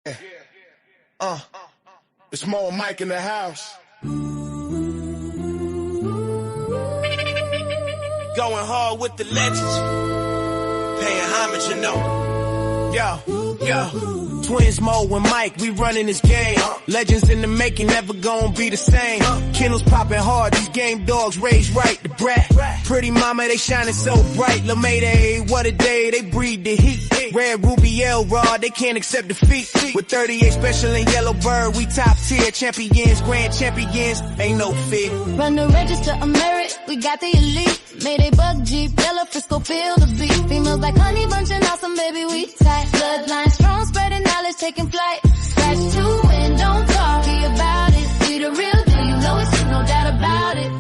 It's Mo and Mike in the house. Going hard with the legends. Paying homage, you know. Yo. Twins Mo and Mike, we running this game. Legends in the making, never gonna be the same. Kennels popping hard, these game dogs raised right. The brat, pretty mama, they shining so bright. La Mayday, what a day, they breathe the heat. Red Ruby L Rod, they can't accept defeat. With 38 special and yellow bird, we top tier champions, grand champions, ain't no fear. Run the register of merit, we got the elite. Mayday bug Jeep, yellow Frisco, feel the beat. Females like honey bunching awesome, baby, we tight. Bloodlines strong, spreading knowledge, taking flight. Scratch to win, don't talk about it. We the real deal, you know it's true, no doubt about it.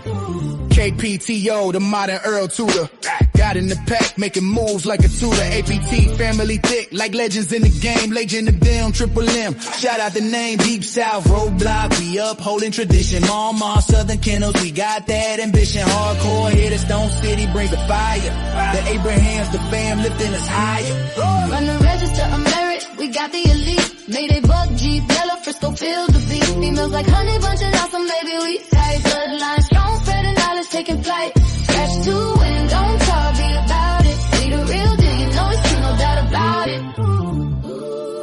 KPTO, the modern Earl Tudor. Got in the pack, making moves like a tutor. APT, family thick, like legends in the game. Legend of them, Triple M. Shout out the name, Deep South, Roadblock. We upholding tradition. Mama, Southern Kennels, we got that ambition. Hardcore hitters, Stone City brings the fire. The Abrahams, the fam, lifting us higher. Run the register of merit, we got the elite. Mayday bug Jeep, yellow Frisco, feel the beat. Females like honey bunching awesome, baby, we tight. Bloodline strong, spreading knowledge, taking flight. Scratch to win, don't talk, be about it. We the real deal, you know it's true, no doubt about it.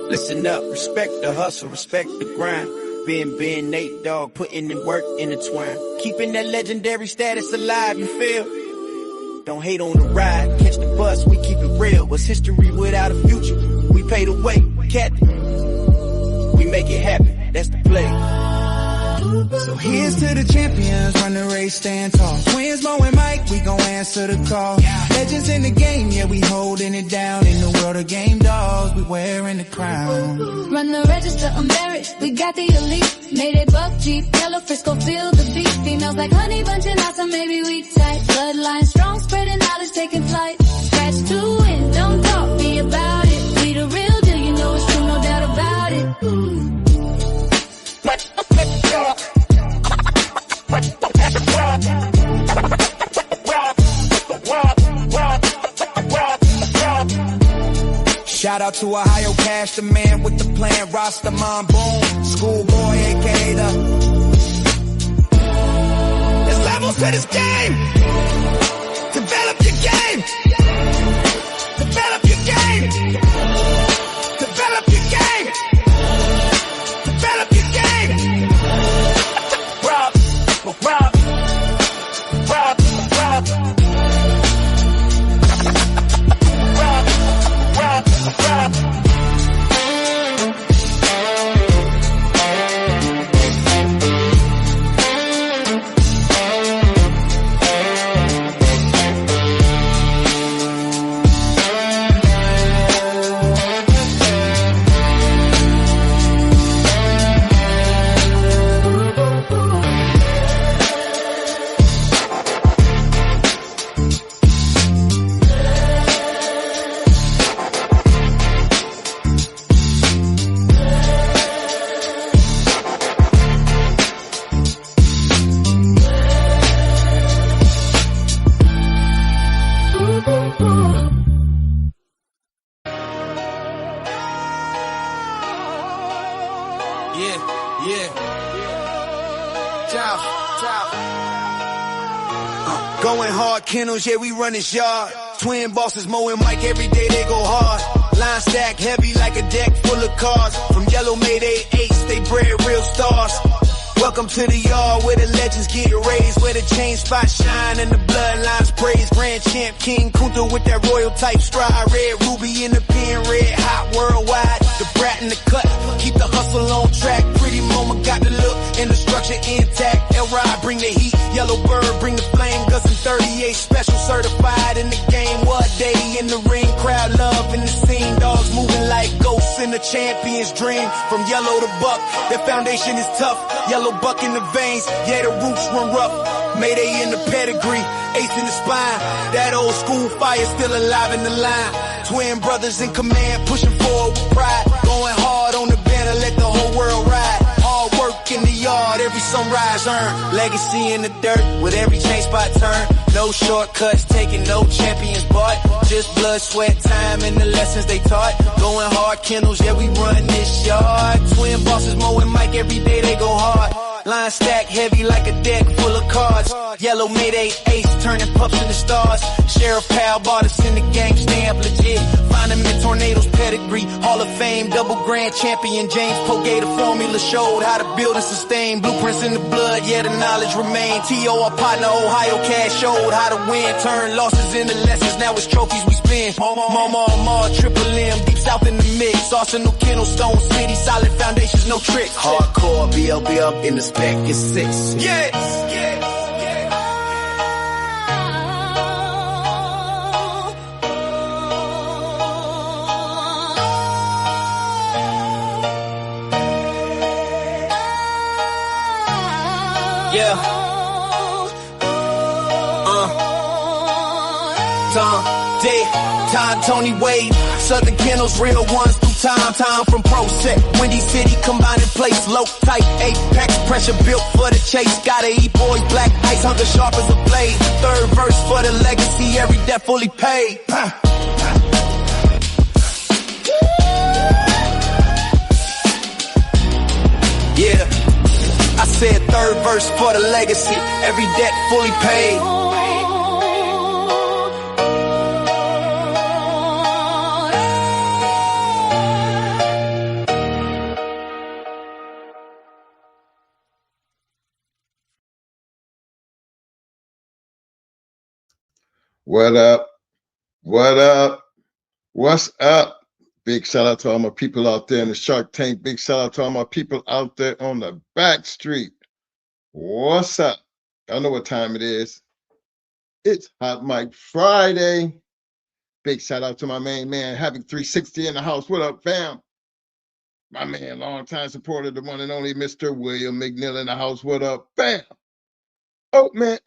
Listen up, respect the hustle, respect the grind. Ben, Nate Dogg, putting in work intertwined. Keeping that legendary status alive, you feel? Don't hate on the ride, catch the bus, we keep it real. What's history without a future? We pay the way, Captain. We make it happen, that's the play. So here's to the champions, run the race, stand tall. Twins Mo and Mike, we gon' answer the call. Legends in the game, yeah, we holding it down. In the world of game dogs, we wearing the crown. Run the register of merit, we got the elite. Mayday bug Jeep, yellow Frisco, feel the beat. Females like honey bunching awesome, maybe we tight. Bloodline strong, spreading knowledge, taking flight. Scratch to win, don't talk, be about it. We the real deal, you know it's true, no doubt about it. Shout out to Ohio Cash, the man with the plan, Rastaman Boom, schoolboy aka the. There's levels to this game. Develop your game. Develop your game. Develop your game. Develop your game. Rob. Going hard, Kennels, yeah, we run this yard. Twin bosses, Mo and Mike, every day they go hard. Line stack heavy like a deck full of cards. From yellow Mayday 8s, they bred real stars. Welcome to the yard where the legends get raised, where the chain spots shine and the bloodlines praise. Grand champ King Kunta with that royal type stride. Red Ruby in the pen, red hot worldwide. The brat in the cut, keep the hustle on track. Pretty mama got the look and the structure intact. L-Ride bring the heat, yellow bird bring the flame. Gus and 38 special certified in the game. What day in the ring, crowd love in the scene. Dogs moving like ghosts in the champion's dream. From yellow to buck, their foundation is tough. Yellow buck in the veins, yeah, the roots run rough. Mayday in the pedigree, ace in the spine. That old school fire still alive in the line. Twin brothers in command, pushing forward with pride. Going hard on the banner, let the whole world ride. Hard work in the yard every sunrise earn. Legacy in the dirt with every chain spot turn. No shortcuts taking, no champions bought. Just blood, sweat, time, and the lessons they taught. Going hard, Kennels, yeah, we run this yard. Twin bosses, Mo and Mike, every day they go hard. Line stack heavy like a deck full of cards. Yellow Mayday ace turning pups into stars. Sheriff Pal bought us in the game, stamp legit. Find them in tornadoes, pedigree, Hall of Fame, double grand champion. James Pogay, the formula showed how to build and sustain. Blueprints in the blood, yeah, the knowledge remain. T.O. our partner, Ohio Cash showed how to win. Turn losses into lessons, now it's trophies we spin. Mama, Triple M, deep south in the mix. Arsenal, Kennel, Stone City, solid foundations, no tricks. Hardcore, BLB up in the spec is 6. Yes, Tom, Dick, Todd, Tony Wade, Southern Kennels, real ones through time from Pro Set, Windy City, combined in place, low, tight, apex, pressure built for the chase, gotta eat boys, black ice, hunger sharp as a blade, third verse for the legacy, every debt fully paid. Yeah, I said third verse for the legacy, every debt fully paid. What up? What up? What's up? Big shout out to all my people out there in the Shark Tank. Big shout out to all my people out there on the back street. What's up? I know what time it is. It's Hot Mic Friday. Big shout out to my main man, Having 360 in the house. What up, fam? My man, longtime supporter, the one and only Mr. William McNeil in the house. What up, fam? Oh, man.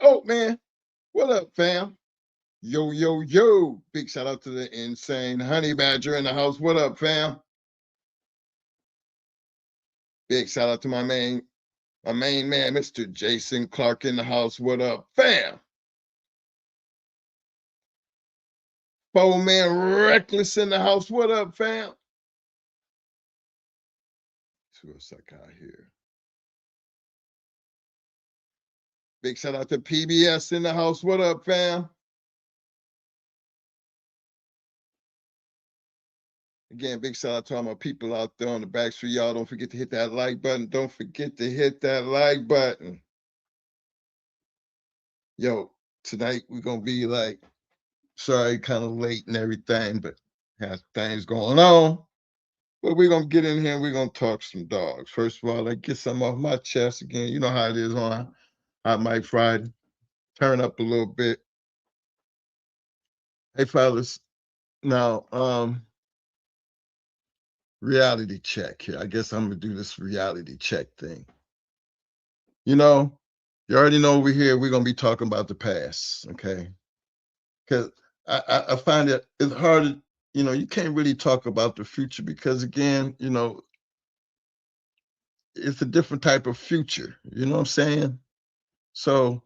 What up, fam? Yo. Big shout out to the insane Honey Badger in the house. What up, fam? Big shout out to my main man, Mr. Jason Clark in the house. What up, fam? Man Reckless in the house. What up, fam? What's that guy here? Big shout out to PBS in the house. What up, fam? Again, big shout out to all my people out there on the back street. Y'all don't forget to hit that like button. Don't forget to hit that like button. Yo, tonight we're going to be like, sorry, kind of late and everything, but have things going on. But we're going to get in here and we're going to talk some dogs. First of all, I get some off my chest again. You know how it is on Hot Mic Friday. Turn up a little bit. Hey, fellas. Now, reality check here. I guess I'm going to do this reality check thing. You know, you already know over here, we're going to be talking about the past, okay? Because I find that it's hard, you can't really talk about the future because, again, it's a different type of future. You know what I'm saying? So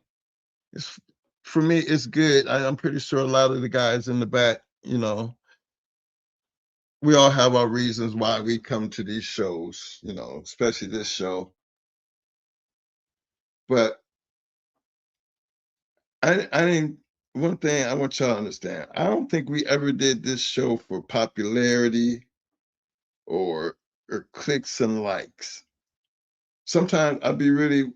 for me, it's good. I'm pretty sure a lot of the guys in the back, we all have our reasons why we come to these shows, especially this show. But one thing I want y'all to understand, I don't think we ever did this show for popularity or clicks and likes. Sometimes I'd be really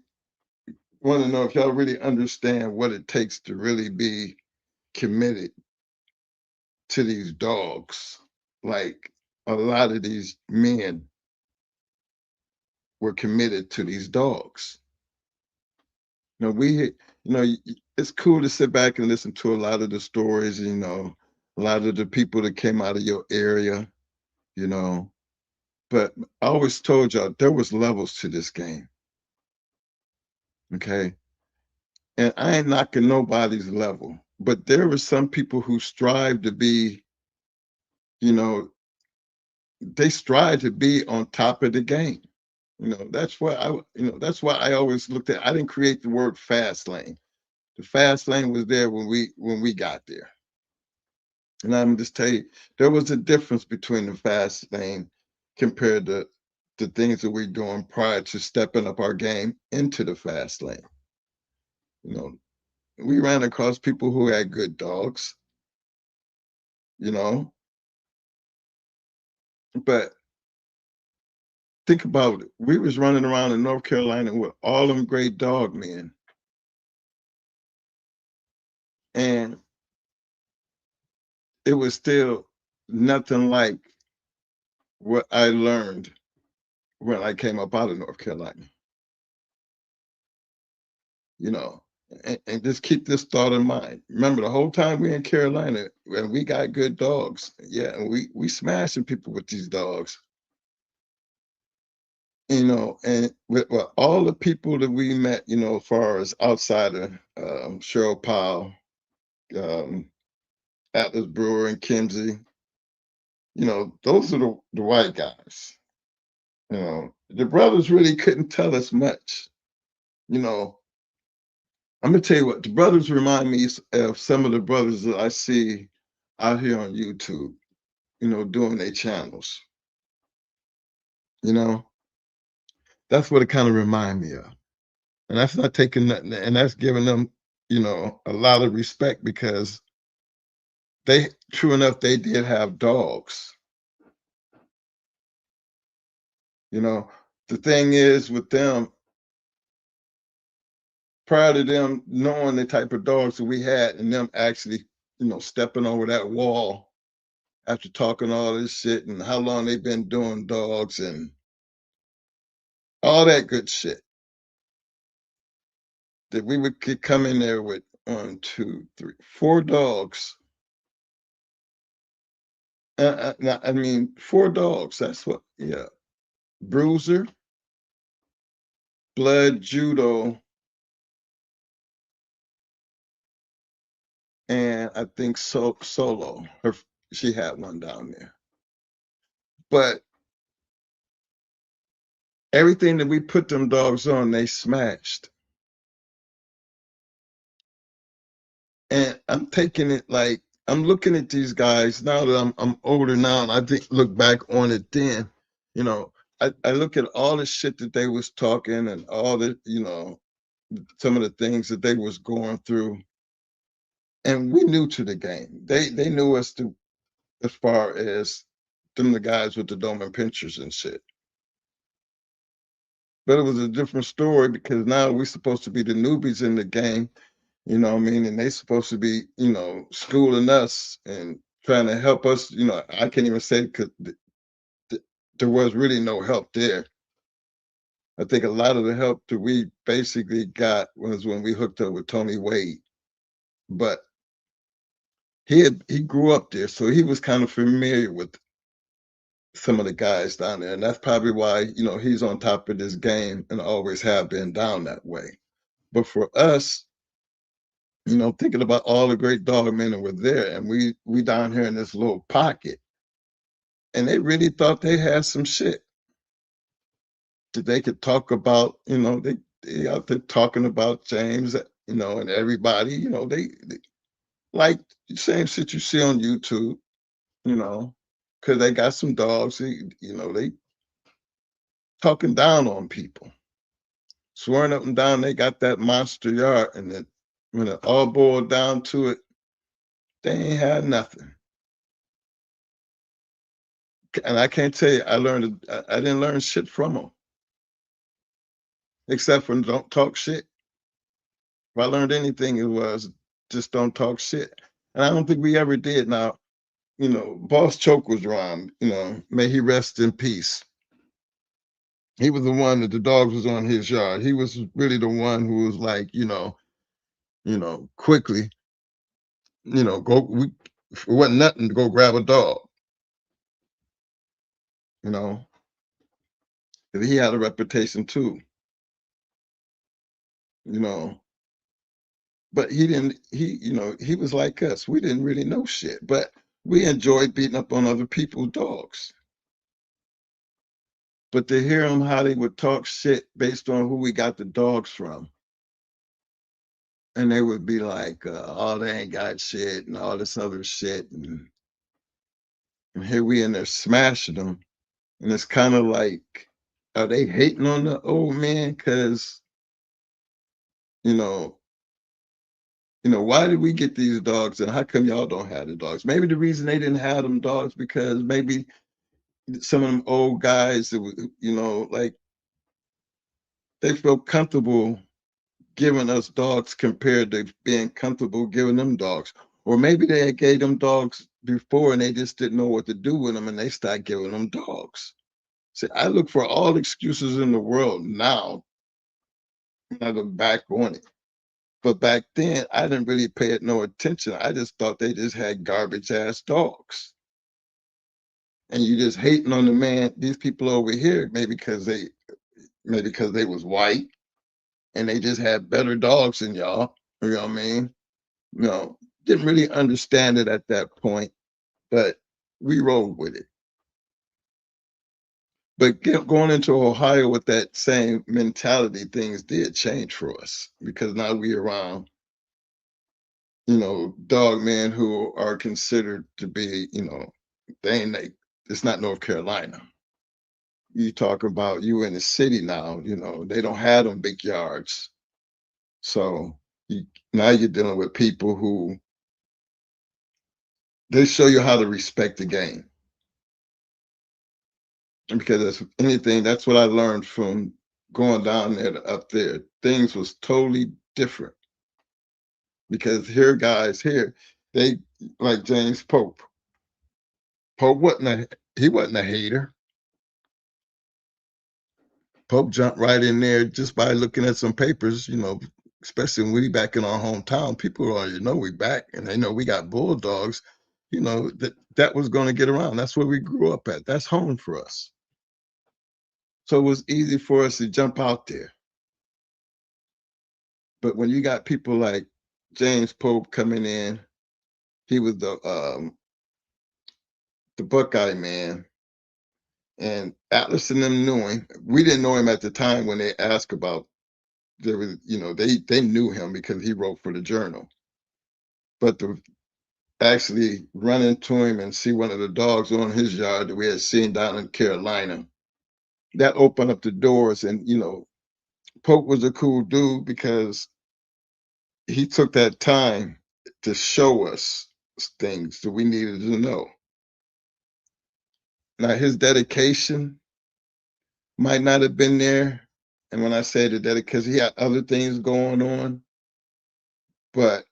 want to know if y'all really understand what it takes to really be committed to these dogs. Like a lot of these men were committed to these dogs. It's cool to sit back and listen to a lot of the stories, a lot of the people that came out of your area, but I always told y'all there was levels to this game. Okay. And I ain't knocking nobody's level, but there were some people who strive to be, they strive to be on top of the game. That's why I always looked at. I didn't create the word fast lane. The fast lane was there when we got there. And I'm just tell you, there was a difference between the fast lane compared to the things that we're doing prior to stepping up our game into the fast lane. You know, we ran across people who had good dogs, you know, but think about it. We was running around in North Carolina with all them great dog men. And it was still nothing like what I learned when I came up out of North Carolina, you know. And just keep this thought in mind. Remember, the whole time we in Carolina, and we got good dogs. Yeah, and we smashing people with these dogs. And with all the people that we met, as far as outsider, Cheryl Powell, um, Atlas Brewer, and Kinsey, those are the white guys. The brothers really couldn't tell us much. I'm gonna tell you what, the brothers remind me of some of the brothers that I see out here on YouTube, doing their channels. You know, that's what it kind of remind me of. And that's not taking nothing, and that's giving them, a lot of respect because true enough, they did have dogs. The thing is with them, prior to them knowing the type of dogs that we had and them actually, stepping over that wall after talking all this shit and how long they've been doing dogs and all that good shit, that we could come in there with 1, 2, 3, 4 dogs. I mean, 4 dogs. That's what, yeah. Bruiser, Blood, Judo, and I think Solo. She had one down there. But everything that we put them dogs on, they smashed. And I'm taking it like, I'm looking at these guys now that I'm older now, and I look back on it then. I look at all the shit that they was talking and all the, some of the things that they was going through, and we new to the game. They knew us to as far as them the guys with the dome and pinchers and shit. But it was a different story because now we're supposed to be the newbies in the game, what I mean? And they supposed to be, schooling us and trying to help us. I can't even say because there was really no help there. I think a lot of the help that we basically got was when we hooked up with Tony Wade. But he grew up there, so he was kind of familiar with some of the guys down there. And that's probably why, he's on top of this game and always have been down that way. But for us, thinking about all the great dog men that were there, and we down here in this little pocket, and they really thought they had some shit that they could talk about. They out there talking about James, and everybody. They like the same shit you see on YouTube. Because they got some dogs. They talking down on people, swearing up and down they got that monster yard, and then when it all boiled down to it, they ain't had nothing. And I can't tell you, I didn't learn shit from them, except for don't talk shit. If I learned anything, it was just don't talk shit. And I don't think we ever did. Now, Boss Choke was around, may he rest in peace. He was the one that the dogs was on his yard. He was really the one who was like, quickly, it wasn't nothing to go grab a dog, because he had a reputation too, but he was like us. We didn't really know shit, but we enjoyed beating up on other people's dogs. But to hear them how they would talk shit based on who we got the dogs from. And they would be like, oh, they ain't got shit and all this other shit. And here we in there smashing them. And it's kind of like, are they hating on the old man? Because, you know, why did we get these dogs and how come y'all don't have the dogs? Maybe the reason they didn't have them dogs because maybe some of them old guys that were, like they felt comfortable giving us dogs compared to being comfortable giving them dogs. Or maybe they had gave them dogs before and they just didn't know what to do with them and they started giving them dogs. See, I look for all excuses in the world now when I look back on it. But back then, I didn't really pay it no attention. I just thought they just had garbage ass dogs. And you just hating on the man, these people over here, maybe because they was white and they just had better dogs than y'all. You know what I mean? Didn't really understand it at that point, but we rolled with it. But going into Ohio with that same mentality, things did change for us because now we around, dog men who are considered to be, it's not North Carolina. You talk about you in the city now, they don't have them big yards. So now you're dealing with people who they show you how to respect the game. And because that's anything, that's what I learned from going down there to up there. Things was totally different. Because guys here, they like James Pope. Pope he wasn't a hater. Pope jumped right in there just by looking at some papers, especially when we back in our hometown. People already know we back and they know we got bulldogs, that was going to get around. That's where we grew up at. That's home for us. So it was easy for us to jump out there. But when you got people like James Pope coming in, he was the Buckeye man, and Atlas and them knew him. We didn't know him at the time when they asked about. There was, they knew him because he wrote for the Journal. But to actually run into him and see one of the dogs on his yard that we had seen down in Carolina, that opened up the doors. And Pope was a cool dude because he took that time to show us things that we needed to know. Now, his dedication might not have been there. And when I say the dedication, because he had other things going on. But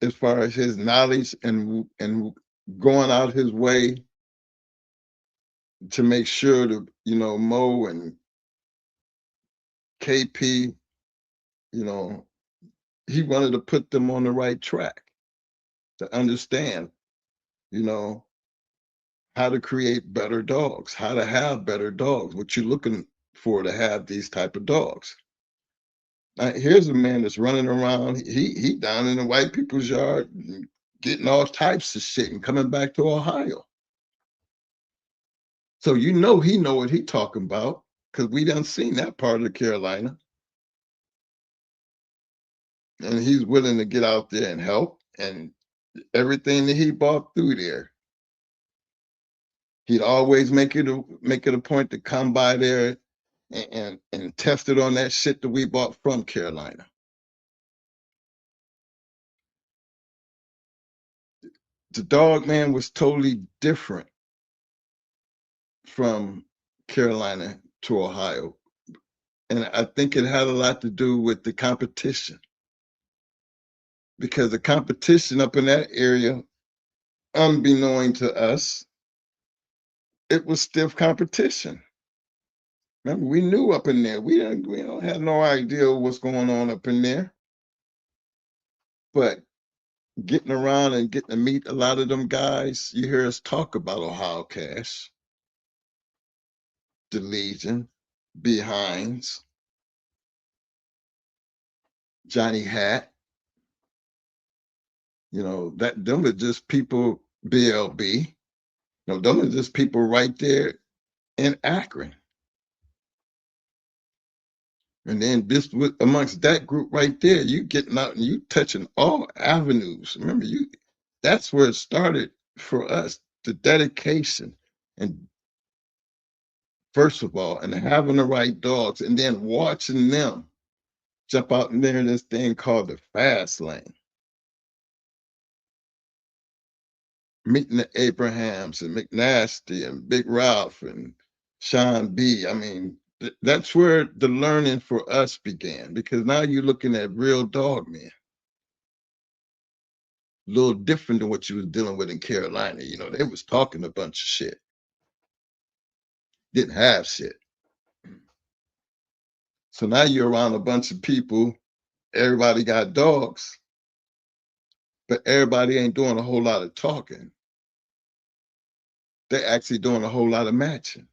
as far as his knowledge and going out his way to make sure that, Mo and KP, he wanted to put them on the right track to understand, how to create better dogs, how to have better dogs, what you're looking for to have these type of dogs. Now, here's a man that's running around. He down in the white people's yard getting all types of shit and coming back to Ohio. So he know what he talking about because we done seen that part of the Carolina. And he's willing to get out there and help. And everything that he bought through there, he'd always make it a point to come by there and test it on that shit that we bought from Carolina. The dog man was totally different from Carolina to Ohio. And I think it had a lot to do with the competition. Because the competition up in that area, unbeknown to us, it was stiff competition. Remember, we knew up in there. We don't have no idea what's going on up in there. But getting around and getting to meet a lot of them guys, you hear us talk about Ohio Cash, the Legion, Behinds, Johnny Hat. Them are just people, BLB. Them are just people right there in Akron. And then this with amongst that group right there, you getting out and you touching all avenues. Remember, that's where it started for us, the dedication. And first of all, and having the right dogs, and then watching them jump out in there in this thing called the fast lane. Meeting the Abrahams and McNasty and Big Ralph and Sean B. I mean, that's where the learning for us began, because now you're looking at real dog men. A little different than what you was dealing with in Carolina. You know, they was talking a bunch of shit. Didn't have shit. So now you're around a bunch of people, everybody got dogs, but everybody ain't doing a whole lot of talking. They're actually doing a whole lot of matching.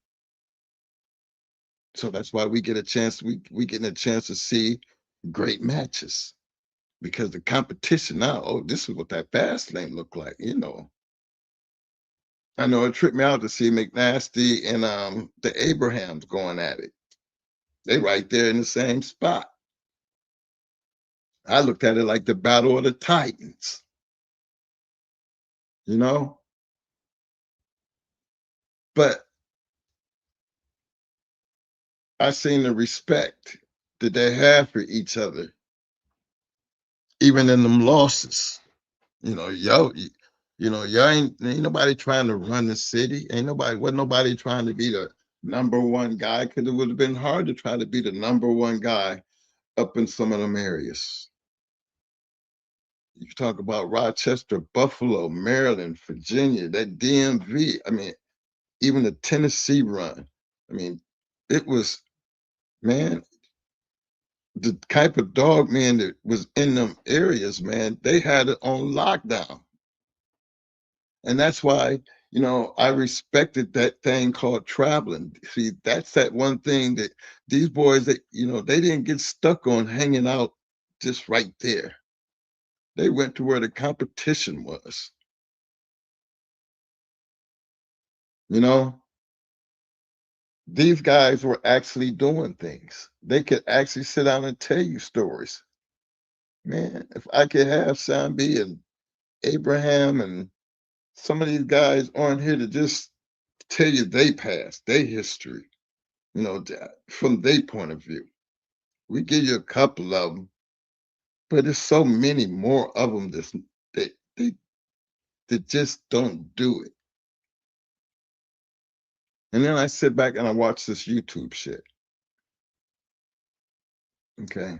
So that's why we get a chance, we getting a chance to see great matches, because the competition now, oh, this is what that fast lane looked like, you know. I know it tripped me out to see McNasty and the Abrahams going at it. They right there in the same spot. I looked at it like the battle of the Titans, you know? But I seen the respect that they have for each other, even in them losses. You know, y'all ain't nobody trying to run the city. Wasn't nobody trying to be the number one guy, because it would have been hard to try to be the number one guy up in some of them areas. You talk about Rochester, Buffalo, Maryland, Virginia, that DMV. I mean, even the Tennessee run. I mean, it was, man, the type of dog man that was in them areas, man, they had it on lockdown. And that's why, you know, I respected that thing called traveling. See, that's that one thing that these boys, that, you know, they didn't get stuck on hanging out just right there. They went to where the competition was. You know, these guys were actually doing things. They could actually sit down and tell you stories. Man, if I could have Sean B and Abraham and some of these guys on here to just tell you they past, their history, you know, from their point of view. We give you a couple of them, but there's so many more of them that just don't do it. And then I sit back and I watch this YouTube shit. Okay.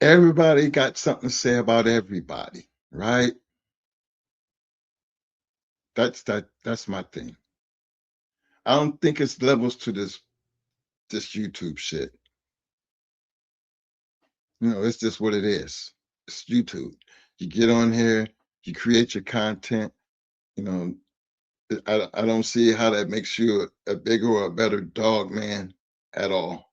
Everybody got something to say about everybody, right? That's my thing. I don't think it's levels to this YouTube shit. You know, it's just what it is. It's YouTube. You get on here, you create your content. You know, I don't see how that makes you a bigger or a better dog man at all.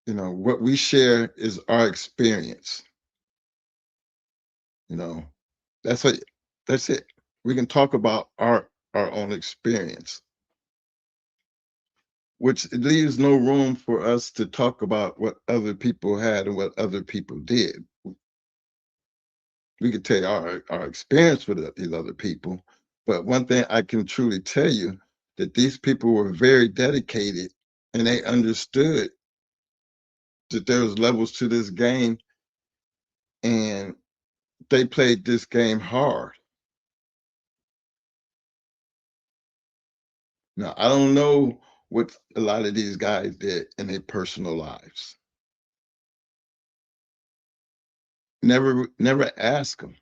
You know, what we share is our experience. You know, that's it. We can talk about our own experience, which leaves no room for us to talk about what other people had and what other people did. We could tell you our experience with these other people, but one thing I can truly tell you, that these people were very dedicated, and they understood that there was levels to this game, and they played this game hard. Now, I don't know what a lot of these guys did in their personal lives. Never ask them.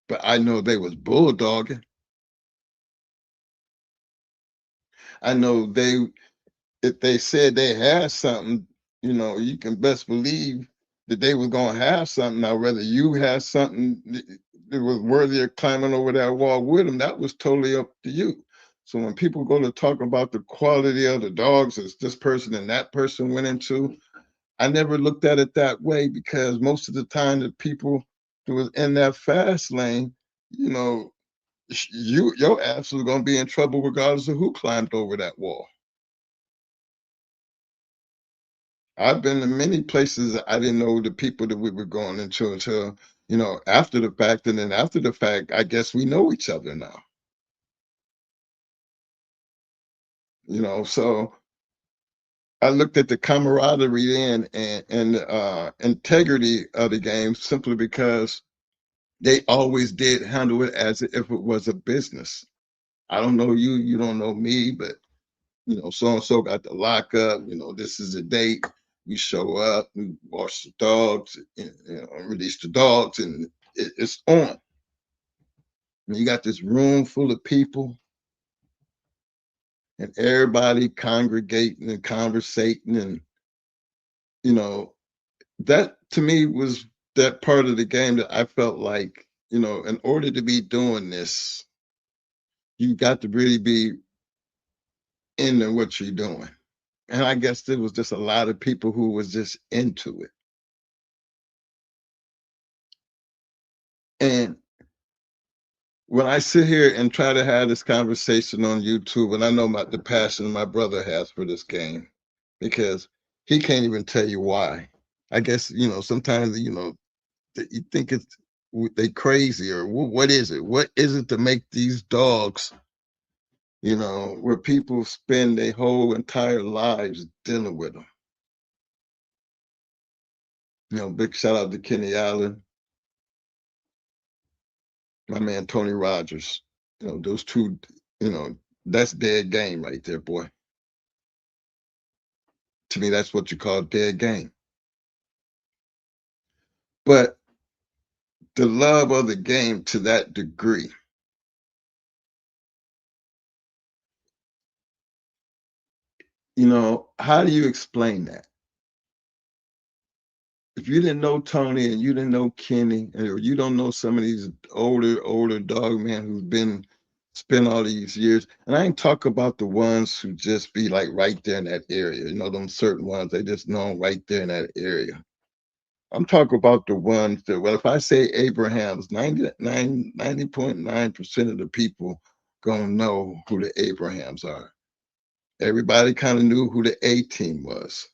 But I know they was bulldogging. I know if they said they had something, you know, you can best believe that they was gonna have something. Now, whether you had something that was worthy of climbing over that wall with them, that was totally up to you. So when people go to talk about the quality of the dogs as this person and that person went into, I never looked at it that way, because most of the time the people who was in that fast lane, you know, your ass was gonna be in trouble regardless of who climbed over that wall. I've been to many places that I didn't know the people that we were going into until, after the fact. And then after the fact, I guess we know each other now. So I looked at the camaraderie and integrity of the game simply because they always did handle it as if it was a business. I don't know you, you don't know me, but so and so got the lockup. This is the date. We show up, we wash the dogs, release the dogs, and it's on. And you got this room full of people, and everybody congregating and conversating, and that to me was that part of the game that I felt like, in order to be doing this, you got to really be into what you're doing. And I guess there was just a lot of people who was just into it. And when I sit here and try to have this conversation on YouTube, and I know the passion my brother has for this game, because he can't even tell you why. I guess, sometimes, you think they crazy, or what is it? What is it to make these dogs, where people spend their whole entire lives dealing with them? Big shout out to Kenny Allen, my man Tony Rogers. Those two, that's dead game right there, boy. To me, that's what you call dead game. But the love of the game to that degree, how do you explain that? If you didn't know Tony and you didn't know Kenny, or you don't know some of these older dog man who's been spent all these years, and I ain't talk about the ones who just be like right there in that area, them certain ones, they just know right there in that area. I'm talking about the ones that, well, if I say Abrahams, 90.9% of the people gonna know who the Abrahams are. Everybody kind of knew who the A team was.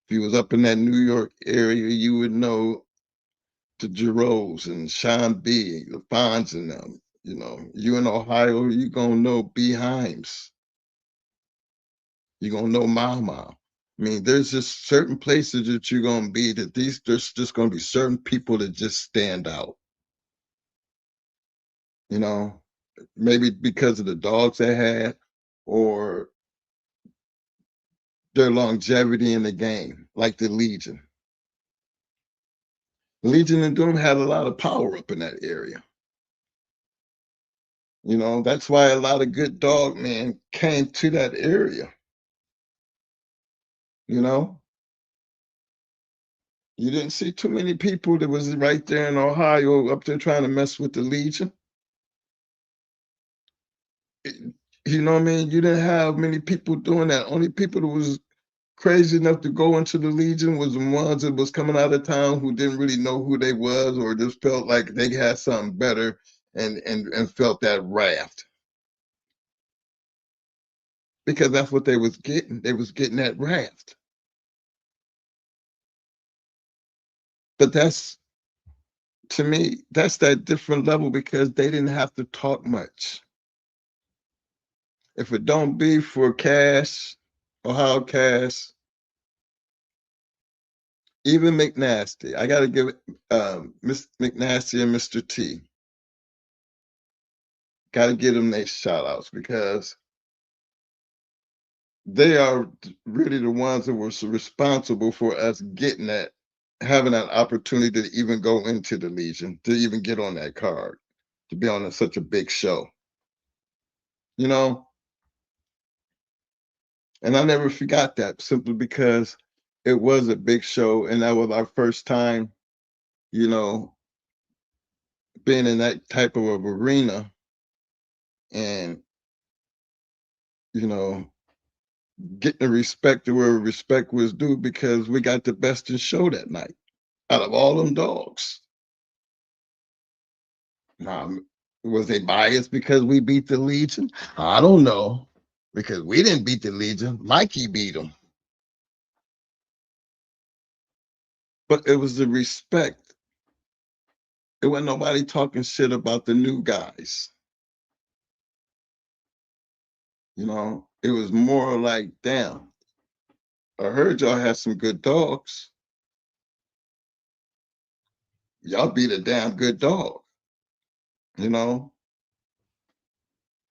If you was up in that New York area, you would know the Giroux and Sean B, the Fonz and them. You in Ohio, you gonna know B. Himes. You're gonna know Mama. I mean, there's just certain places that you're gonna be that there's just gonna be certain people that just stand out. Maybe because of the dogs they had, or their longevity in the game, like the Legion. Legion and Doom had a lot of power up in that area. That's why a lot of good dog men came to that area. You didn't see too many people that was right there in Ohio up there trying to mess with the Legion. You know what I mean? You didn't have many people doing that. Only people that was crazy enough to go into the Legion was the ones that was coming out of town who didn't really know who they was, or just felt like they had something better and felt that raft. Because that's what they was getting. They was getting that raft. But to me, that's that different level, because they didn't have to talk much. If it don't be for Cash, Ohio Cash, even McNasty, I got to give Miss McNasty and Mr. T, got to give them their shout outs, because they are really the ones that were responsible for us getting that, having that opportunity to even go into the Legion, to even get on that card, to be on such a big show. And I never forgot that, simply because it was a big show, and that was our first time, being in that type of arena, and getting the respect to where respect was due, because we got the best in show that night out of all them dogs. Now, Was they biased because we beat the Legion? I don't know. Because we didn't beat the Legion. Mikey beat them. But it was the respect. It wasn't nobody talking shit about the new guys. You know, it was more like, damn, I heard y'all had some good dogs. Y'all beat a damn good dog, you know?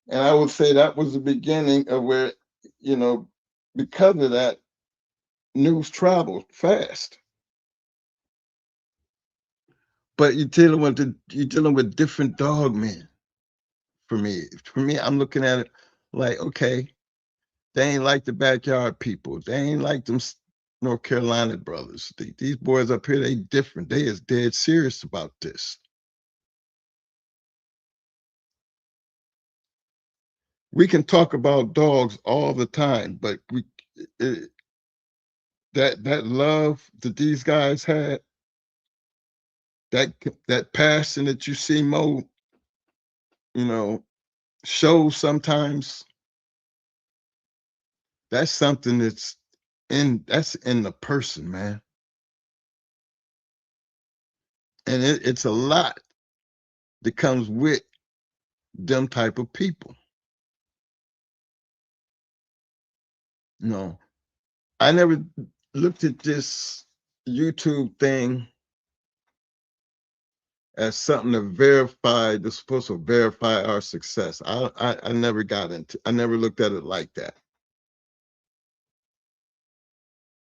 And I would say that was the beginning of where, you know, because of that, news traveled fast. But you're dealing with different dog men. For me, I'm looking at it like, okay, they ain't like the backyard people. They ain't like them North Carolina brothers. These boys up here, they different. They is dead serious about this. We can talk about dogs all the time, but that love that these guys had, that passion that you see Mo, you know, show sometimes, that's something that's in the person, man. And it's a lot that comes with them type of people. You know, I never looked at this YouTube thing as something to verify, that's supposed to verify our success. I never I never looked at it like that.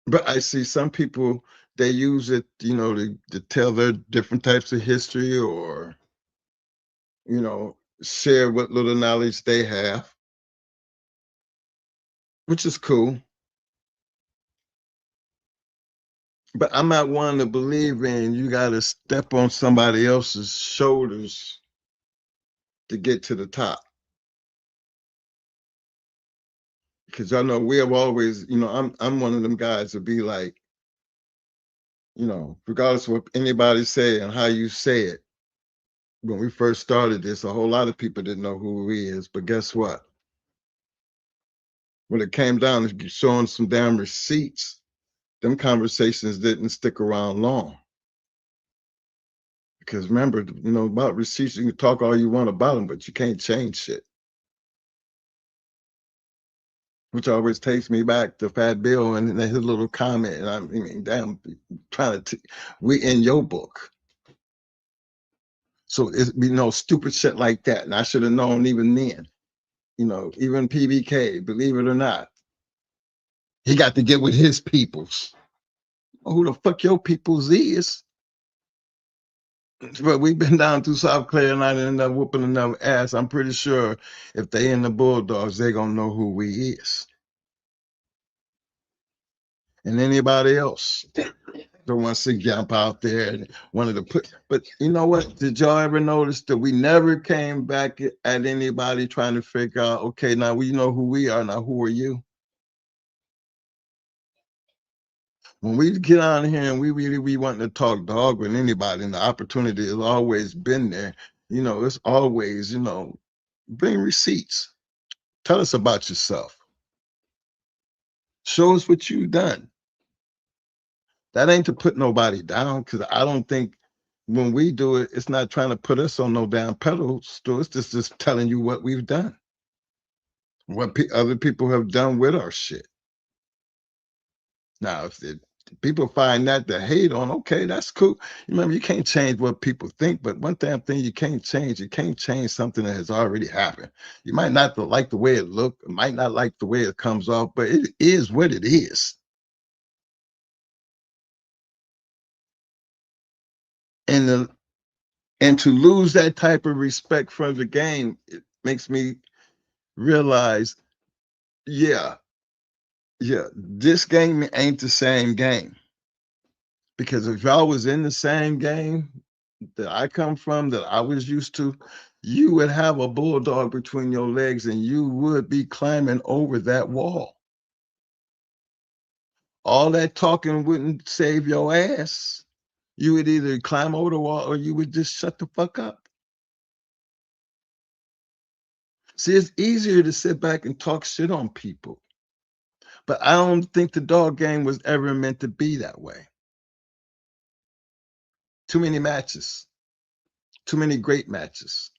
But I see some people, they use it, you know, to tell their different types of history, or, you know, share what little knowledge they have, which is cool. But I'm not one to believe in you got to step on somebody else's shoulders to get to the top. Because y'all know we have always, you know, I'm one of them guys to be like, you know, regardless of what anybody say and how you say it. When we first started this, a whole lot of people didn't know who we is. But guess what? When it came down to showing some damn receipts, them conversations didn't stick around long. Because remember, you know, about receipts, you can talk all you want about them, but you can't change shit. Which always takes me back to Fat Bill and his little comment. And I mean, damn, trying to, we in your book. So it's, you know, stupid shit like that. And I should have known even then, you know, even PBK, believe it or not, he got to get with his peoples. Well, who the fuck your peoples is? But we've been down through South Carolina and ended up whooping enough ass. I'm pretty sure if they in the Bulldogs, they gonna know who we is. And anybody else that wants to jump out there and wanted to put, but you know what? Did y'all ever notice that we never came back at anybody trying to figure out, okay, now we know who we are, now who are you? When we get on here and we want to talk dog with anybody, and the opportunity has always been there, you know, it's always, you know, bring receipts. Tell us about yourself. Show us what you've done. That ain't to put nobody down, because I don't think when we do it, it's not trying to put us on no damn pedestal. It's just telling you what we've done, what other people have done with our shit. Now, if people find that to hate on, okay, that's cool. Remember, you can't change what people think, but one damn thing you can't change something that has already happened. You might not like the way it looked, might not like the way it comes off, but it is what it is. And to lose that type of respect for the game, it makes me realize, yeah, this game ain't the same game. Because if y'all was in the same game that I come from, that I was used to, you would have a bulldog between your legs and you would be climbing over that wall. All that talking wouldn't save your ass. You would either climb over the wall or you would just shut the fuck up. See, it's easier to sit back and talk shit on people. But I don't think the dog game was ever meant to be that way. Too many matches, too many great matches,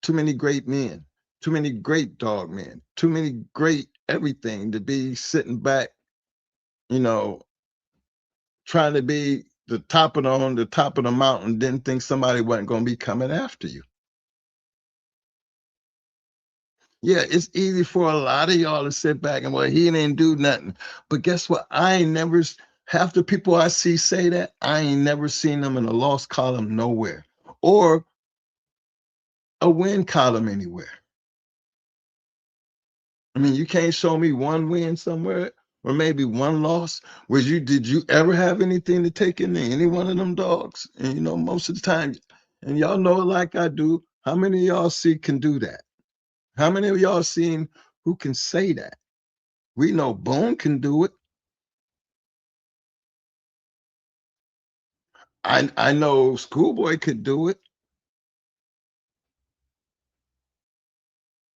too many great men, too many great dog men, too many great everything to be sitting back, you know, trying to be the top of the mountain, didn't think somebody wasn't going to be coming after you. Yeah, it's easy for a lot of y'all to sit back and, well, he didn't do nothing. But guess what? Half the people I see say that, I ain't never seen them in a loss column nowhere or a win column anywhere. I mean, you can't show me one win somewhere or maybe one loss. Did you ever have anything to take into any one of them dogs? And you know, most of the time, and y'all know it like I do, how many of y'all see can do that? How many of y'all seen who can say that? We know Boone can do it. I know Schoolboy could do it.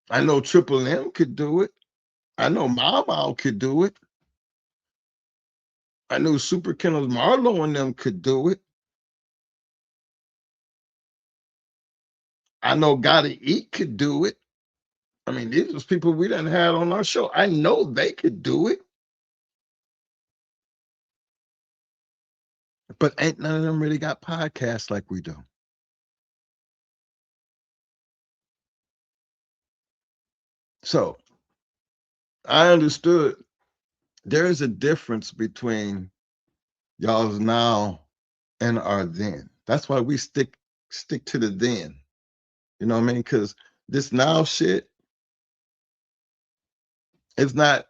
I know Triple M could do it. I know Mau could do it. I know Super Kennels Marlowe and them could do it. I know Gotta Eat could do it. I mean, these was people we done had on our show. I know they could do it. But ain't none of them really got podcasts like we do. So I understood there is a difference between y'all's now and our then. That's why we stick to the then. You know what I mean? Because this now shit is not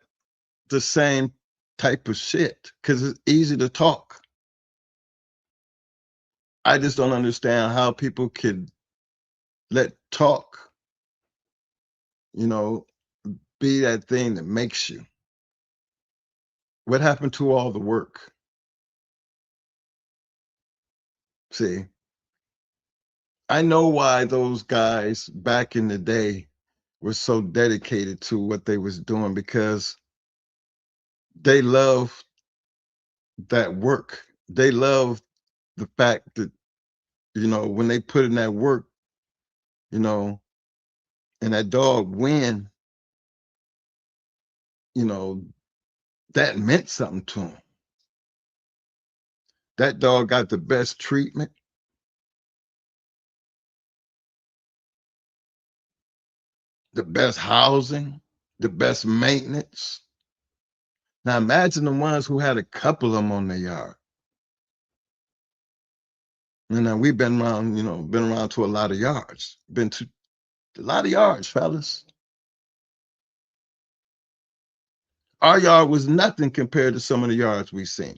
the same type of shit because it's easy to talk. I just don't understand how people could let talk, you know, be that thing that makes you. What happened to all the work? See, I know why those guys back in the day were so dedicated to what they was doing because they love that work. They love the fact that, you know, when they put in that work, you know, and that dog win, you know, that meant something to them. That dog got the best treatment, the best housing, the best maintenance. Now imagine the ones who had a couple of them on their yard. And now we've been around, you know, been around to a lot of yards. Been to a lot of yards, fellas. Our yard was nothing compared to some of the yards we've seen.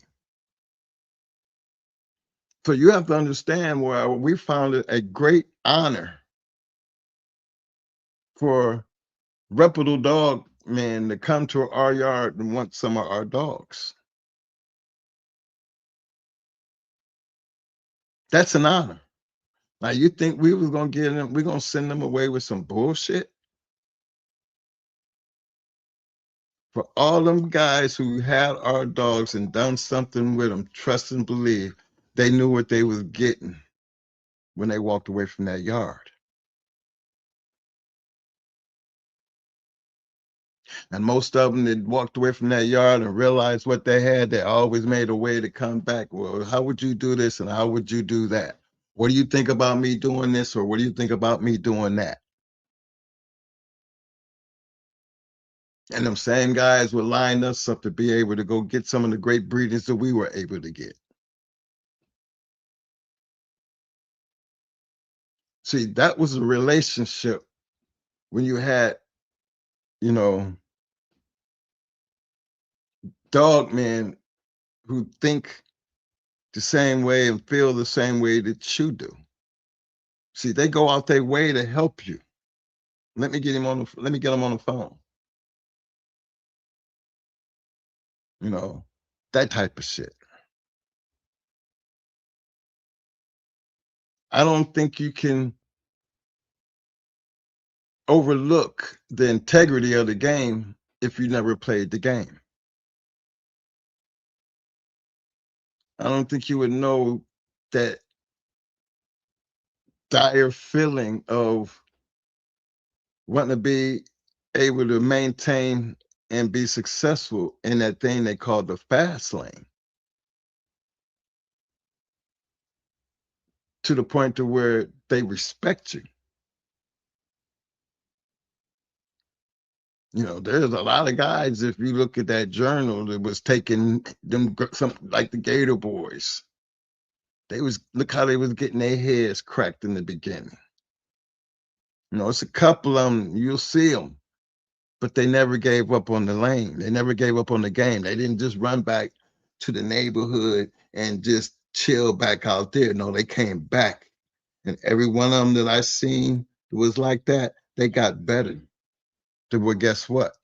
So you have to understand where we found it a great honor for reputable dog men to come to our yard and want some of our dogs. That's an honor. Now you think we was gonna get them, we're gonna send them away with some bullshit? For all them guys who had our dogs and done something with them, trust and believe, they knew what they was getting when they walked away from that yard. And most of them that walked away from that yard and realized what they had, they always made a way to come back. Well, how would you do this and how would you do that? What do you think about me doing this or what do you think about me doing that? And them same guys would line us up to be able to go get some of the great breeders that we were able to get. See, that was a relationship when you had, you know, dog men who think the same way and feel the same way that you do. See, they go out their way to help you. Let me get him on the phone. You know, that type of shit. I don't think you can overlook the integrity of the game if you never played the game. I don't think you would know that dire feeling of wanting to be able to maintain and be successful in that thing they call the fast lane, to the point to where they respect you. You know, there's a lot of guys, if you look at that journal, that was taking them, some like the Gator Boys. They was, look how they was getting their heads cracked in the beginning. You know, it's a couple of them, you'll see them, but they never gave up on the lane. They never gave up on the game. They didn't just run back to the neighborhood and just chill back out there. No, they came back. And every one of them that I seen was like that, they got better. Well, guess what?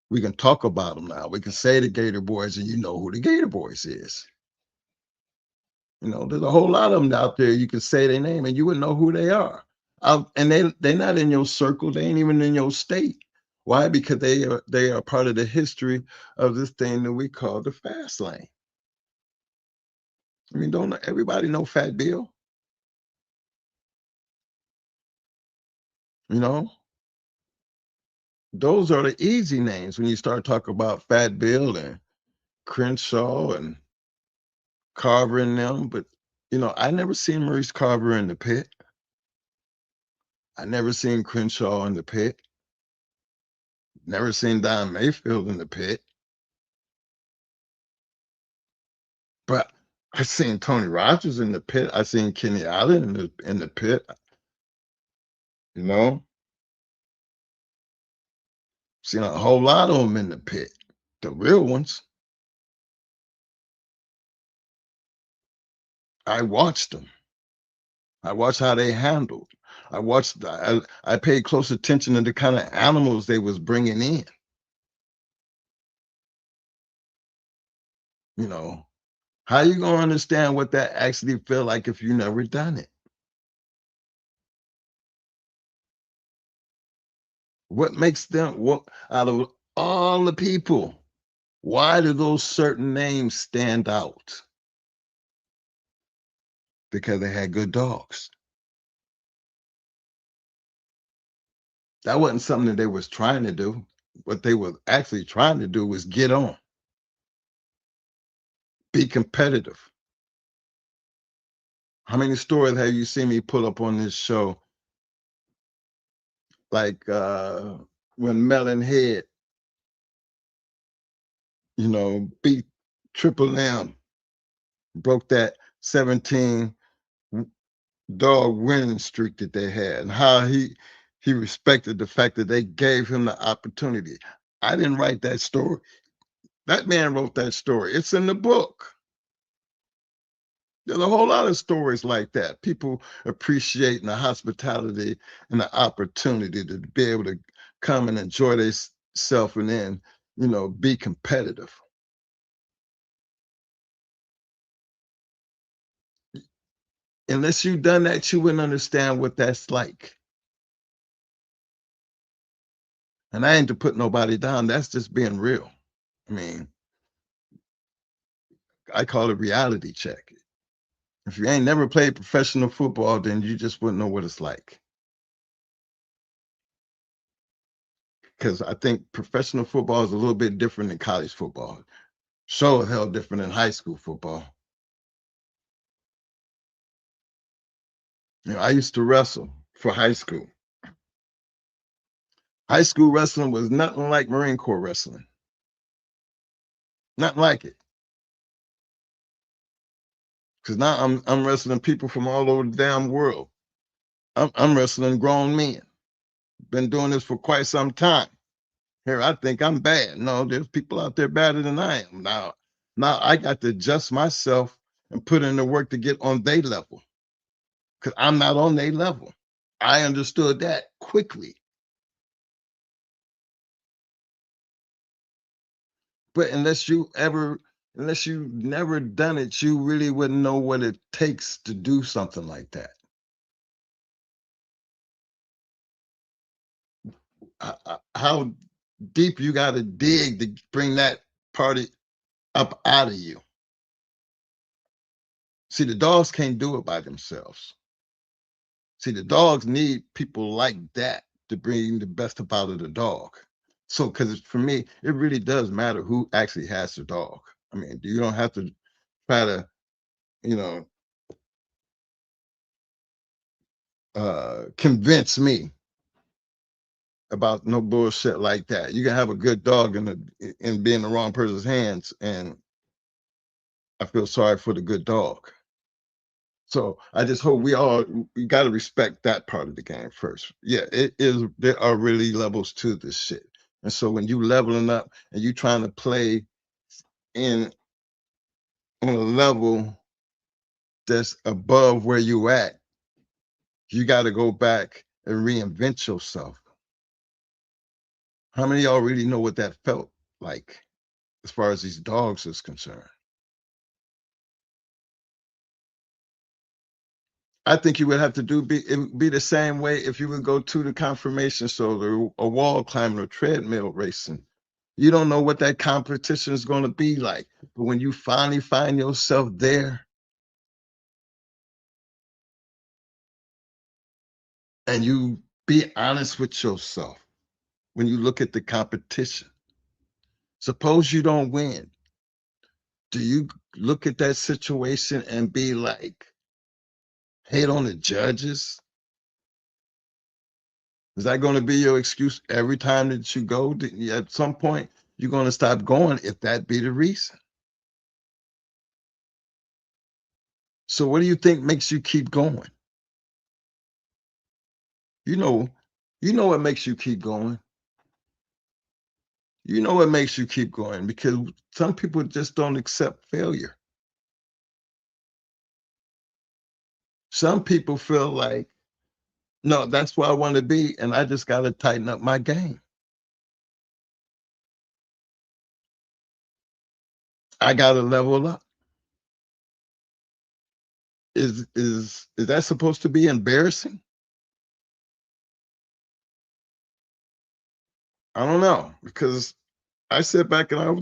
We can talk about them now. We can say the Gator Boys, and you know who the Gator Boys is. You know, there's a whole lot of them out there. You can say their name, and you would know who they are. And they're not in your circle. They ain't even in your state. Why? Because they are part of the history of this thing that we call the fast lane. I mean, don't everybody know Fat Bill? You know, those are the easy names when you start talking about Fat Bill and Crenshaw and Carver and them. But, you know, I never seen Maurice Carver in the pit. I never seen Crenshaw in the pit. Never seen Don Mayfield in the pit. But I seen Tony Rogers in the pit. I seen Kenny Allen in the pit. You know, seen a whole lot of them in the pit. The real ones. I watched them. I watched how they handled. I paid close attention to the kind of animals they was bringing in. You know, how you gonna understand what that actually feel like if you never done it? What makes them, what out of all the people, why do those certain names stand out? Because they had good dogs. That wasn't something that they was trying to do. What they were actually trying to do was get on, be competitive. How many stories have you seen me pull up on this show? Like when Melon Head, you know, beat Triple M, broke that 17 dog winning streak that they had, and how he respected the fact that they gave him the opportunity. I didn't write that story. That man wrote that story. It's in the book. There's a whole lot of stories like that. People appreciating the hospitality and the opportunity to be able to come and enjoy themselves and then, you know, be competitive. Unless you've done that, you wouldn't understand what that's like. And I ain't to put nobody down. That's just being real. I mean, I call it reality check. If you ain't never played professional football, then you just wouldn't know what it's like. Because I think professional football is a little bit different than college football. Sure hell different than high school football. You know, I used to wrestle for high school. High school wrestling was nothing like Marine Corps wrestling. Nothing like it. Because now I'm wrestling people from all over the damn world. I'm wrestling grown men. Been doing this for quite some time. Here, I think I'm bad. No, there's people out there better than I am. Now I got to adjust myself and put in the work to get on their level. Because I'm not on their level. I understood that quickly. But unless you never done it, you really wouldn't know what it takes to do something like that. how deep you got to dig to bring that party up out of you. See, the dogs can't do it by themselves. See, the dogs need people like that to bring the best up out of the dog. So, because for me, it really does matter who actually has the dog. I mean, you don't have to try to, you know, convince me about no bullshit like that. You can have a good dog and be in the wrong person's hands, and I feel sorry for the good dog. So I just hope we got to respect that part of the game first. Yeah, it is. There are really levels to this shit, and so when you leveling up and you trying to play in on a level that's above where you at, you got to go back and reinvent yourself. How many of y'all really know what that felt like as far as these dogs is concerned? I think you would have to it would be the same way if you would go to the confirmation show, a wall climbing, or treadmill racing. You don't know what that competition is going to be like. But when you finally find yourself there and you be honest with yourself when you look at the competition, suppose you don't win. Do you look at that situation and be like, hate on the judges? Is that going to be your excuse every time that you go? At some point, you're going to stop going if that be the reason. So what do you think makes you keep going? You know what makes you keep going. You know what makes you keep going, because some people just don't accept failure. Some people feel like, no, that's where I want to be, and I just got to tighten up my game. I got to level up. Is that supposed to be embarrassing? I don't know, because I sit back and I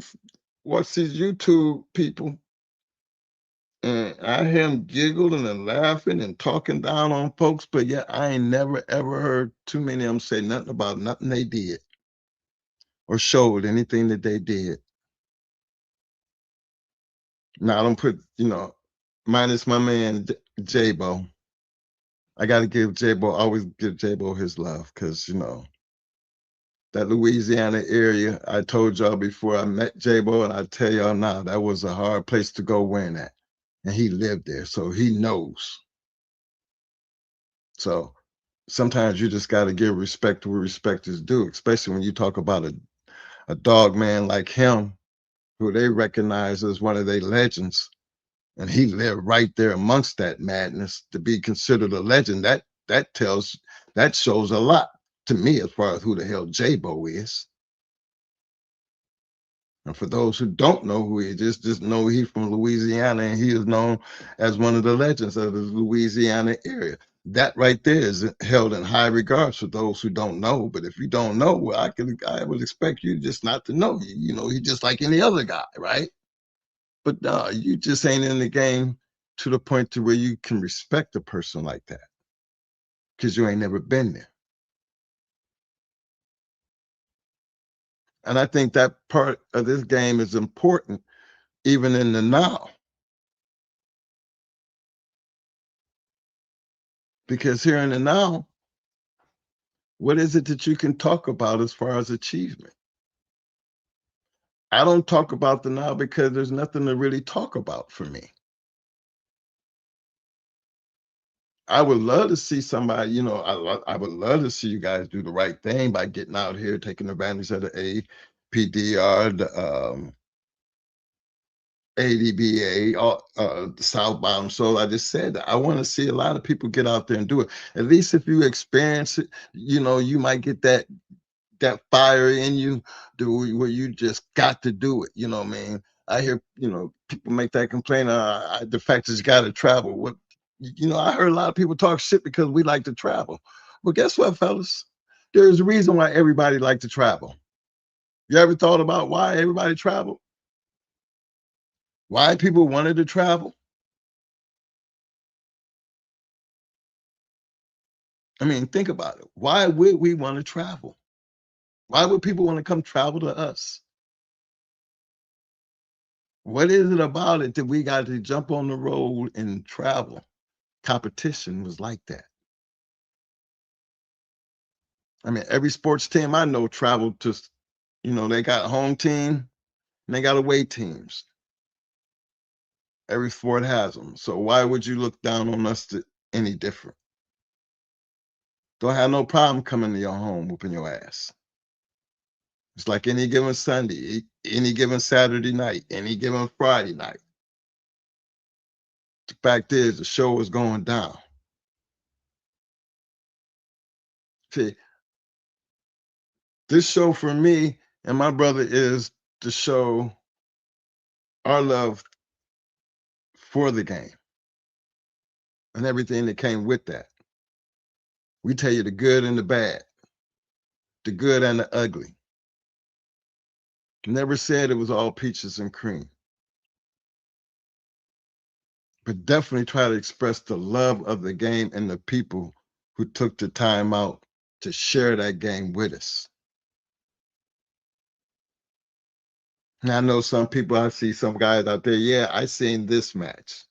watch these YouTube people, and I hear them giggling and laughing and talking down on folks, but yet I ain't never ever heard too many of them say nothing about nothing they did or showed anything that they did. Now I don't put, minus my man J-Bo. I got to give J-Bo, always give J-Bo his love, because that Louisiana area, I told y'all before I met J-Bo, and I tell y'all now, that was a hard place to go win at. And he lived there, so he knows. So sometimes you just got to give respect where respect is due, especially when you talk about a dog man like him, who they recognize as one of their legends. And he lived right there amongst that madness to be considered a legend. That shows a lot to me as far as who the hell J-Bo is. And for those who don't know who he is, just know he's from Louisiana, and he is known as one of the legends of the Louisiana area. That right there is held in high regards for those who don't know. But if you don't know, well, I would expect you just not to know. He's just like any other guy, right? But no, you just ain't in the game to the point to where you can respect a person like that, because you ain't never been there. And I think that part of this game is important, even in the now. Because here in the now, what is it that you can talk about as far as achievement? I don't talk about the now because there's nothing to really talk about for me. I would love to see somebody, I would love to see you guys do the right thing by getting out here, taking advantage of the APDR, the ADBA, the southbound. So I just said that I want to see a lot of people get out there and do it. At least if you experience it, you might get that fire in you where you just got to do it. You know what I mean? I hear, people make that complaint. The fact that you got to travel. I heard a lot of people talk shit because we like to travel. Well, guess what, fellas? There's a reason why everybody likes to travel. You ever thought about why everybody traveled? Why people wanted to travel? I mean, think about it. Why would we want to travel? Why would people want to come travel to us? What is it about it that we got to jump on the road and travel? Competition was like that. I mean, every sports team I know traveled to, they got home team and they got away teams. Every sport has them. So why would you look down on us any different? Don't have no problem coming to your home whooping your ass. It's like any given Sunday, any given Saturday night, any given Friday night. The fact is, the show is going down. See, this show for me and my brother is to show our love for the game and everything that came with that. We tell you the good and the bad, the good and the ugly. Never said it was all peaches and cream, but definitely try to express the love of the game and the people who took the time out to share that game with us. And I know some people, I see some guys out there, yeah, I seen this match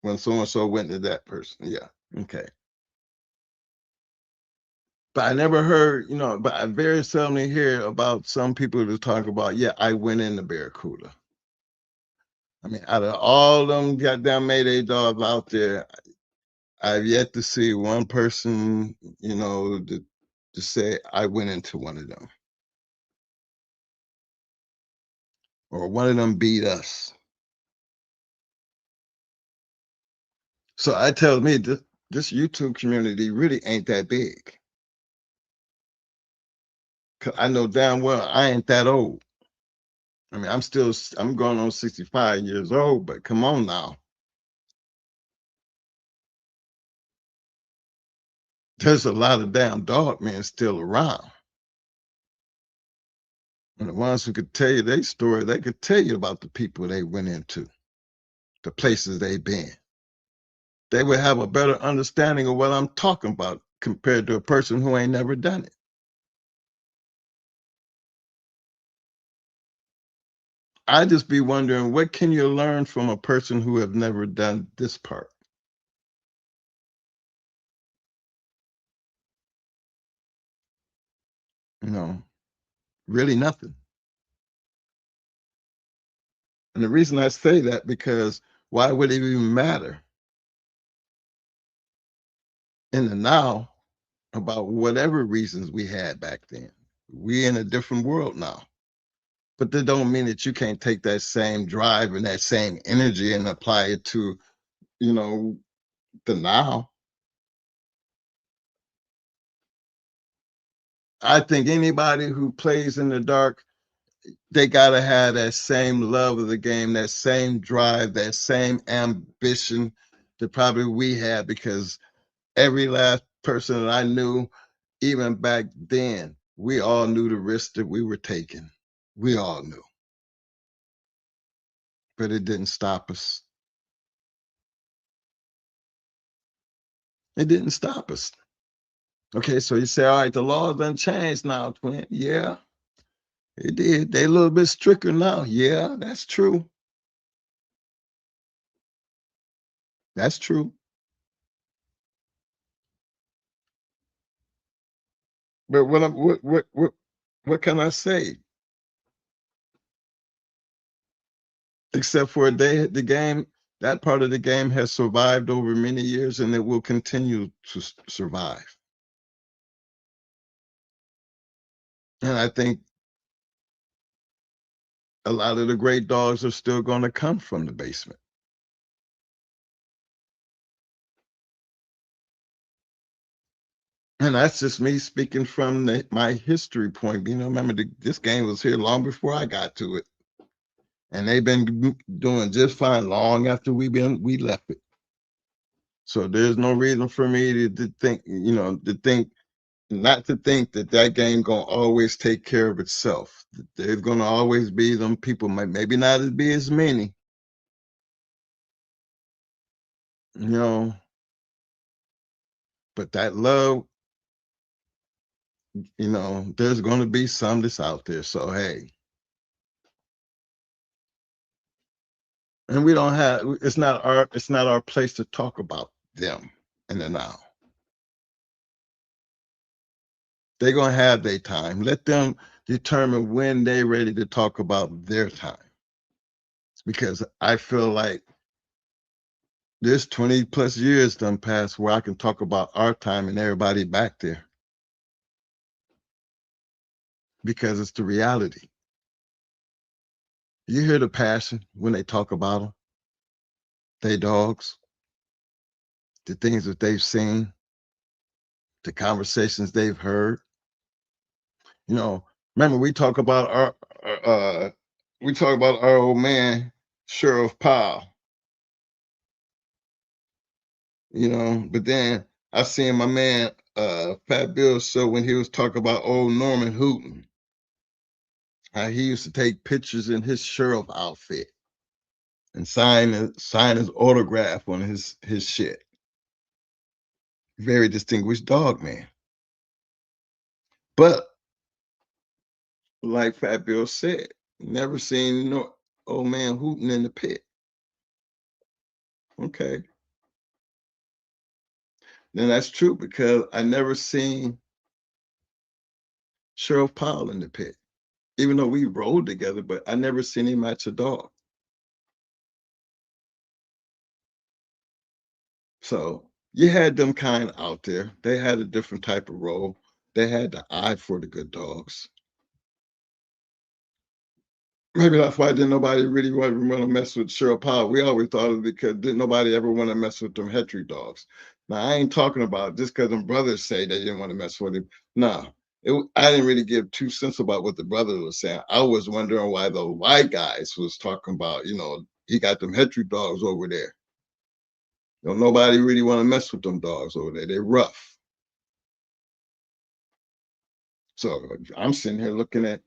when so-and-so went to that person. Yeah, okay. But I never heard, but I very seldomly hear about some people who talk about, yeah, I went in the Barracuda. I mean, out of all them goddamn Mayday dogs out there, I've yet to see one person, to say I went into one of them. Or one of them beat us. So I tell me this YouTube community really ain't that big. 'Cause I know damn well I ain't that old. I mean, I'm going on 65 years old, but come on now. There's a lot of damn dog men still around. And the ones who could tell you their story, they could tell you about the people they went into, the places they've been. They would have a better understanding of what I'm talking about compared to a person who ain't never done it. I just be wondering, what can you learn from a person who have never done this part? Really nothing. And the reason I say that, because why would it even matter in the now about whatever reasons we had back then? We're in a different world now. But that don't mean that you can't take that same drive and that same energy and apply it to, the now. I think anybody who plays in the dark, they gotta have that same love of the game, that same drive, that same ambition that probably we had, because every last person that I knew, even back then, we all knew the risk that we were taking. We all knew. But it didn't stop us. It didn't stop us. Okay, so you say, all right, the laws done changed now, twin. Yeah, it did. They a little bit stricter now. Yeah, that's true. That's true. But what can I say? Except for the game, that part of the game has survived over many years, and it will continue to survive. And I think a lot of the great dogs are still going to come from the basement. And that's just me speaking from my history point. Remember, this game was here long before I got to it. And they've been doing just fine long after we left it. So there's no reason for me to think not to think that that game gonna always take care of itself. There's gonna always be them people, maybe not be as many, you know, but that love, you know, there's gonna be some that's out there. So hey, and we don't have, it's not our place to talk about them in the now. They're gonna have their time. Let them determine when they're ready to talk about their time. Because I feel like there's 20 plus years done past where I can talk about our time and everybody back there. Because it's the reality. You hear the passion when they talk about them, they dogs, the things that they've seen, the conversations they've heard. You know, remember we talk about our old man, Sheriff Powell, you know, but then I seen my man Fat Bill show when he was talking about old Norman Hooten, how he used to take pictures in his sheriff outfit and sign his autograph on his shit. Very distinguished dog man. But like Fat Bill said, never seen no old man hooting in the pit. Okay. Then that's true because I never seen Sheriff Powell in the pit. Even though we rode together, but I never seen him match a dog. So you had them kind out there. They had a different type of role. They had the eye for the good dogs. Maybe that's why didn't nobody really want to mess with Cheryl Powell. We always thought it because didn't nobody ever want to mess with them Hetry dogs. Now I ain't talking about just because them brothers say they didn't want to mess with him. No, I didn't really give 2 cents about what the brother was saying. I was wondering why the white guys was talking about, you know, he got them Hetry dogs over there. You know, nobody really want to mess with them dogs over there. They're rough. So I'm sitting here looking at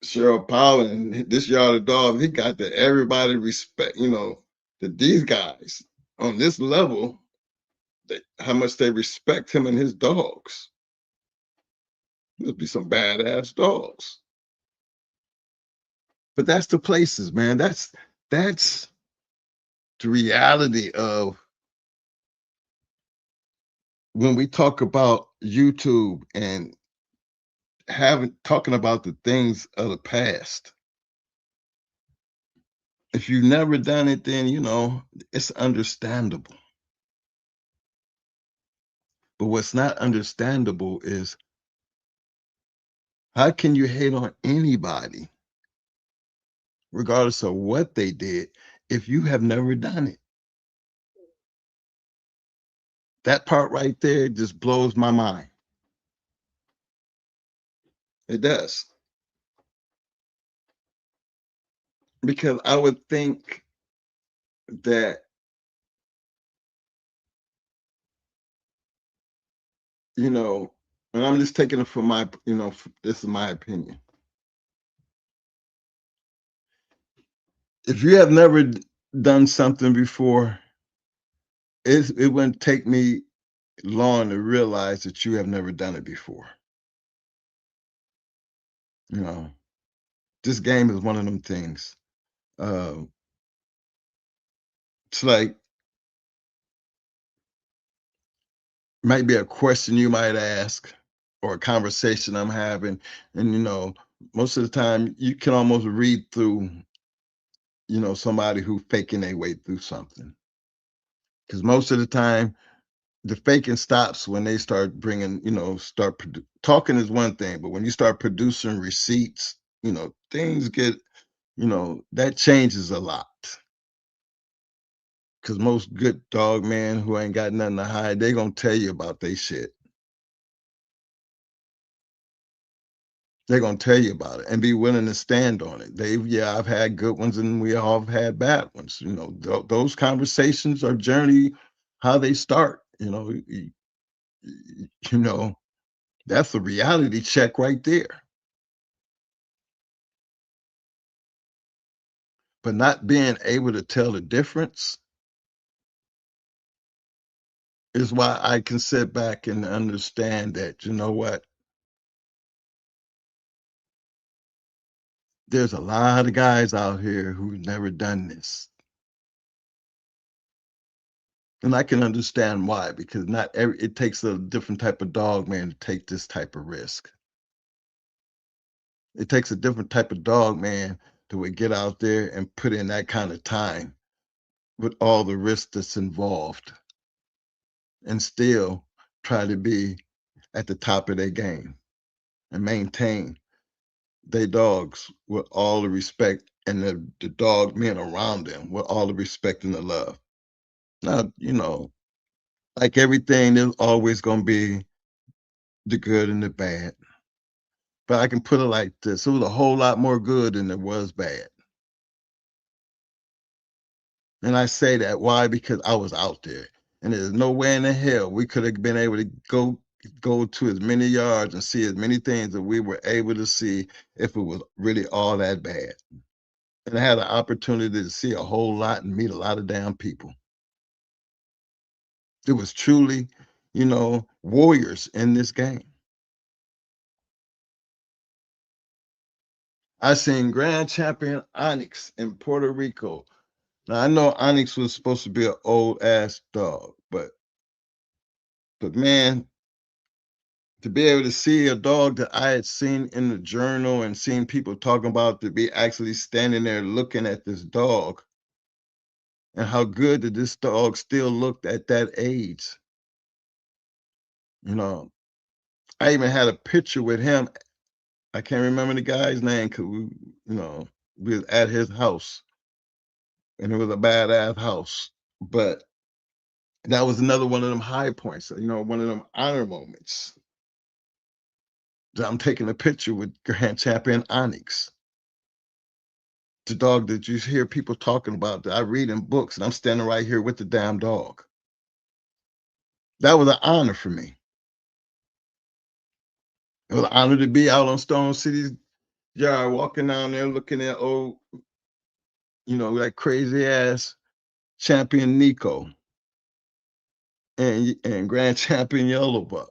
Cheryl Powell and this yard of dogs, he got to everybody respect, you know, that these guys on this level, how much they respect him and his dogs. Must be some badass dogs. But that's the places, man. That's the reality of when we talk about YouTube and talking about the things of the past. If you've never done it, then you know it's understandable. But what's not understandable is how can you hate on anybody, regardless of what they did, if you have never done it? That part right there just blows my mind. It does. Because I would think that, you know, and I'm just taking it from my, you know, this is my opinion. If you have never done something before, it wouldn't take me long to realize that you have never done it before. You know, this game is one of them things. It's like might be a question you might ask or a conversation I'm having, and you know, most of the time you can almost read through, you know, somebody who faking their way through something. Because most of the time, the faking stops when they start bringing, you know, talking is one thing, but when you start producing receipts, you know, things get, you know, that changes a lot. Because most good dog men who ain't got nothing to hide, they gonna tell you about their shit. They're gonna tell you about it and be willing to stand on it. Yeah, I've had good ones and we all have had bad ones. You know, those conversations are generally how they start. You know, You know, that's a reality check right there. But not being able to tell the difference is why I can sit back and understand that, you know what? There's a lot of guys out here who've never done this. And I can understand why, because not every it takes a different type of dog man to take this type of risk. It takes a different type of dog man to would get out there and put in that kind of time with all the risk that's involved and still try to be at the top of their game and maintain their dogs with all the respect and the dog men around them with all the respect and the love. Now, you know, like everything, there's always going to be the good and the bad. But I can put it like this: it was a whole lot more good than there was bad. And I say that why? Because I was out there, and there's no way in the hell we could have been able to go to as many yards and see as many things that we were able to see if it was really all that bad. And I had an opportunity to see a whole lot and meet a lot of damn people. It was truly, you know, warriors in this game. I seen Grand Champion Onyx in Puerto Rico. Now I know Onyx was supposed to be an old ass dog, but man, to be able to see a dog that I had seen in the journal and seen people talking about, to be actually standing there looking at this dog and how good that this dog still looked at that age. You know, I even had a picture with him. I can't remember the guy's name because we was at his house and it was a badass house. But that was another one of them high points, you know, one of them honor moments. That I'm taking a picture with Grand Champion Onyx, the dog that you hear people talking about that I read in books, and I'm standing right here with the damn dog. That was an honor for me. It was an honor to be out on Stone City's yard, walking down there looking at old, you know, that crazy ass Champion Nico and Grand Champion Yellowbuck.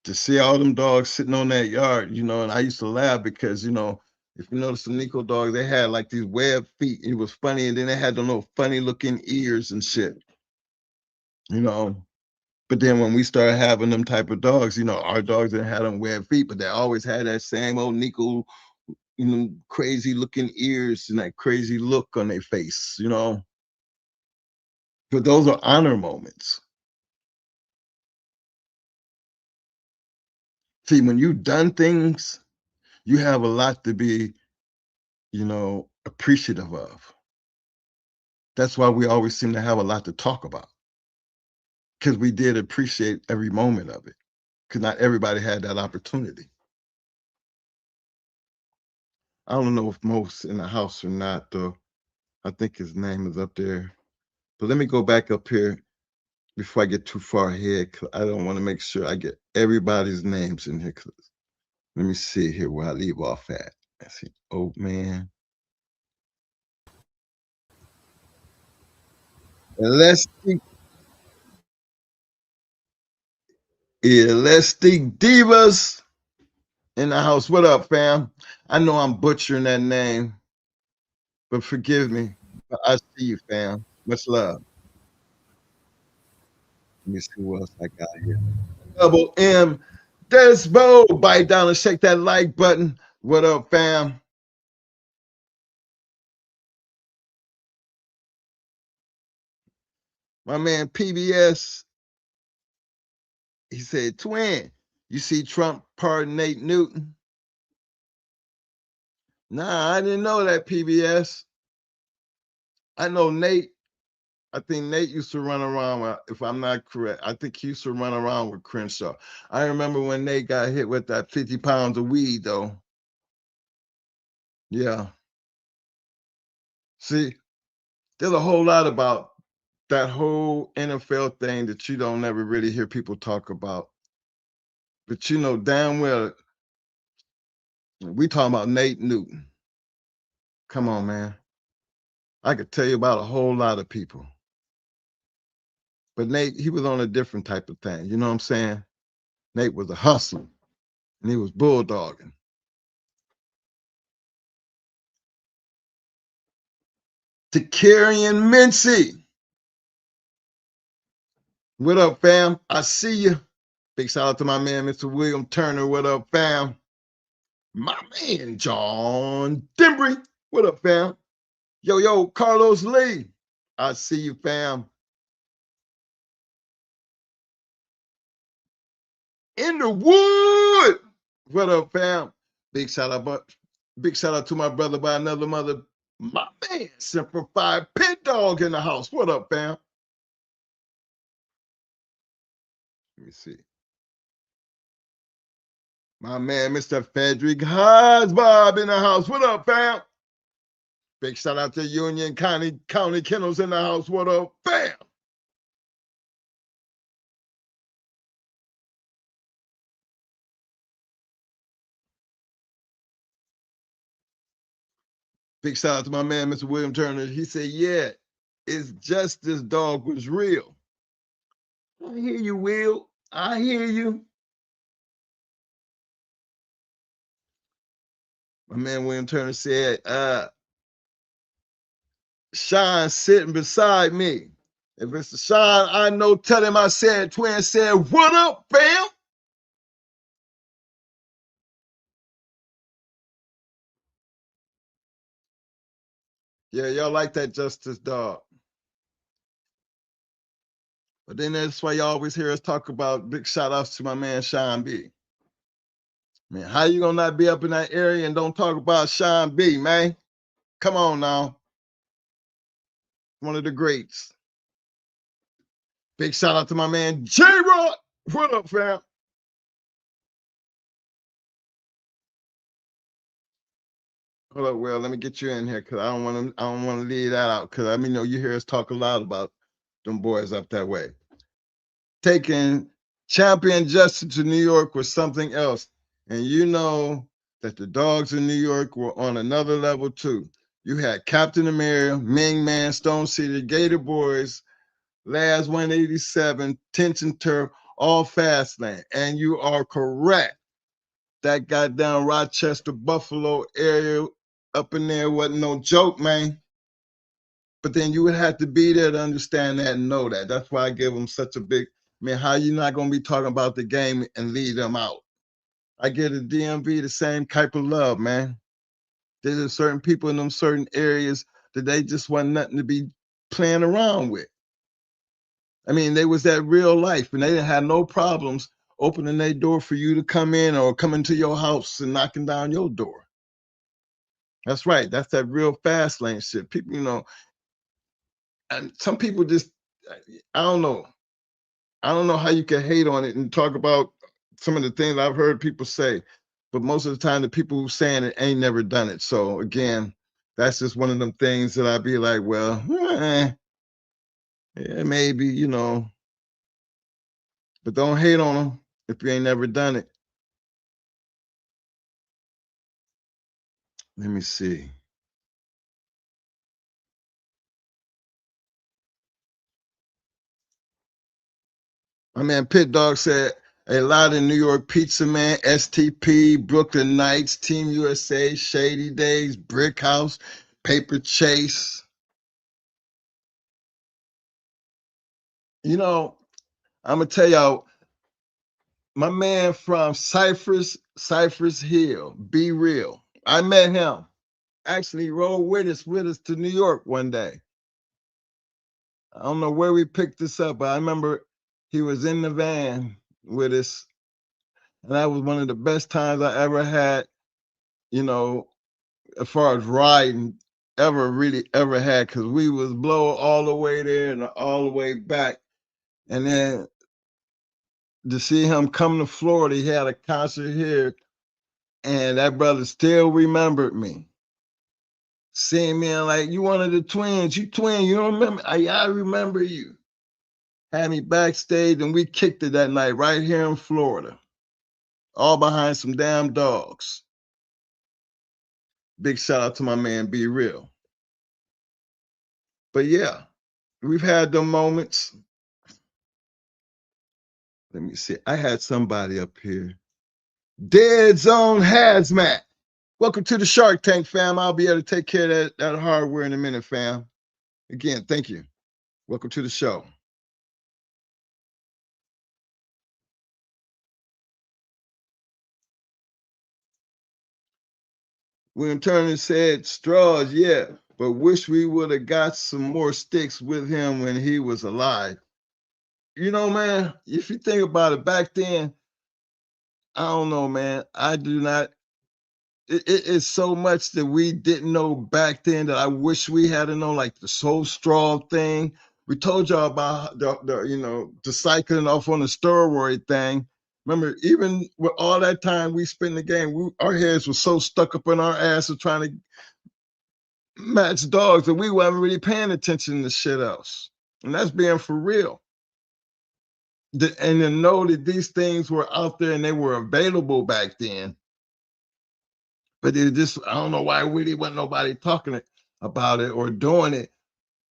To see all them dogs sitting on that yard, you know, and I used to laugh because, you know, if you notice the Nico dogs, they had like these webbed feet. It was funny, and then they had the little funny looking ears and shit, you know. But then when we started having them type of dogs, you know, our dogs didn't have them webbed feet, but they always had that same old Nico, you know, crazy looking ears and that crazy look on their face, you know. But those are honor moments. See, when you've done things, you have a lot to be, you know, appreciative of. That's why we always seem to have a lot to talk about, because we did appreciate every moment of it, because not everybody had that opportunity. I don't know if Mo's in the house or not, though. I think his name is up there. But let me go back up here before I get too far ahead, because I don't want to make sure I get everybody's names in here. Let me see here where I leave off at. I see, oh man. Elastic, Elastic Divas in the house. What up, fam? I know I'm butchering that name, but forgive me. But I see you, fam. Much love. Let me see what else I got here. Double M Desbo. Bite down and shake that like button. What up, fam? My man PBS, he said, twin, you see Trump pardon Nate Newton? Nah, I didn't know that, PBS. I know Nate. I think Nate used to run around with, if I'm not correct, I think he used to run around with Crenshaw. I remember when Nate got hit with that 50 pounds of weed, though. Yeah. See, there's a whole lot about that whole NFL thing that you don't ever really hear people talk about. But you know damn well, we talking about Nate Newton. Come on, man. I could tell you about a whole lot of people. But Nate, he was on a different type of thing. You know what I'm saying? Nate was a hustler, and he was bulldogging. To Carrion Mincy. What up, fam? I see you. Big shout out to my man, Mr. William Turner. What up, fam? My man, John Dimbry. What up, fam? Yo, Carlos Lee. I see you, fam. In the wood. What up, fam? Big shout out to my brother by another mother, my man, Simplified Pit Dog in the house. What up, fam? Let me see. My man, Mr. Frederick Hosbob in the house. What up, fam? Big shout out to Union County Kennels in the house. What up, fam? Big shout out to my man, Mr. William Turner. He said, yeah, it's just this dog was real. I hear you, Will. I hear you. My man, William Turner said, Sean sitting beside me. If it's the Sean I know, tell him I said, Twin said, what up, fam? Yeah, y'all like that Justice Dog. But then that's why you always hear us talk about big shout outs to my man, Sean B. Man, how you gonna not be up in that area and don't talk about Sean B, man? Come on now. One of the greats. Big shout out to my man, J-Rod. What up, fam? Hold up, Will. Let me get you in here because I don't want to leave that out because I mean, you hear us talk a lot about them boys up that way. Taking Champion Justin to New York was something else. And you know that the dogs in New York were on another level too. You had Captain America, Ming Man, Stone City, Gator Boys, Laz 187, Tension Turf, all fast lane. And you are correct. That goddamn Rochester, Buffalo area up in there wasn't no joke, man. But then you would have to be there to understand that and know that. That's why I give them such a big, man, how you not going to be talking about the game and leave them out? I get a DMV the same type of love, man. There's certain people in them certain areas that they just want nothing to be playing around with. I mean, they was that real life and they didn't have no problems opening their door for you to come in or come into your house and knocking down your door. That's right. That's that real fast lane shit. People, and some people just, I don't know. I don't know how you can hate on it and talk about some of the things I've heard people say, but most of the time the people who saying it ain't never done it. So again, that's just one of them things that I'd be like, well, yeah, maybe, but don't hate on them if you ain't never done it. Let me see. My man Pit Dog said, a lot of New York Pizza Man, STP, Brooklyn Knights, Team USA, Shady Days, Brick House, Paper Chase. I'm going to tell y'all, my man from Cypress Hill, Be Real. I met him. Actually, he rode with us to New York one day. I don't know where we picked this up, but I remember he was in the van with us. And that was one of the best times I ever had, as far as riding, ever had, because we was blow all the way there and all the way back. And then to see him come to Florida, he had a concert here, and that brother still remembered me. seeing me and like, you one of the twins, you twin, you don't remember? I remember you. Had me backstage and we kicked it that night right here in Florida, all behind some damn dogs. Big shout out to my man, Be Real. But yeah, we've had them moments. Let me see. I had somebody up here. Dead Zone Hazmat. Welcome to the Shark Tank, fam. I'll be able to take care of that hardware in a minute, fam. Again, thank you. Welcome to the show. William Turner said, straws, yeah, but wish we would have got some more sticks with him when he was alive. You know, man, if you think about it, back then, I don't know, man. I do not. It's so much that we didn't know back then that I wish we had to know, like the soul straw thing. We told y'all about the cycling off on the steroid thing. Remember, even with all that time we spent in the game, our heads were so stuck up in our asses trying to match dogs that we weren't really paying attention to shit else. And that's being for real. And to know that these things were out there and they were available back then. But it just, I don't know why really wasn't nobody talking about it or doing it.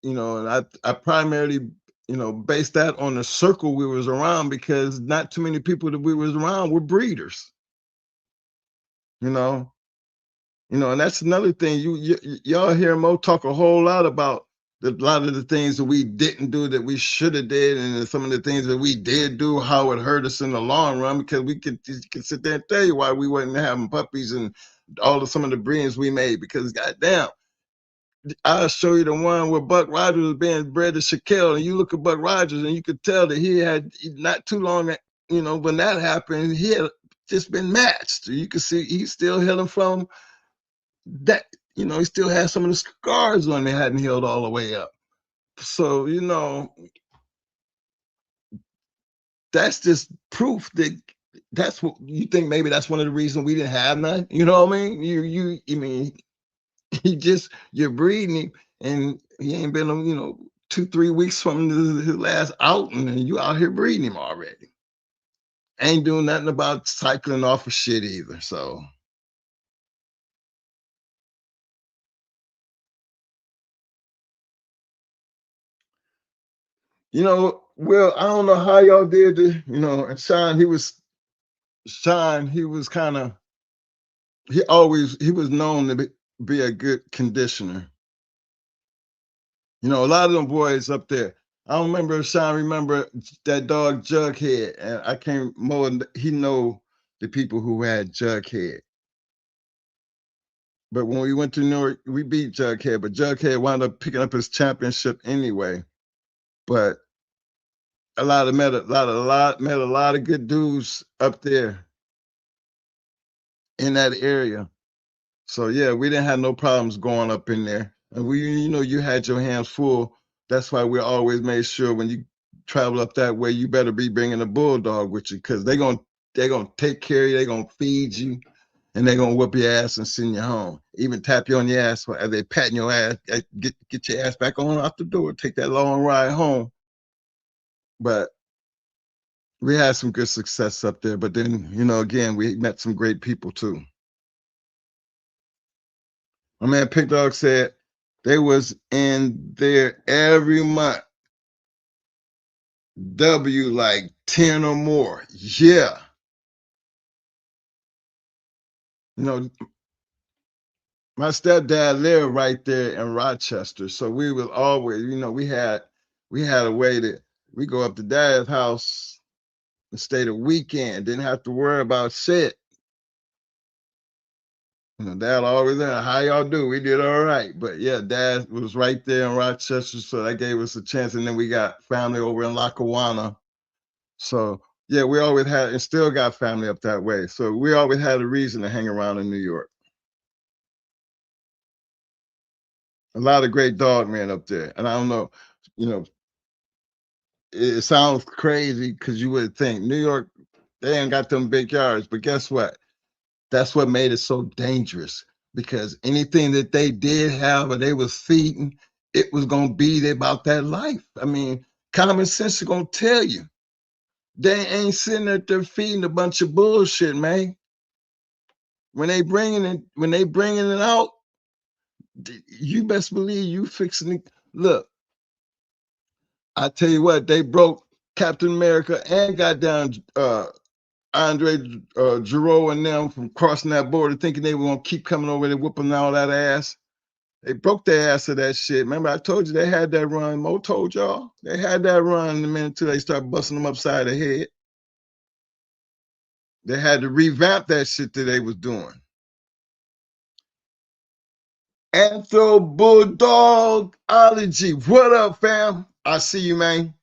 And I primarily, based that on the circle we was around, because not too many people that we was around were breeders. And that's another thing. Y'all hear Mo talk a whole lot about a lot of the things that we didn't do that we should have did, and some of the things that we did do, how it hurt us in the long run, because we could sit there and tell you why we wasn't having puppies and some of the breedings we made, because goddamn, I'll show you the one where Buck Rogers was being bred to Shaquille, and you look at Buck Rogers and you could tell that he had not too long, when that happened, he had just been matched. You could see he's still healing from that. He still has some of the scars on it, hadn't healed all the way up. So, that's just proof that that's what you think. Maybe that's one of the reasons we didn't have none. You know what I mean? You're breeding him, and he ain't been, 2-3 weeks from his last outing, and you out here breeding him already. Ain't doing nothing about cycling off of shit either. So. Well, I don't know how y'all did it, and Sean, he was kind of, he was known to be a good conditioner. A lot of them boys up there. I don't remember if Sean remember that dog Jughead, and I can't more. He know the people who had Jughead. But when we went to New York, we beat Jughead, but Jughead wound up picking up his championship anyway. But met a lot of good dudes up there in that area. So yeah, we didn't have no problems going up in there. And you had your hands full. That's why we always made sure when you travel up that way, you better be bringing a bulldog with you, because they're gonna take care of you, they're gonna feed you, and they're gonna whoop your ass and send you home. Even tap you on your ass while they patting your ass, get your ass back on out the door, take that long ride home. But we had some good success up there. But then, again, we met some great people too. My man Pig Dog said they was in there every month. W like 10 or more. Yeah. My stepdad lived right there in Rochester. So we was always, we had a way that we go up to Dad's house and stay the weekend. Didn't have to worry about shit. Dad always there. How y'all do? We did all right. But yeah, Dad was right there in Rochester, so that gave us a chance. And then we got family over in Lackawanna. So yeah, we always had and still got family up that way. So we always had a reason to hang around in New York. A lot of great dog men up there. And I don't know, it sounds crazy because you would think New York, they ain't got them big yards. But guess what? That's what made it so dangerous. because anything that they did have or they was feeding, it was going to be about that life. I mean, common sense is going to tell you. They ain't sitting at there feeding a bunch of bullshit, man. When they bringing it out, you best believe you fixing it. Look, I tell you what, they broke Captain America and got down Andre Giroux and them from crossing that border, thinking they were gonna keep coming over there whooping all that ass. They broke their ass of that shit. Remember, I told you they had that run. Mo told y'all they had that run the minute until they start busting them upside the head. They had to revamp that shit that they was doing. Anthro Bulldogology. What up, fam? I see you, man.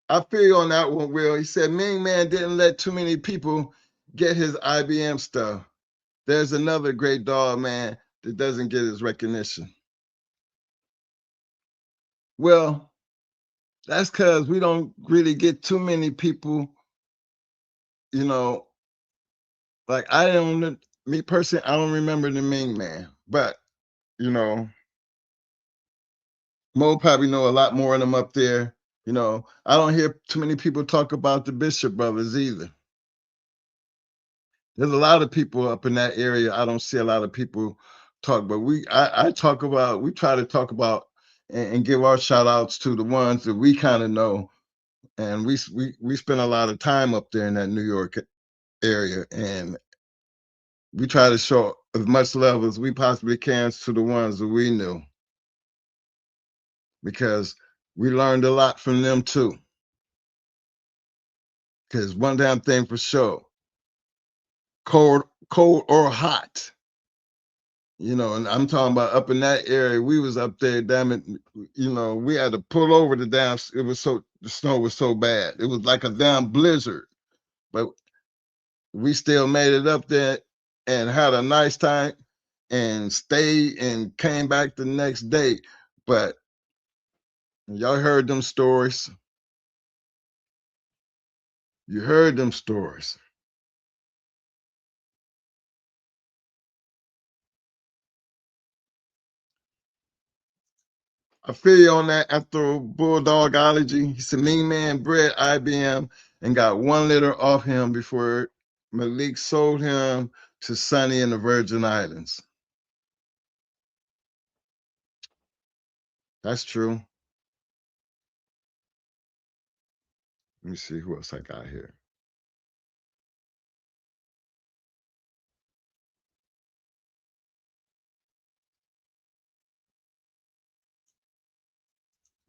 I feel you on that one, Will. He said Ming Man didn't let too many people get his IBM stuff. There's another great dog, man, that doesn't get his recognition. Well, that's because we don't really get too many people, you know, like me personally, I don't remember the Ming Man, but, you know, Mo probably know a lot more of them up there. You know, I don't hear too many people talk about the Bishop brothers either. There's a lot of people up in that area. I don't see a lot of people talk, but we try to talk about and give our shout outs to the ones that we kind of know. And we spend a lot of time up there in that New York area, and we try to show as much love as we possibly can to the ones that we knew, because we learned a lot from them too. Because one damn thing for sure, cold or hot, you know, and I'm talking about up in that area. We was up there, damn it, you know, we had to pull over the damn. The snow was so bad. It was like a damn blizzard, but we still made it up there and had a nice time and stayed and came back the next day. But y'all heard them stories. You heard them stories. I feel you on that after Bulldogology. He said Mean Man bred IBM and got 1 litter off him before Malik sold him to Sonny in the Virgin Islands. That's true. Let me see who else I got here.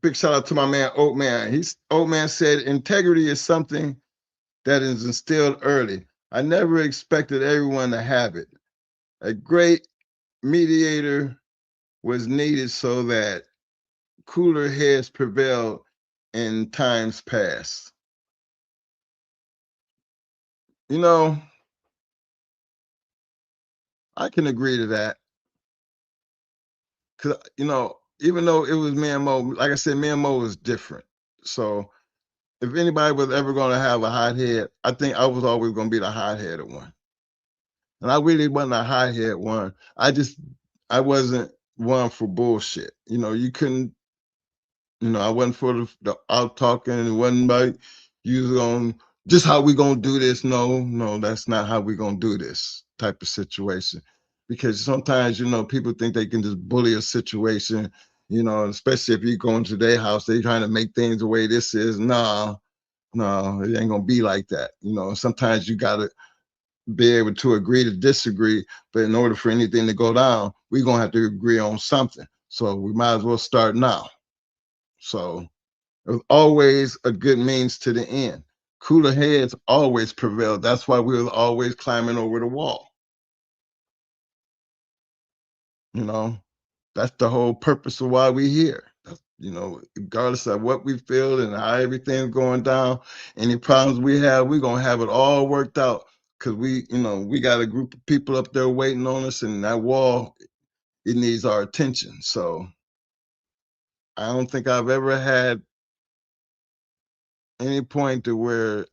Big shout out to my man Oat Man. Oat Man said integrity is something that is instilled early. I never expected everyone to have it. A great mediator was needed so that cooler heads prevailed in times past. You know, I can agree to that. Cause you know, even though it was me and Mo, like I said, me and Mo was different. So if anybody was ever gonna have a hot head, I think I was always gonna be the hot headed one. And I really wasn't a hot head one. I wasn't one for bullshit. You know, you couldn't, you know, I wasn't for the out talking, and it wasn't like you was on just how we gonna do this. No, that's not how we gonna do this type of situation. Because sometimes, you know, people think they can just bully a situation, you know, especially if you go into their house, they trying to make things the way this is. No, it ain't gonna be like that. You know, sometimes you gotta be able to agree to disagree, but in order for anything to go down, we're gonna have to agree on something. So we might as well start now. So it was always a good means to the end. Cooler heads always prevailed. That's why we were always climbing over the wall. You know, that's the whole purpose of why we're here. You know, regardless of what we feel and how everything's going down, any problems we have, we're gonna have it all worked out, because we got a group of people up there waiting on us, and that wall it needs our attention. So I don't think I've ever had any point to where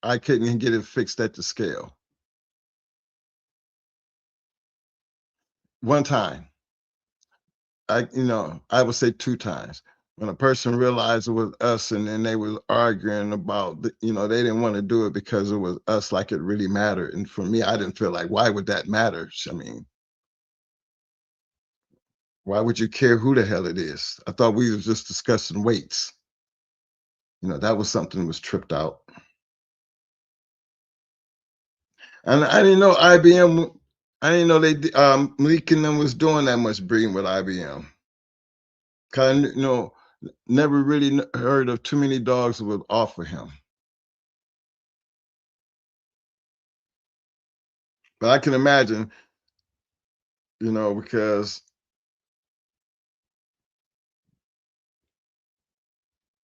I couldn't get it fixed at the scale. One time, I would say 2 times. When a person realized it was us and then they was arguing about, they didn't want to do it because it was us, like it really mattered. And for me, I didn't feel like, why would that matter? I mean, why would you care who the hell it is? I thought we was just discussing weights. That was something that was tripped out. And I didn't know IBM, I didn't know they, Malik and them was doing that much breeding with IBM. Cause never really heard of too many dogs that would offer him. But I can imagine, because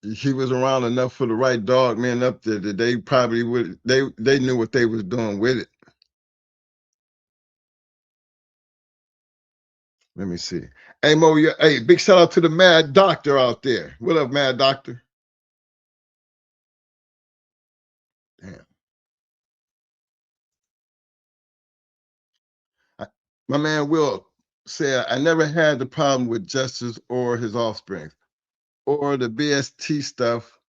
he was around enough for the right dog man up there that they probably would, they knew what they was doing with it. Let me see. Hey Mo, hey, big shout out to the Mad Doctor out there. What up, Mad Doctor? Damn. My man Will said, I never had the problem with Justice or his offspring or the BST stuff,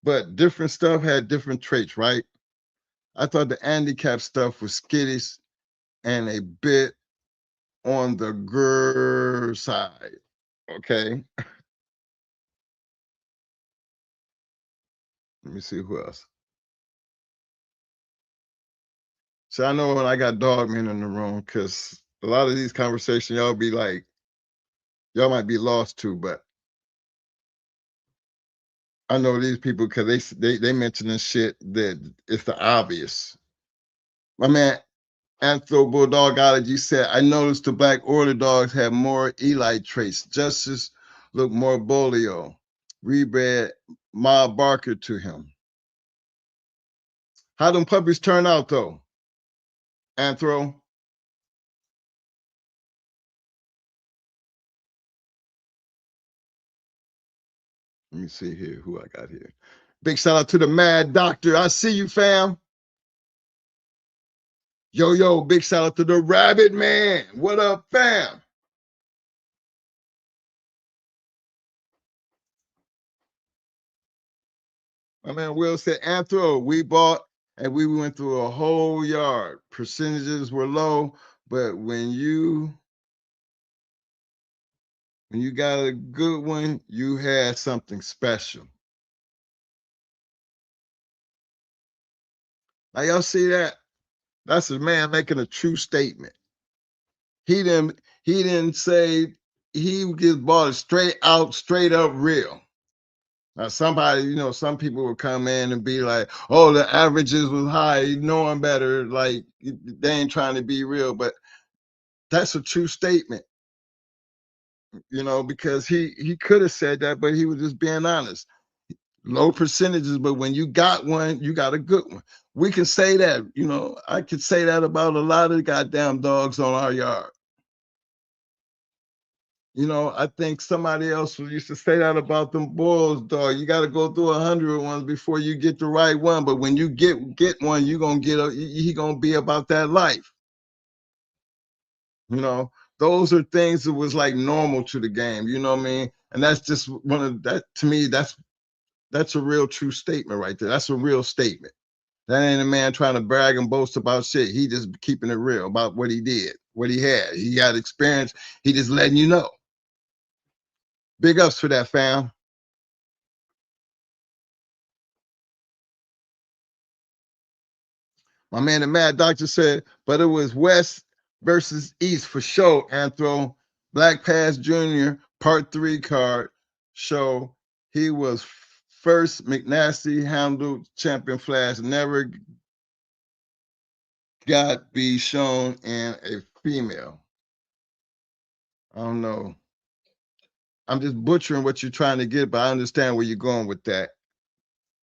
but different stuff had different traits, right? I thought the handicap stuff was skittish and a bit on the grr side. Okay. Let me see who else. So I know when I got dog men in the room, because a lot of these conversations, y'all be like, y'all might be lost to, but I know these people because they mentioning shit that it's the obvious. My man Anthro-Bulldogology said, I noticed the Black Order dogs have more Eli traits. Justice looked more Bolio. Rebred Ma Barker to him. How them puppies turn out though? Anthro? Let me see here who I got here. Big shout out to the Mad Doctor. I see you, fam. Yo, big shout out to the Rabbit Man. What up, fam? My man Will said, Anthro, we bought and we went through a whole yard. Percentages were low, but when you got a good one, you had something special. Now y'all see that? That's a man making a true statement. He didn't say, he just bought it straight up real. Now somebody, some people would come in and be like, oh, the averages was high, knowing better, like they ain't trying to be real, but that's a true statement, because he could have said that, but he was just being honest. Low percentages, but when you got one, you got a good one. We can say that, I could say that about a lot of goddamn dogs on our yard. I think somebody else used to say that about them Bulls, dog. You got to go through 100 ones before you get the right one. But when you get one, he gonna be about that life. Those are things that was like normal to the game. You know what I mean? And that's just one of that. To me, that's a real true statement right there. That's a real statement. That ain't a man trying to brag and boast about shit. He just keeping it real about what he did, what he had. He got experience. He just letting you know. Big ups for that, fam. My man, the Mad Doctor said, but it was West versus East for sure, Anthro. Black Pass Jr. Part 3 card show. He was first. McNasty handled champion flash. Never got be shown in a female. I don't know. I'm just butchering what you're trying to get, but I understand where you're going with that,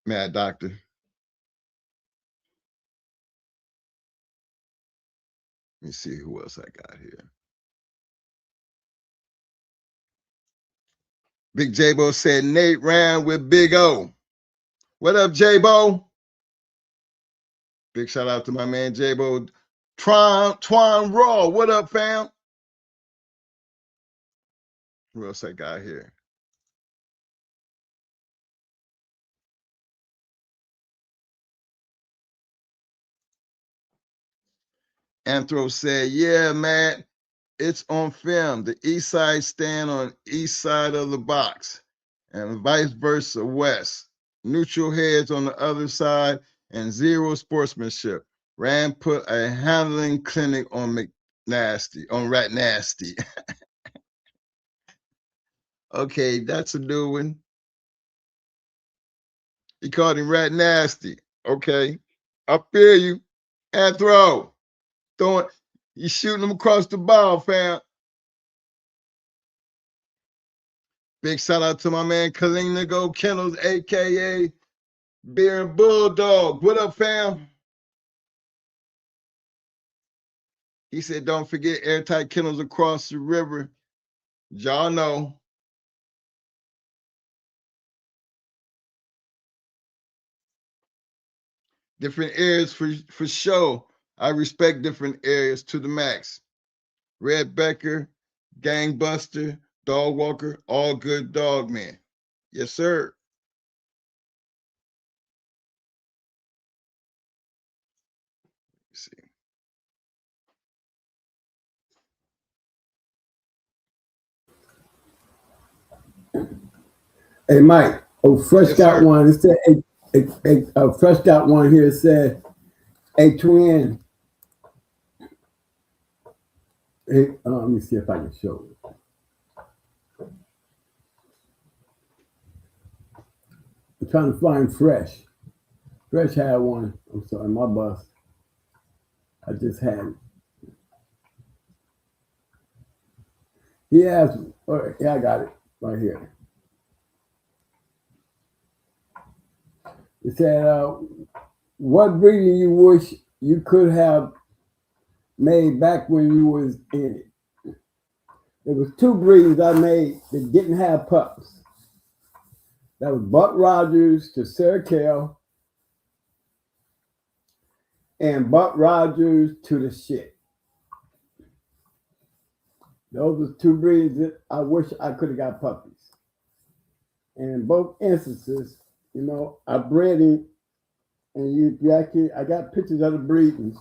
Mad Doctor. me see who else I got here. Big J-Bo said Nate ran with Big O. What up, J-Bo? Big shout out to my man J-Bo. Twan Raw. What up, fam? Who else I got here? Anthro said, yeah, man, it's on film. The east side stand on east side of the box and vice versa west. Neutral heads on the other side and zero sportsmanship. Rand put a handling clinic on Rat Nasty. Okay, that's a new one. He called him Rat Nasty. Okay, I feel you. Anthro, you shooting him across the bow, fam. Big shout out to my man Kalina Go Kennels, aka Beer and Bulldog. What up, fam? He said, don't forget airtight kennels across the river. Y'all know. Different areas for sure. I respect different areas to the max. Red Becker, Gangbuster, Dog Walker, all good dog men. Yes, sir. Let's see. Hey, Mike. Oh, Fresh Yes, got sir. one. It said, Fresh got one here. It said, hey, twin. Hey, let me see if I can show it. I'm trying to find Fresh. Fresh had one. I'm sorry, my bus. I just had it. He asked, all right, yeah, I got it right here. It said, what breeding you wish you could have made back when you was in it? There was two breeds I made that didn't have pups. That was Buck Rogers to Sarah Kell and Buck Rogers to the shit. Those were two breeds that I wish I could have got puppies. And in both instances, you know, I bred him, and you actually, I got pictures of the breedings,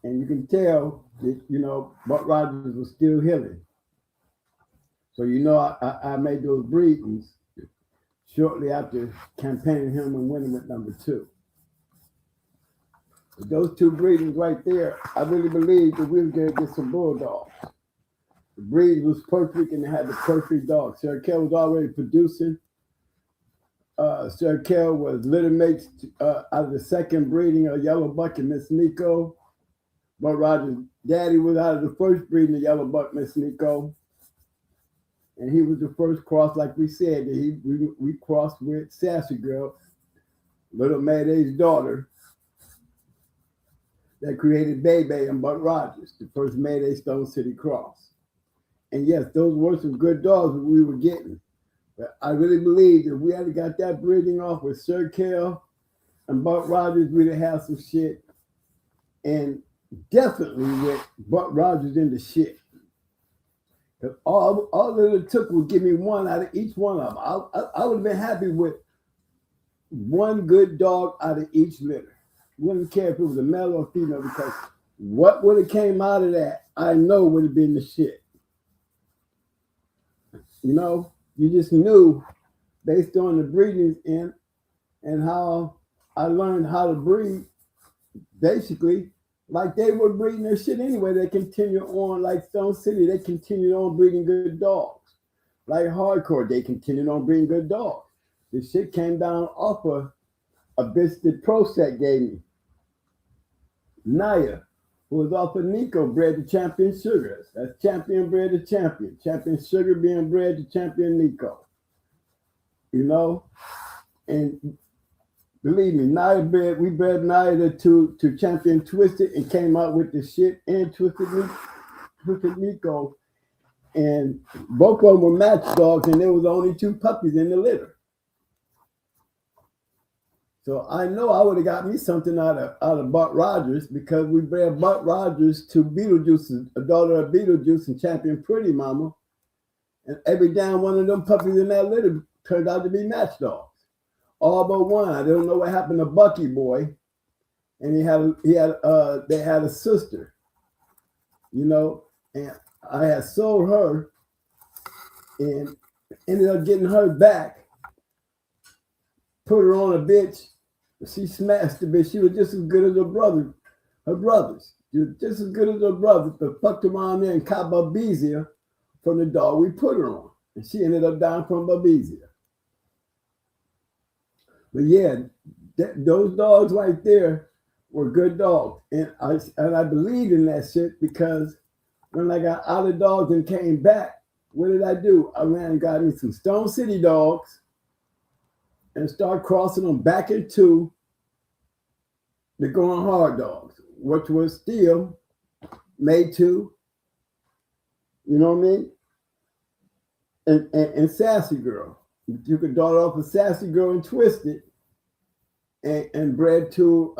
and you can tell that, you know, Buck Rogers was still healing. So, you know, I made those breedings shortly after campaigning him and winning with number 2. But those two breedings right there, I really believe that we were going to get some bulldogs. The breed was perfect, and they had the perfect dog. Sarah Kell was already producing. Sarah Kell was litter mates out of the second breeding of Yellow Buck and Miss Nico. Buck Rogers' daddy was out of the first breeding of Yellow Buck, Miss Nico. And he was the first cross, like we said, that we crossed with Sassy Girl, Little Mayday's daughter, that created Bebe and Buck Rogers, the first Mayday Stone City cross. And yes, those were some good dogs that we were getting. But I really believe that if we had got that breeding off with Sir Kell and Buck Rogers, we'd have had some shit. And definitely with Buck Rogers in the shit. Because all that it took was give me one out of each one of them. I would have been happy with one good dog out of each litter. Wouldn't care if it was a male or female, because what would have came out of that, I know would have been the shit. You know, you just knew based on the breedings and how I learned how to breed, basically, like they were breeding their shit anyway. They continue on, like Stone City, they continued on breeding good dogs. Like Hardcore, they continued on breeding good dogs. This shit came down off of a bitch that ProSet gave me. Naya, who was off of Nico, bred to Champion Sugar. That's Champion bred to Champion. Champion Sugar being bred to Champion Nico. You know? And believe me, we bred Naya to champion Twisted and came out with the shit and Twisted Nico. And both of them were match dogs, and there was only 2 puppies in the litter. So I know I would have got me something out of Buck Rogers, because we bred Buck Rogers to Beetlejuice, a daughter of Beetlejuice and champion Pretty Mama. And every damn one of them puppies in that litter turned out to be match dogs. All but one. I don't know what happened to Bucky Boy. And they had a sister, you know, and I had sold her and ended up getting her back, put her on a bitch. She smashed the bitch. She was just as good as her brothers. She was just as good as her brothers, but fucked around there and caught Babesia from the dog we put her on. And she ended up dying from Babesia. But yeah, those dogs right there were good dogs. And I believed in that shit, because when I got out of dogs and came back, what did I do? I ran and got me some Stone City dogs and started crossing them back into the Going Hard dogs, which was still made to, you know what I mean? And Sassy Girl. You could daughter off a Sassy Girl and Twisted and bred to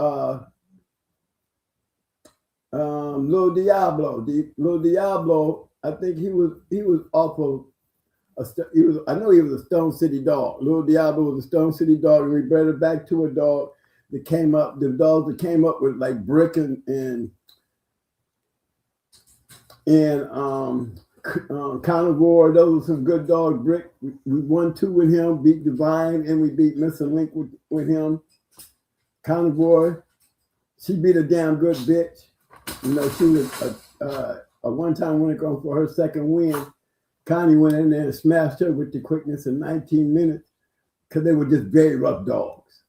Lil Diablo. Lil Diablo, I think he was off of I know he was a Stone City dog. Lil Diablo was a Stone City dog, and we bred it back to a dog that came up. The dogs that came up with like Brick and Carnivore. Those were some good dogs. Brick, we won 2 with him, beat Divine, and we beat Missing Link with him. Carnivore, she beat a damn good bitch. You know, she was a one-time winner going for her second win. Connie went in there and smashed her with the quickness in 19 minutes, because they were just very rough dogs.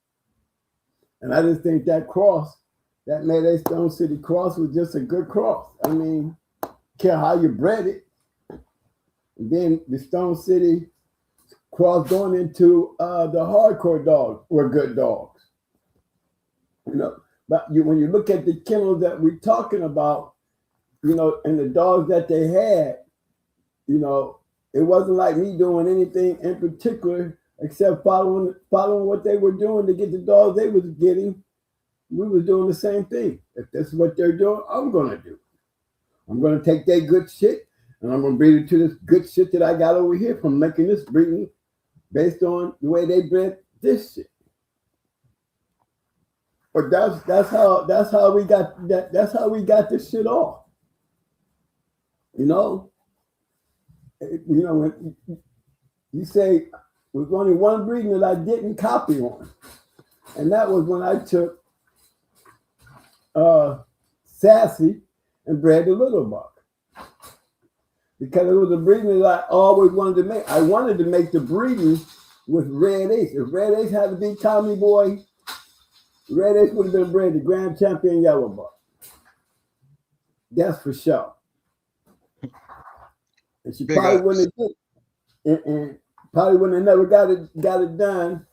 And I just think that cross, that Mayday Stone City cross, was just a good cross. I mean, care how you bred it. And then the Stone City cross going into the hardcore dogs were good dogs. You know, but when you look at the kennels that we're talking about, you know, and the dogs that they had, you know, it wasn't like me doing anything in particular except following what they were doing to get the dogs they was getting. We was doing the same thing. If this is what they're doing, I'm going to do. I'm going to take their good shit, and I'm going to breed it to this good shit that I got over here from making this breeding based on the way they bred this shit. But that's how we got this shit off. You know, when you say there's only one breeding that I didn't copy on, and that was when I took Sassy and bred the Little Buck, because it was a breeding that I always wanted to make. I wanted to make the breeding with Red Ace. If Red Ace had to be Tommy Boy, Red Ace would have been bred the Grand Champion Yellow Buck. That's for sure. And she probably wouldn't have did it. And probably wouldn't have never got it done,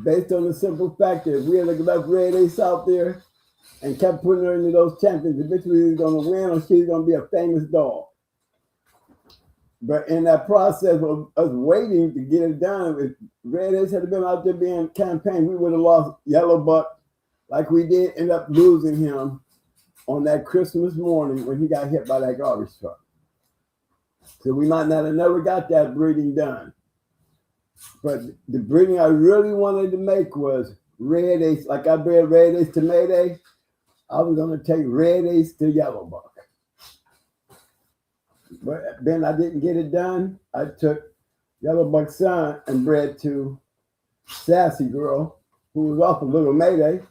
based on the simple fact that if we had left Red Ace out there and kept putting her into those champions, eventually she was going to win, or she's going to be a famous dog. But in that process of us waiting to get it done, if Red Ace had been out there being campaigned, we would have lost Yellow Buck, like we did end up losing him on that Christmas morning when he got hit by that garbage truck. So we might not have never got that breeding done. But the breeding I really wanted to make was Red Ace. Like I bred Red Ace to Mayday, I was going to take Red Ace to Yellow Buck. But then I didn't get it done. I took Yellow Buck's son and bred to Sassy Girl, who was off a Little Mayday,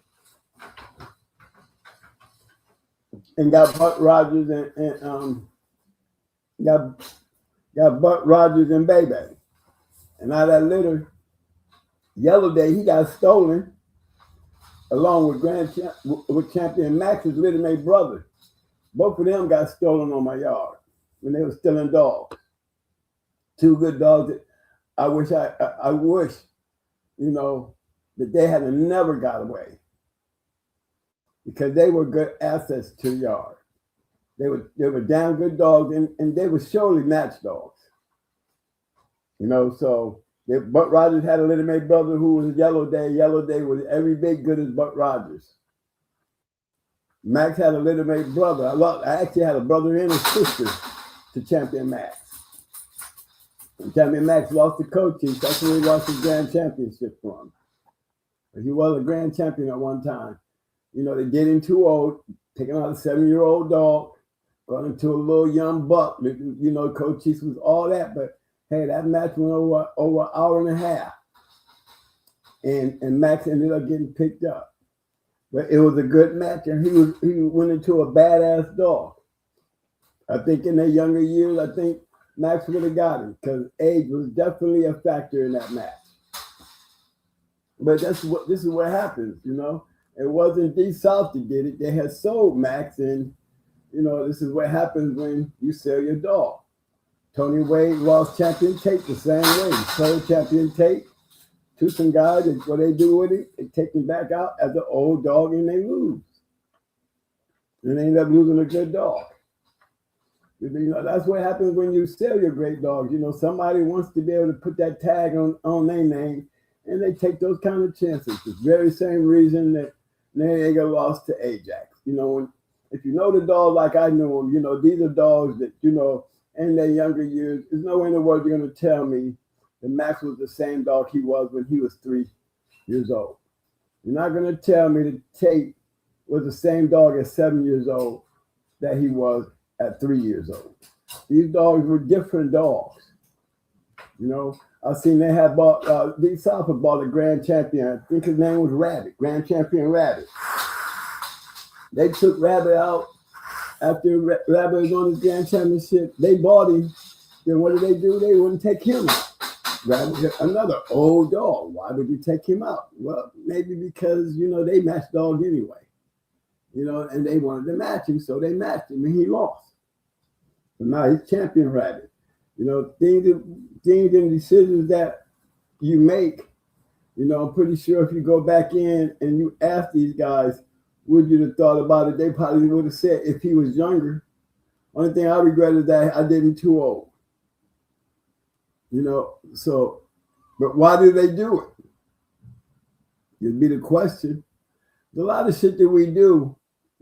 and got Buck Rogers and got Buck Rogers and Baby. And out of that litter, Yellow Day, he got stolen along with Champion Max's little mate brother. Both of them got stolen on my yard when they were stealing dogs. 2 good dogs that I wish, you know, that they had never got away because they were good assets to the yard. They were damn good dogs, and they were surely match dogs. You know, so Buck Rogers had a little mate brother who was Yellow Day. Yellow Day was every bit good as Buck Rogers. Max had a little mate brother. I actually had a brother and a sister to Champion Max. And Champion Max lost to Cochise. That's where he lost his grand championship from. But he was a grand champion at one time. You know, they did him too old, taking out a 7-year-old dog, going into a little young buck. You know, Cochise was all that, but hey, that match went over an hour and a half. And Max ended up getting picked up. But it was a good match, and he went into a badass dog. I think in their younger years, I think Max would have got him because age was definitely a factor in that match. But this is what happens, you know. It wasn't D South that did it. They had sold Max, and you know, this is what happens when you sell your dog. Tony Wade lost Champion Tate the same way. He sold Champion Tate to some guys, and what they do with it, they take him back out as an old dog, and they lose. And they end up losing a good dog. You know, that's what happens when you sell your great dogs. You know, somebody wants to be able to put that tag on their name, and they take those kind of chances. The very same reason that Noriega lost to Ajax. You know, if you know the dog like I knew him, you know, these are dogs that, you know, in their younger years, there's no way in the world you're going to tell me that Max was the same dog he was when he was 3 years old. You're not going to tell me that Tate was the same dog at 7 years old that he was at 3 years old. These dogs were different dogs. You know, I've seen they had bought, Deep South had bought a grand champion. I think his name was Rabbit, Grand Champion Rabbit. They took Rabbit out after Rabbit was on his grand championship. They bought him. Then what did they do? They wouldn't take him out. Rabbit, another old dog. Why would you take him out? Well, maybe because, you know, they matched dogs anyway. You know, and they wanted to match him, so they matched him, and he lost. So now he's Champion Rabbit. You know, things and decisions that you make, you know, I'm pretty sure if you go back in and you ask these guys, would you have thought about it? They probably would have said if he was younger. Only thing I regret is that I did him too old. You know, so, but why did they do it? It'd be the question. There's a lot of shit that we do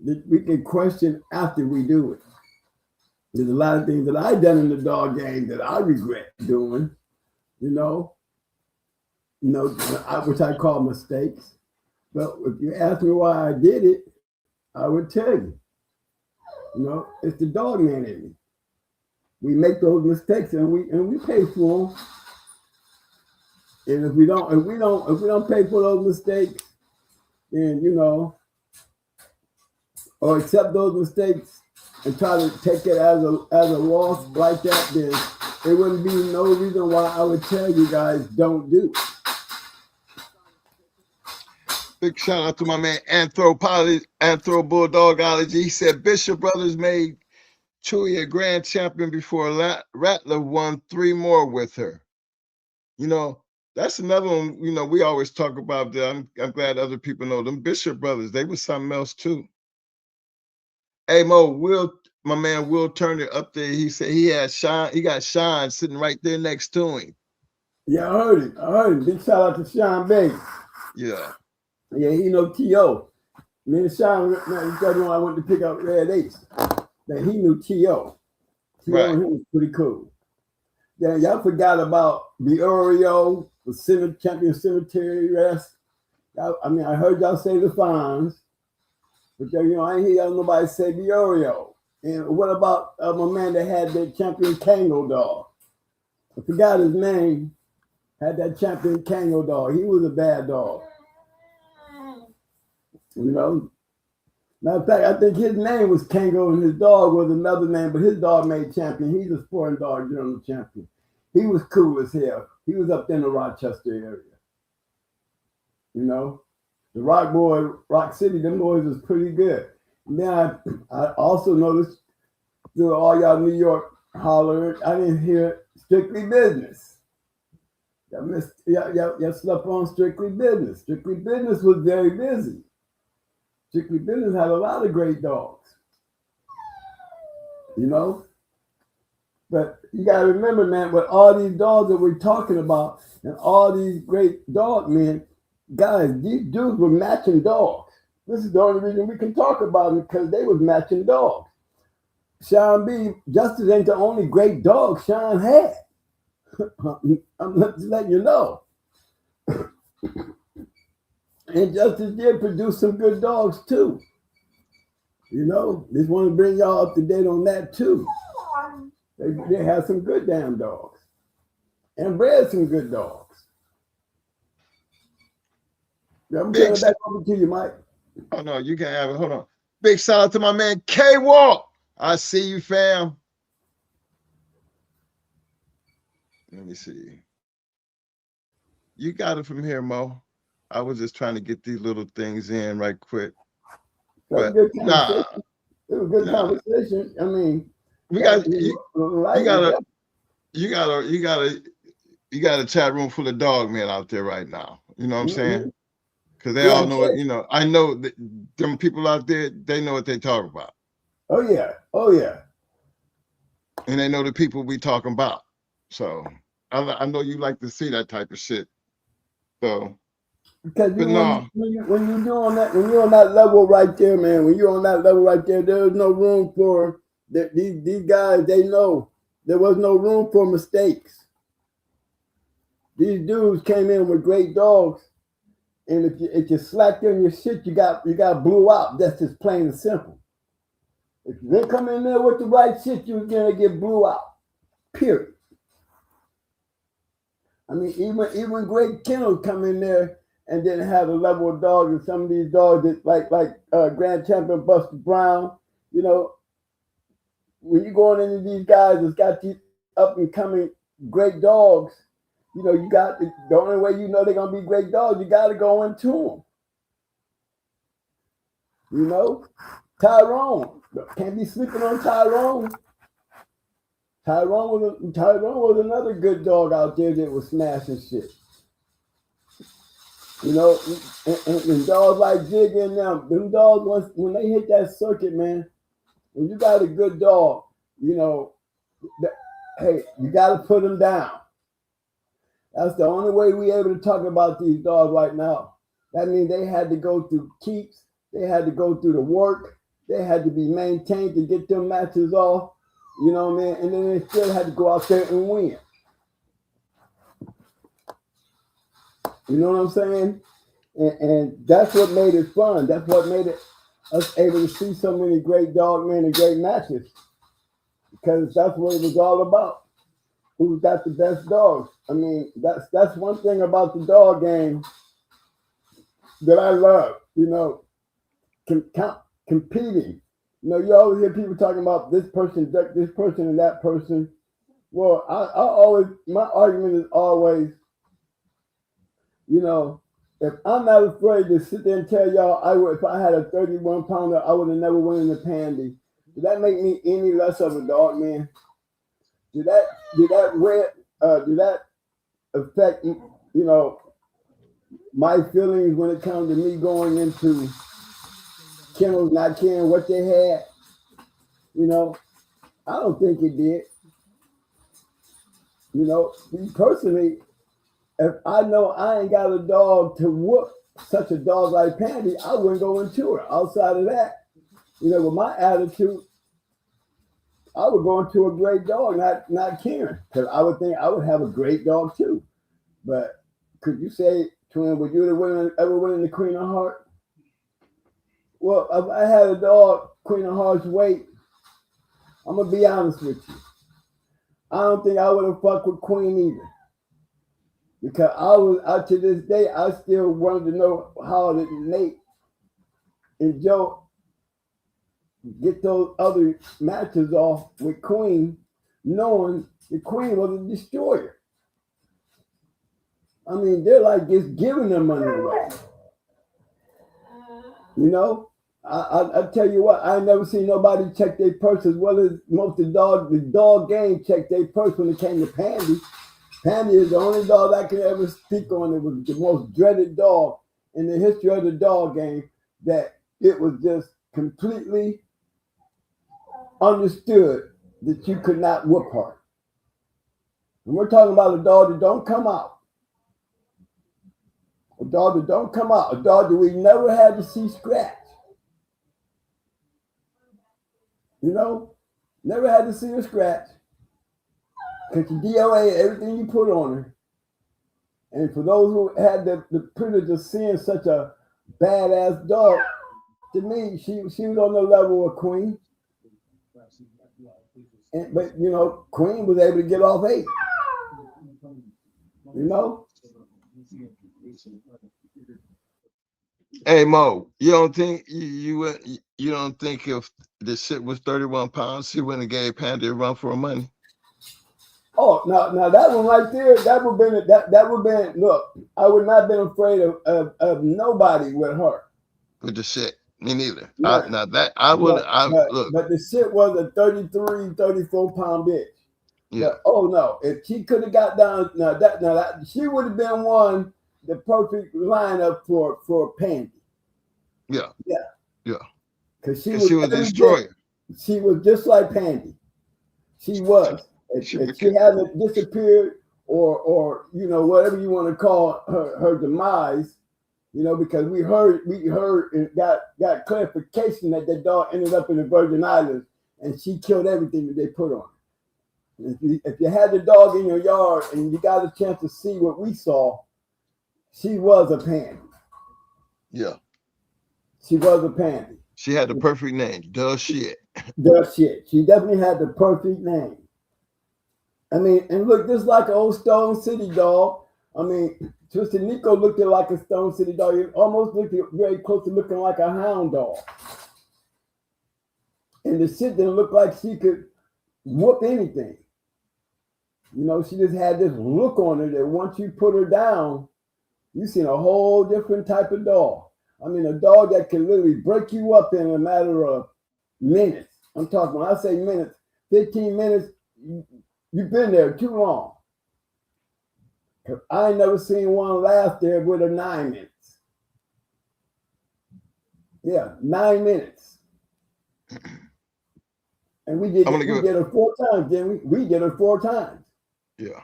that we can question after we do it. There's a lot of things that I've done in the dog game that I regret doing, you know, which I call mistakes. But if you ask me why I did it, I would tell you. You know, it's the dog man in me. We make those mistakes and we pay for them. And if we don't pay for those mistakes, then, you know, or accept those mistakes and try to take it as a loss like that, then there wouldn't be no reason why I would tell you guys don't do it. Big shout out to my man Anthro Bulldogology. He said Bishop Brothers made Chewy a grand champion before Rattler won 3 more with her. You know, that's another one, you know, we always talk about that. I'm glad other people know them Bishop Brothers. They were something else too. Hey Mo, my man Will Turner up there, he said he got Sean sitting right there next to him. Yeah, I heard it. Big shout out to Sean Bates. Yeah. Yeah, he know T.O. Me and Sean, man, he's the one I went to pick up Red Ace. That he knew T.O. T.O. Right. and him was pretty cool. Yeah, y'all forgot about Biorio, the Champion Cemetery Rest. I heard y'all say the Fawns, but you know, I ain't hear nobody say Biorio. And what about my man that had that Champion Kango dog? I forgot his name. Had that Champion Kango dog. He was a bad dog. You know, matter of fact, I think his name was Kango and his dog was another name, but his dog made champion. He's a sporting dog general champion. He was cool as hell. He was up in the Rochester area. You know, the Rock City, them boys was pretty good. And then I also noticed through all y'all New York holler, I didn't hear Strictly Business. You slept on Strictly Business. Strictly Business was very busy. Strictly Business had a lot of great dogs. You know? But you got to remember, man, with all these dogs that we're talking about and all these great dog men, guys, these dudes were matching dogs. This is the only reason we can talk about them, because they was matching dogs. Sean B, Justice ain't the only great dog Sean had. I'm just letting you know. And Justice did produce some good dogs too. You know, just want to bring y'all up to date on that too. They have some good damn dogs and bred some good dogs. Yeah, I'm turning it back over to you, Mike. Oh no, you can have it. Hold on. Big shout out to my man K-Walk. I see you, fam. Let me see. You got it from here, Mo. I was just trying to get these little things in right quick. But it was a good conversation. I mean, you got a chat room full of dog men out there right now. You know what I'm saying? Because they all know it. You know, I know that them people out there, they know what they talk about. Oh yeah. And they know the people we talking about. So I know you like to see that type of shit. So because when you're on that level right there, man, when you're on that level right there, there's no room for these guys. They know there was no room for mistakes. These dudes came in with great dogs, and if you slacked on your shit, you got blew out. That's just plain and simple. If you didn't come in there with the right shit, you're gonna get blew out. Period. I mean, even great kennels come in there and didn't have the level of dogs. And some of these dogs that like Grand Champion Buster Brown, you know, when you're going into these guys that's got these up and coming great dogs, you know, you got the only way you know they're gonna be great dogs, you got to go into them. You know, Tyrone, can't be sleeping on Tyrone. Tyrone was another good dog out there that was smashing shit. You know, and dogs like Jig and them dogs, when they hit that circuit, man, when you got a good dog, you know, hey, you got to put them down. That's the only way we able to talk about these dogs right now. That means they had to go through keeps, they had to go through the work, they had to be maintained to get them matches off. You know what I mean? And then they still had to go out there and win. You know what I'm saying? And that's what made it fun. That's what made us able to see so many great dog men and great matches. Because that's what it was all about. Who's got the best dogs? I mean, that's one thing about the dog game that I love. You know, competing. You know, you always hear people talking about this person, and that person. Well, my argument is always, you know, if I'm not afraid to sit there and tell y'all, if I had a 31 pounder, I would have never won in the Pandy. Did that make me any less of a dog man? Did that affect, you know, my feelings when it comes to me going into kennels, not caring what they had? You know, I don't think it did. You know, me personally, if I know I ain't got a dog to whoop such a dog like Pandy, I wouldn't go into her. Outside of that, you know, with my attitude, I would go into a great dog, not caring, because I would think I would have a great dog too. But could you say, Twin, would you ever win the Queen of Hearts? Well, if I had a dog, Queen of Hearts weight, I'm gonna be honest with you. I don't think I would have fucked with Queen either. Because to this day, I still wanted to know how did Nate and Joe get those other matches off with Queen, knowing the Queen was a destroyer. I mean, they're like just giving them money away. You know, I tell you what, I ain't never seen nobody check their purse as well as most of the dog game checked their purse when it came to Pandy. Pandy is the only dog I can ever speak on. It was the most dreaded dog in the history of the dog game, that it was just completely understood that you could not whoop her. And we're talking about a dog that don't come out. A dog that don't come out. A dog that we never had to see scratch. You know? Never had to see her scratch. Because you DOA everything you put on her. And for those who had the privilege of seeing such a badass dog, to me, she was on the level of Queen. But, you know, Queen was able to get off 8. You know? Hey Mo, you don't think you don't think if the shit was 31 pounds, she wouldn't have gave Pandy a run for her money? Oh, now that one right there, that would have been, look, I would not have been afraid of nobody with her. With the shit. Me neither. Yeah. But the shit was a 33, 34 pound bitch. Yeah. But, oh no, if she could have got down, that she would have been the perfect lineup for Pandy. Yeah. Because she was a destroyer. She was just like Pandy. She was. If she hadn't disappeared or you know, whatever you want to call her demise, you know, because we heard and got clarification that the dog ended up in the Virgin Islands and she killed everything that they put on her. If you had the dog in your yard and you got a chance to see what we saw, she was a Pandy. Yeah. She was a Pandy. She had the perfect name. Duh shit. Duh shit. She definitely had the perfect name. I mean, and look, just like an old Stone City dog. I mean, Twisted Nico looked like a Stone City dog. It almost looked very close to looking like a hound dog. And the shit didn't look like she could whoop anything. You know, she just had this look on her that once you put her down, you seen a whole different type of dog. I mean, a dog that can literally break you up in a matter of minutes. I'm talking, when I say minutes, 15 minutes, you've been there too long. I ain't never seen one last there with a 9 minutes. Yeah, 9 minutes. And we did her 4 times, didn't we? We did her 4 times. Yeah.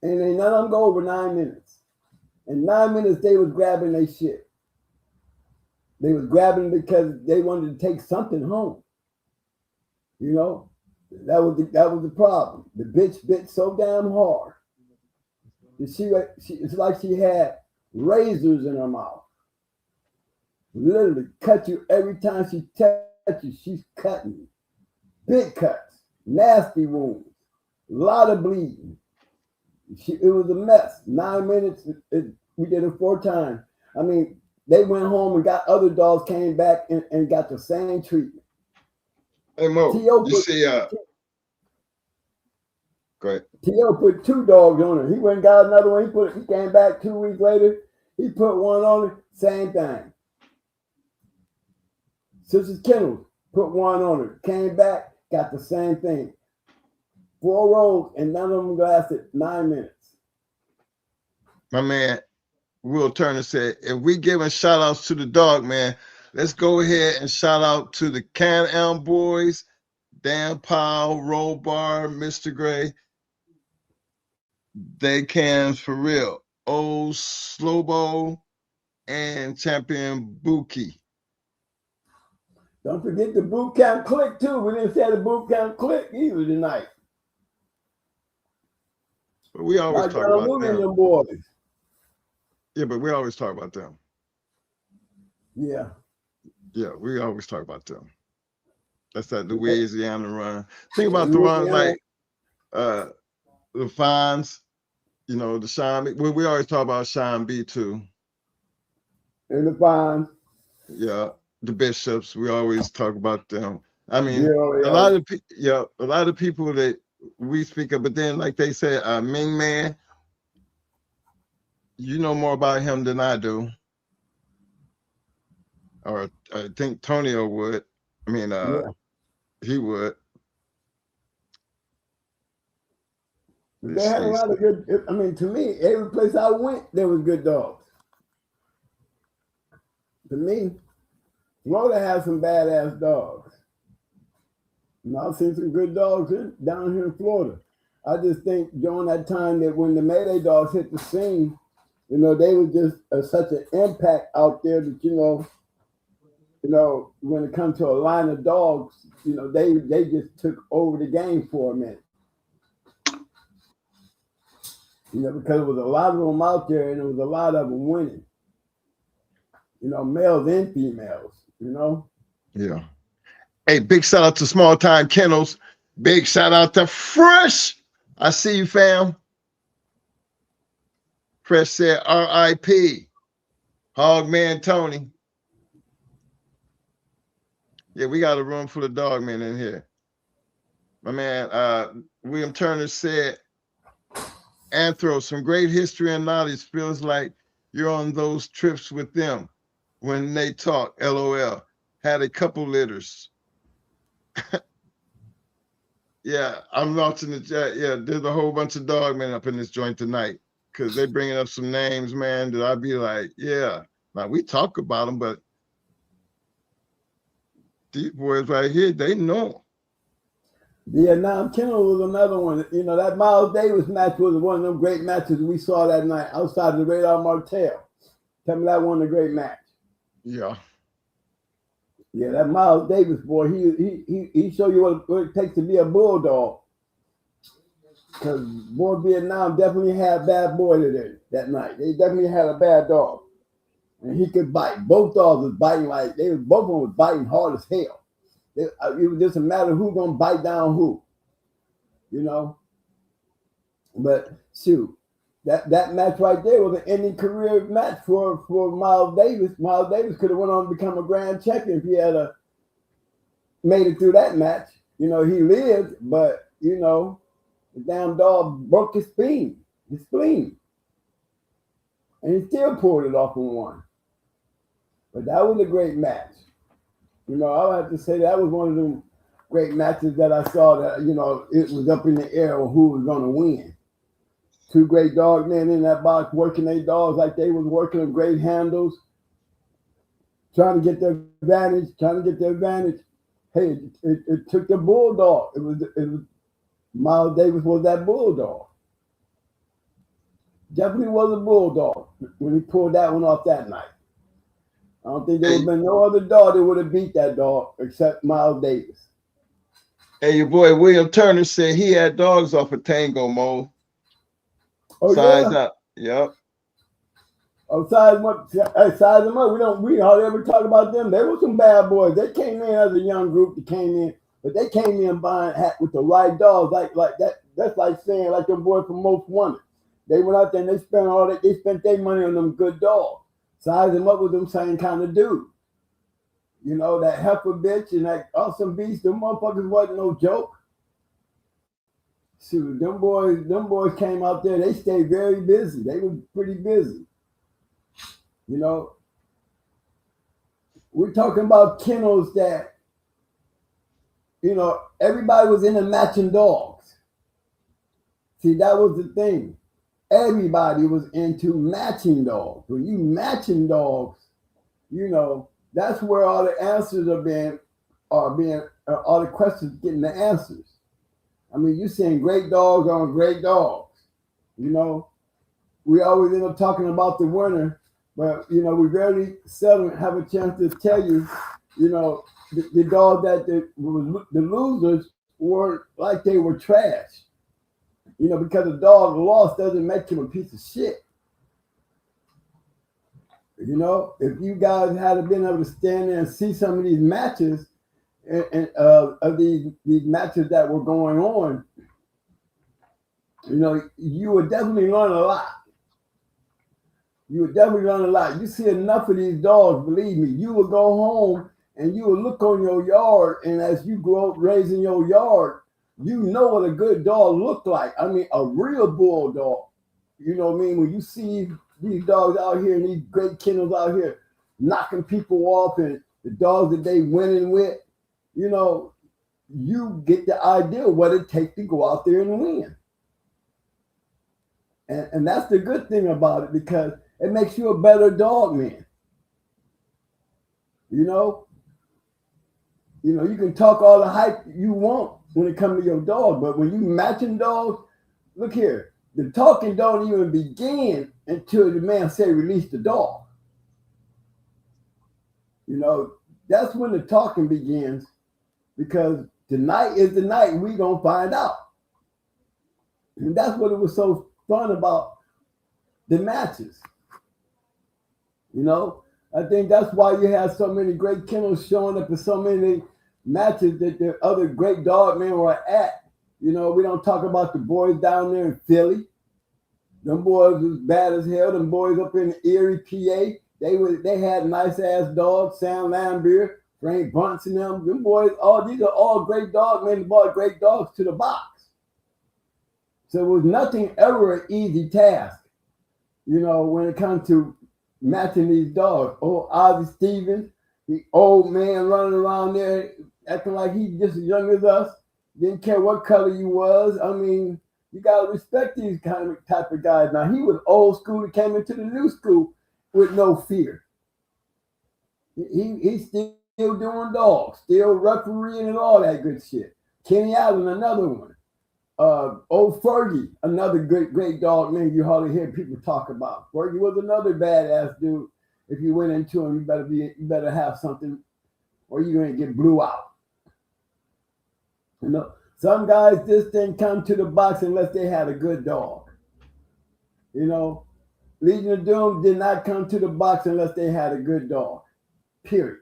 And ain't none of them go over 9 minutes. In 9 minutes, they was grabbing their shit. They was grabbing because they wanted to take something home. You know? That was the problem. The bitch bit so damn hard that it's like she had razors in her mouth. Literally cut you every time she touched you. She's cutting you. Big cuts, nasty wounds, a lot of bleeding. It was a mess. 9 minutes. We did it 4 times. I mean, they went home and got other dogs, came back and got the same treatment. Hey Mo, you see, go ahead. T.O. put 2 dogs on her. He went and got another one. He came back 2 weeks later. He put one on her. Same thing. Sister's Kennels put one on her. Came back, got the same thing. 4 rolls, and none of them lasted 9 minutes. My man, Will Turner said, if we giving shout outs to the dog, man, let's go ahead and shout out to the Can-Am boys, Dan Powell, Rollbar, Mr. Gray. They cans for real. Old Slobo and Champion Buki. Don't forget the boot camp click too. We didn't say the boot camp click either tonight. But we always talk about them. Boys. Yeah, but we always talk about them. Yeah. Yeah, we always talk about them. That's that Louisiana run. Think about the runs like the Fines, you know, the Sean. Well, we always talk about Sean B too. And the Fines. Yeah, the Bishops. We always talk about them. I mean, a lot of people that we speak of, but then like they said, Ming Man, you know more about him than I do. Or I think Tonio would. I mean, he would. They had a lot of good. I mean, to me, every place I went, there was good dogs. To me, Florida has some badass dogs. I've seen some good dogs down here in Florida. I just think during that time that when the Mayday dogs hit the scene, they were just such an impact out there that when it comes to a line of dogs, they just took over the game for a minute. Because there was a lot of them out there and there was a lot of them winning. Males and females. Yeah. Hey, big shout out to Small Time Kennels. Big shout out to Fresh. I see you, fam. Fresh said R.I.P. Hogman Tony. Yeah, we got a room full of dog men in here. My man, William Turner said, Anthro, some great history and knowledge. Feels like you're on those trips with them when they talk. LOL. Had a couple litters. Yeah, I'm launching the chat. Yeah, there's a whole bunch of dog men up in this joint tonight because they're bringing up some names, man, that I'd be like, yeah. Now, we talk about them, but these boys right here, they know. Yeah, now Kennel was another one. That Miles Davis match was one of them great matches we saw that night outside of the Radar Martel. Tell me that wasn't a great match. Yeah. Yeah, that Miles Davis boy, he showed you what it takes to be a bulldog. Because boy, Vietnam definitely had a bad boy today that night. They definitely had a bad dog, and he could bite. Both dogs was biting both of them was biting hard as hell. It was just a matter of who's gonna bite down who, But shoot, that match right there was an ending career match for Miles Davis. Miles Davis could have went on to become a grand champion if he had made it through that match. He lived, but the damn dog broke his spleen, and he still pulled it off and won. But that was a great match. I have to say that was one of the great matches that I saw that, it was up in the air on who was going to win. Two great dog men in that box working their dogs like they was working on great handles, trying to get their advantage. Hey, it took the bulldog. It was Miles Davis was that bulldog. Definitely was a bulldog when he pulled that one off that night. I don't think there would have been no other dog that would have beat that dog except Miles Davis. Hey, your boy William Turner said he had dogs off of Tango Mo. Oh, size up. Yep. Oh, size them up. We hardly ever talk about them. They were some bad boys. They came in as a young group that came in, but they came in buying hat with the right dogs like that. That's like saying like them boys from Most Wanted. They went out there and they spent their money on them good dogs. Size them up with them same kind of dude. That heifer bitch and that awesome beast, them motherfuckers wasn't no joke. Shoot, them boys came out there, they stayed very busy. They were pretty busy. We're talking about kennels that, everybody was into matching dogs. See, that was the thing. Everybody was into matching dogs. When you matching dogs, that's where all the answers all the questions getting the answers. I mean, you're seeing great dogs on great dogs. We always end up talking about the winner, but we very seldom have a chance to tell you, the dog that the losers were like they were trash. Because a dog lost doesn't make him a piece of shit. If you guys had been able to stand there and see some of these matches and of these matches that were going on, you would definitely learn a lot. You see enough of these dogs, believe me, you will go home and you will look on your yard, and as you grow up raising your yard, you know what a good dog looked like. I mean, a real bulldog. You know what I mean? When you see these dogs out here and these great kennels out here knocking people off and the dogs that they winning with, you get the idea of what it takes to go out there and win. And that's the good thing about it, because it makes you a better dog man. You know, you can talk all the hype you want when it comes to your dog, but when you matching dogs, look here, the talking don't even begin until the man say release the dog. You know, that's when the talking begins, because tonight is the night we gonna find out. And that's what it was so fun about the matches. You know, I think that's why you have so many great kennels showing up in so many matches that the other great dog men were at. You know, we don't talk about the boys down there in Philly. Them boys was bad as hell. Them boys up in Erie, PA, they had nice ass dogs. Sam Lambier, Frank Bunsen, them boys. These are all great dog men. Brought great dogs to the box. So it was nothing ever an easy task. You know, when it comes to matching these dogs. Oh, Ozzie Stevens, the old man running around there acting like he's just as young as us. Didn't care what color you was. I mean, you gotta respect these kind of type of guys. Now he was old school. He came into the new school with no fear. He's still doing dogs, still refereeing and all that good shit. Kenny Allen, another one. Old Fergie, another great dog man you hardly hear people talk about. Fergie was another badass dude. If you went into him, you better have something, or you're gonna get blew out. You know, some guys just didn't come to the box unless they had a good dog. You know, Legion of Doom did not come to the box unless they had a good dog. Period.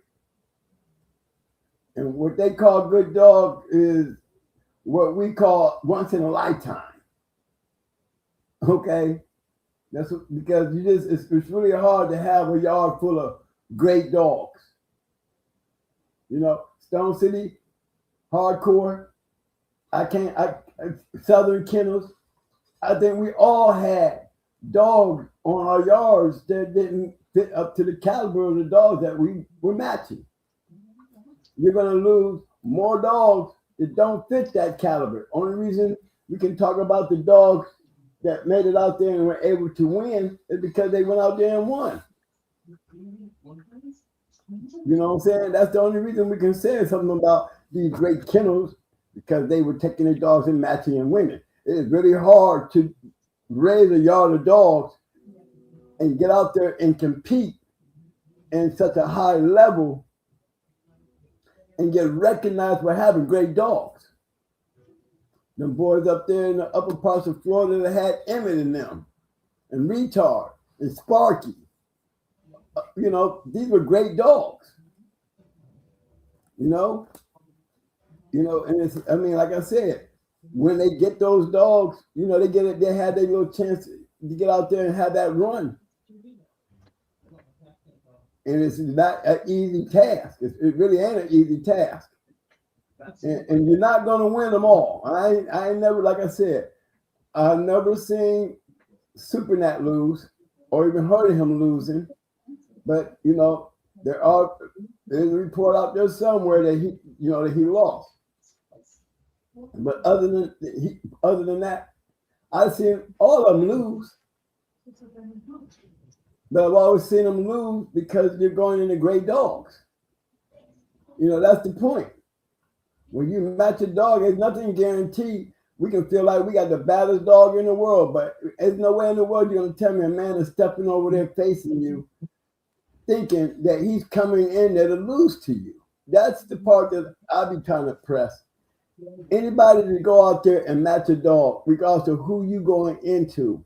And what they call good dog is what we call once in a lifetime. Okay? That's because it's really hard to have a yard full of great dogs. You know, Stone City, hardcore, Southern Kennels. I think we all had dogs on our yards that didn't fit up to the caliber of the dogs that we were matching. You're going to lose more dogs that don't fit that caliber. Only reason we can talk about the dogs that made it out there and were able to win is because they went out there and won. You know what I'm saying? That's the only reason we can say something about these great kennels, because they were taking their dogs and matching and winning. It is really hard to raise a yard of dogs and get out there and compete in such a high level and get recognized for having great dogs. Them boys up there in the upper parts of Florida that had Emmett in them, and Retard, and Sparky. You know, these were great dogs. You know, and it's, I mean, like I said, when they get those dogs, you know, they had their little chance to get out there and have that run. And it's not an easy task. It really ain't an easy task. And you're not going to win them all. I ain't never, like I said, I've never seen Supernat lose or even heard of him losing. But, you know, there's a report out there somewhere that he lost. But other than that, I've seen all of them lose. But I've always seen them lose because you're going into great dogs. You know, that's the point. When you match a dog, there's nothing guaranteed. We can feel like we got the baddest dog in the world, but there's no way in the world you're going to tell me a man is stepping over there facing you, thinking that he's coming in there to lose to you. That's the part that I be trying to press. Anybody to go out there and match a dog, regardless of who you going into,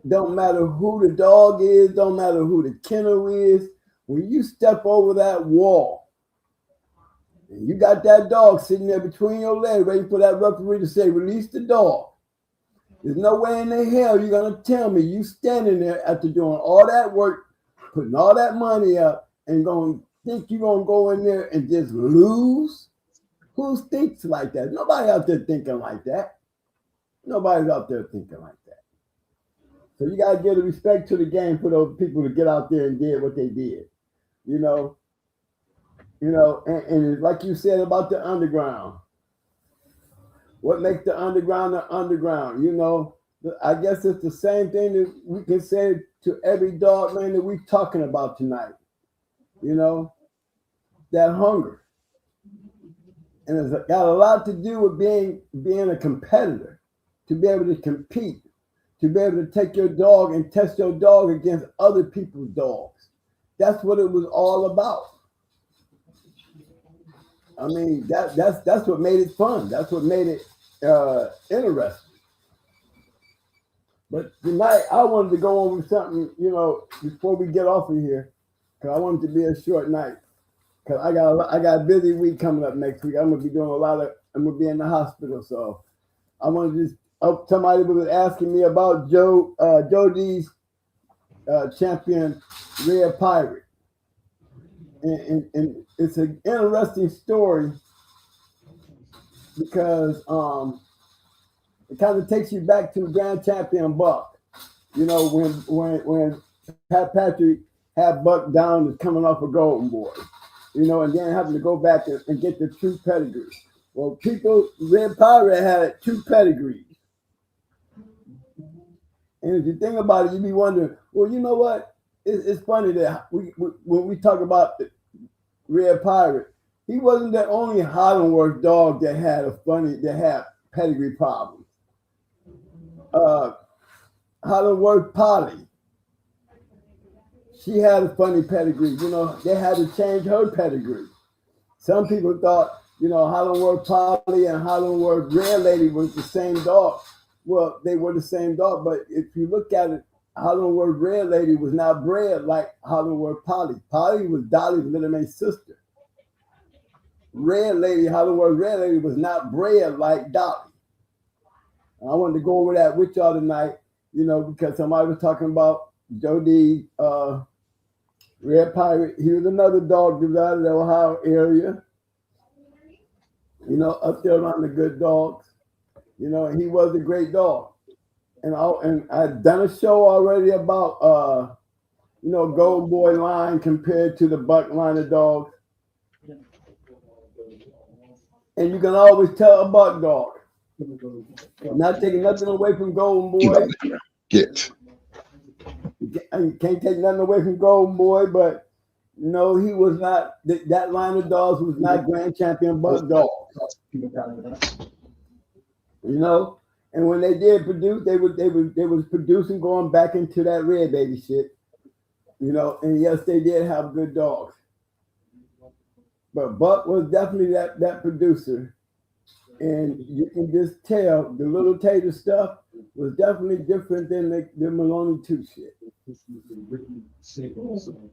don't matter who the dog is, don't matter who the kennel is, when you step over that wall, and you got that dog sitting there between your legs, ready for that referee to say, release the dog. There's no way in the hell you're going to tell me you standing there after doing all that work, putting all that money up, and going to think you're going to go in there and just lose? Who thinks like that? Nobody out there thinking like that. Nobody's out there thinking like that. So you got to give the respect to the game for those people to get out there and did what they did. You know, and like you said about the underground, what makes the underground the underground? You know, I guess it's the same thing that we can say to every dog, man, that we're talking about tonight. You know, that hunger. And it's got a lot to do with being a competitor, to be able to compete, to be able to take your dog and test your dog against other people's dogs. That's what it was all about. I mean, that's what made it fun. That's what made it interesting. But tonight, I wanted to go over something, you know, before we get off of here, because I want it to be a short night. Because I got a busy week coming up next week. I'm gonna be doing I'm gonna be in the hospital, so I want to just. Somebody was asking me about Jody's champion Red Pirate, and it's an interesting story because it kind of takes you back to Grand Champion Buck. You know, when Pat Patrick had Buck down as coming off a Golden Boy, you know, and then having to go back and get the true pedigree. Well, Red Pirate had 2 pedigrees. And if you think about it, you'd be wondering, well, you know what? It's funny that when we talk about the Red Pirate, he wasn't the only Hollandworth dog that had pedigree problems. Hollandworth Polly, she had a funny pedigree. You know, they had to change her pedigree. Some people thought, you know, Hollandworth Polly and Hollandworth Red Lady was the same dog. Well, they were the same dog, but if you look at it, Hollandworth Red Lady was not bred like Hollandworth Polly. Polly was Dolly's little man's sister. Hollandworth Red Lady was not bred like Dolly. And I wanted to go over that with y'all tonight, you know, because somebody was talking about Jody Red Pirate. He was another dog that was out of the Ohio area, you know, up there around the good dogs. You know, he was a great dog. And I've done a show already about, you know, Golden Boy line compared to the Buck line of dogs. And you can always tell a Buck dog. Not taking nothing away from Golden Boy. Get. You can't take nothing away from Golden Boy, but, you know, he was not, that line of dogs was not Grand Champion Buck dogs. You know, and when they did produce, they was producing going back into that red baby shit. You know, and yes, they did have good dogs. But Buck was definitely that producer. And you can just tell the little tater stuff was definitely different than the Maloney 2 shit.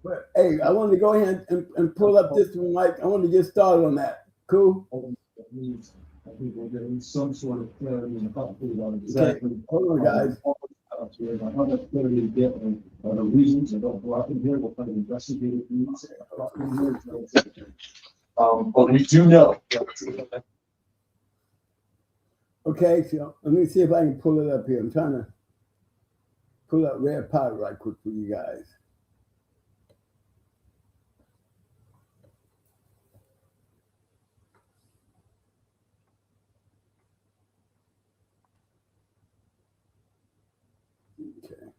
But hey, I wanted to go ahead and pull up this one, Mike. I wanted to get started on that. Cool? I think we're getting some sort of clarity and hopefully on exactly. Okay. Hold on, guys. How much clarity to get on the reasons I don't go out in here. We'll kind of investigate it. But we do know. Okay, so let me see if I can pull it up here. I'm trying to pull up Red Pirate right quick for you guys. Okay.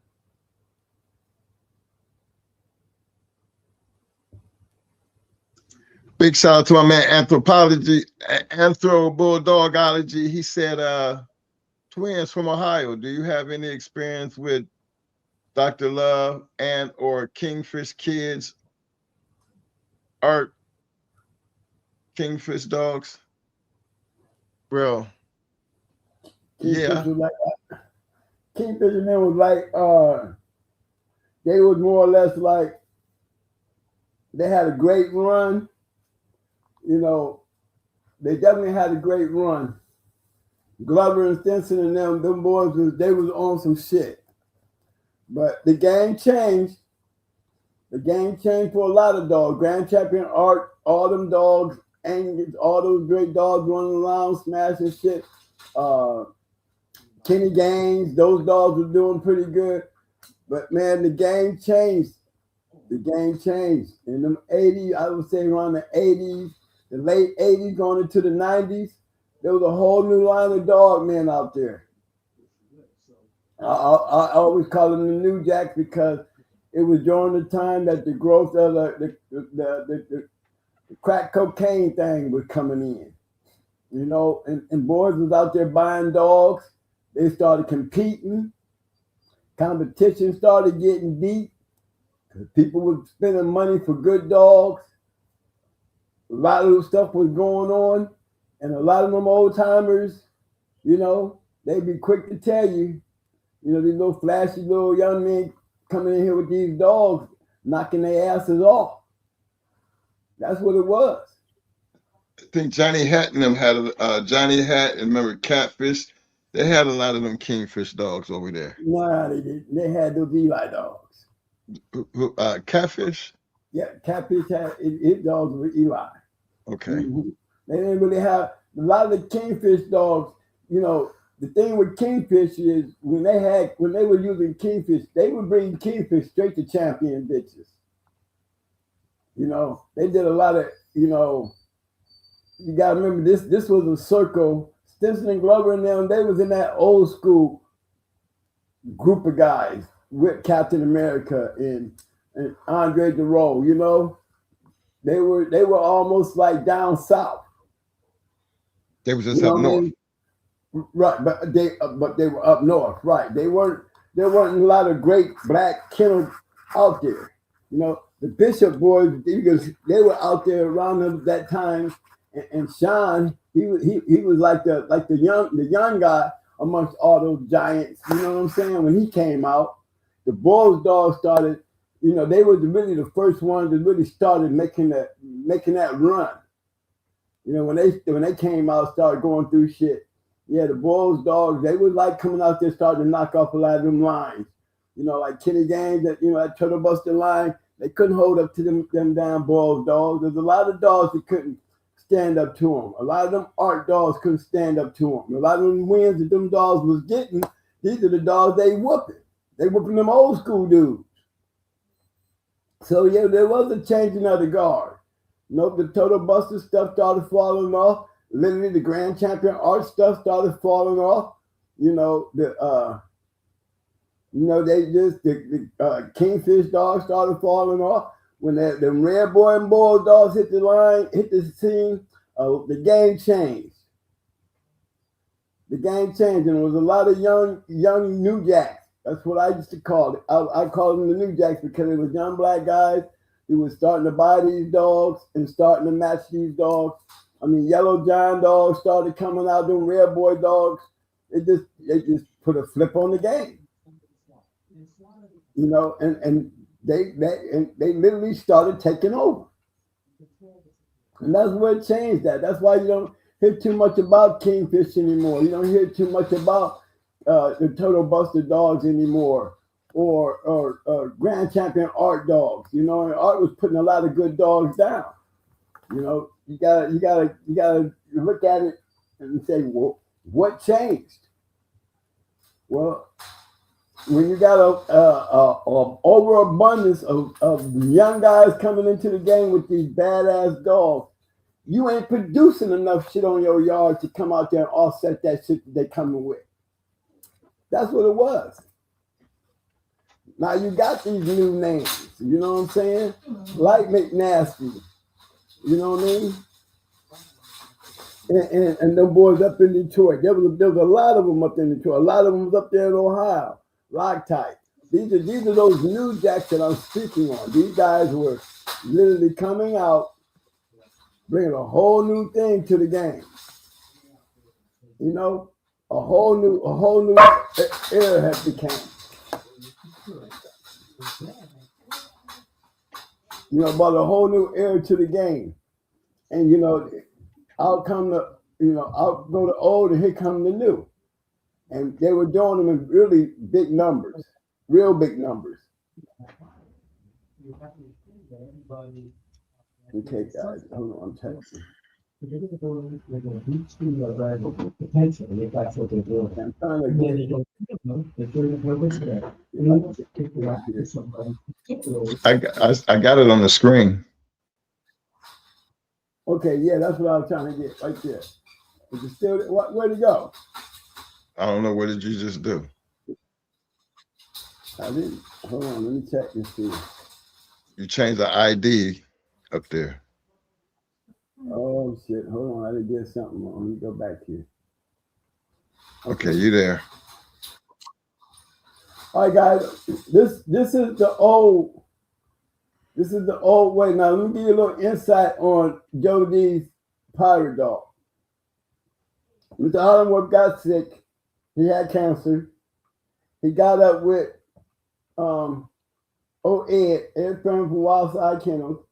Big shout out to my man Anthro Bulldogology. He said, twins from Ohio, do you have any experience with Dr. Love and or Kingfish Kids art? Kingfish dogs? Bro. Kingfish and them was like, they was more or less like, they had a great run. You know, they definitely had a great run. Glover and Stinson and them boys, they was on some shit. But the game changed. The game changed for a lot of dogs. Grand Champion Art, all them dogs, and all those great dogs running around, smashing shit. Kenny Gaines, those dogs were doing pretty good. But man, the game changed. The game changed. In them 80s, I would say around the 80s, the late 80s going into the 90s, there was a whole new line of dog men out there. I always call them the New Jacks because it was during the time that the growth of the crack cocaine thing was coming in. You know, and boys was out there buying dogs. They started competing. Competition started getting deep. People were spending money for good dogs. A lot of stuff was going on. And a lot of them old timers, you know, they'd be quick to tell you, you know, these little flashy little young men coming in here with these dogs, knocking their asses off. That's what it was. I think Johnny Hat and them had Johnny Hat and remember Catfish. They had a lot of them Kingfish dogs over there. Nah, they didn't. They had those Eli dogs. Catfish? Yeah, Catfish had his dogs were Eli. Okay. Mm-hmm. They didn't really have a lot of the Kingfish dogs. You know, the thing with Kingfish is when they were using Kingfish, they would bring Kingfish straight to champion bitches. You know, they did a lot of, you know, you gotta remember this was a circle. Stinson and Glover and them, they was in that old school group of guys with Captain America and Andre DeRoe, you know. They were almost like down south. They was just up north. Right, but they were up north, right. There weren't a lot of great black kennels out there. You know, the Bishop boys, because they were out there around that time, and Sean, he was like the young guy amongst all those giants. You know what I'm saying? When he came out, the Bulls dogs started. You know, they were really the first ones that really started making that run. You know, when they came out, started going through shit. Yeah, the Bulls dogs, they was like coming out there, starting to knock off a lot of them lines. You know, like Kenny Gaines, that Turtle Buster line, they couldn't hold up to them damn Bulls dogs. There's a lot of dogs that couldn't stand up to them. A lot of them art dogs couldn't stand up to them. A lot of them wins that them dogs was getting, these are the dogs they whooping. They whooping them old school dudes. So yeah, there was a changing of the guard. Nope, the Total Buster stuff started falling off. Literally, the Grand Champion Art stuff started falling off. You know, the Kingfish dogs started falling off. When the Red Boy and Bull dogs hit the scene, the game changed. The game changed, and there was a lot of young New Jacks. That's what I used to call it. I called them the New Jacks because it was young black guys who was starting to buy these dogs and starting to match these dogs. I mean, Yellow John dogs started coming out, them Red Boy dogs. They just put a flip on the game. You know, and they literally started taking over. And that's where it changed that. That's why you don't hear too much about Kingfish anymore. You don't hear too much about the Total Buster dogs anymore, or Grand Champion Art dogs. You know, and Art was putting a lot of good dogs down. You know, you gotta look at it and say, well, what changed? Well, when you got a overabundance of young guys coming into the game with these badass dogs, you ain't producing enough shit on your yard to come out there and offset that shit that they coming with. That's what it was. Now you got these new names, you know what I'm saying? Like McNasty, you know what I mean? And them boys up in Detroit. There was a lot of them up in Detroit. A lot of them was up there in Ohio. Loctite. These are those New Jacks that I'm speaking on. These guys were literally coming out, bringing a whole new thing to the game. You know, a whole new era has become. You know, brought a whole new era to the game. And you know, out go the old and here come the new. And they were doing them in really big numbers, real big numbers. Okay, guys, hold on, I'm texting. I got it on the screen. Okay, yeah, that's what I was trying to get right there. Is it still, where'd it go? I don't know. What did you just do? I didn't. Hold on, let me check and see. You changed the ID up there. Oh shit! Hold on, I did something wrong. Let me go back here. Okay, you there? All right, guys. This is the old. This is the old way. Now let me give you a little insight on Joe D's pirate dog. Mr. Hollandworth got sick. He had cancer. He got up with Ed from Wildside Kennels.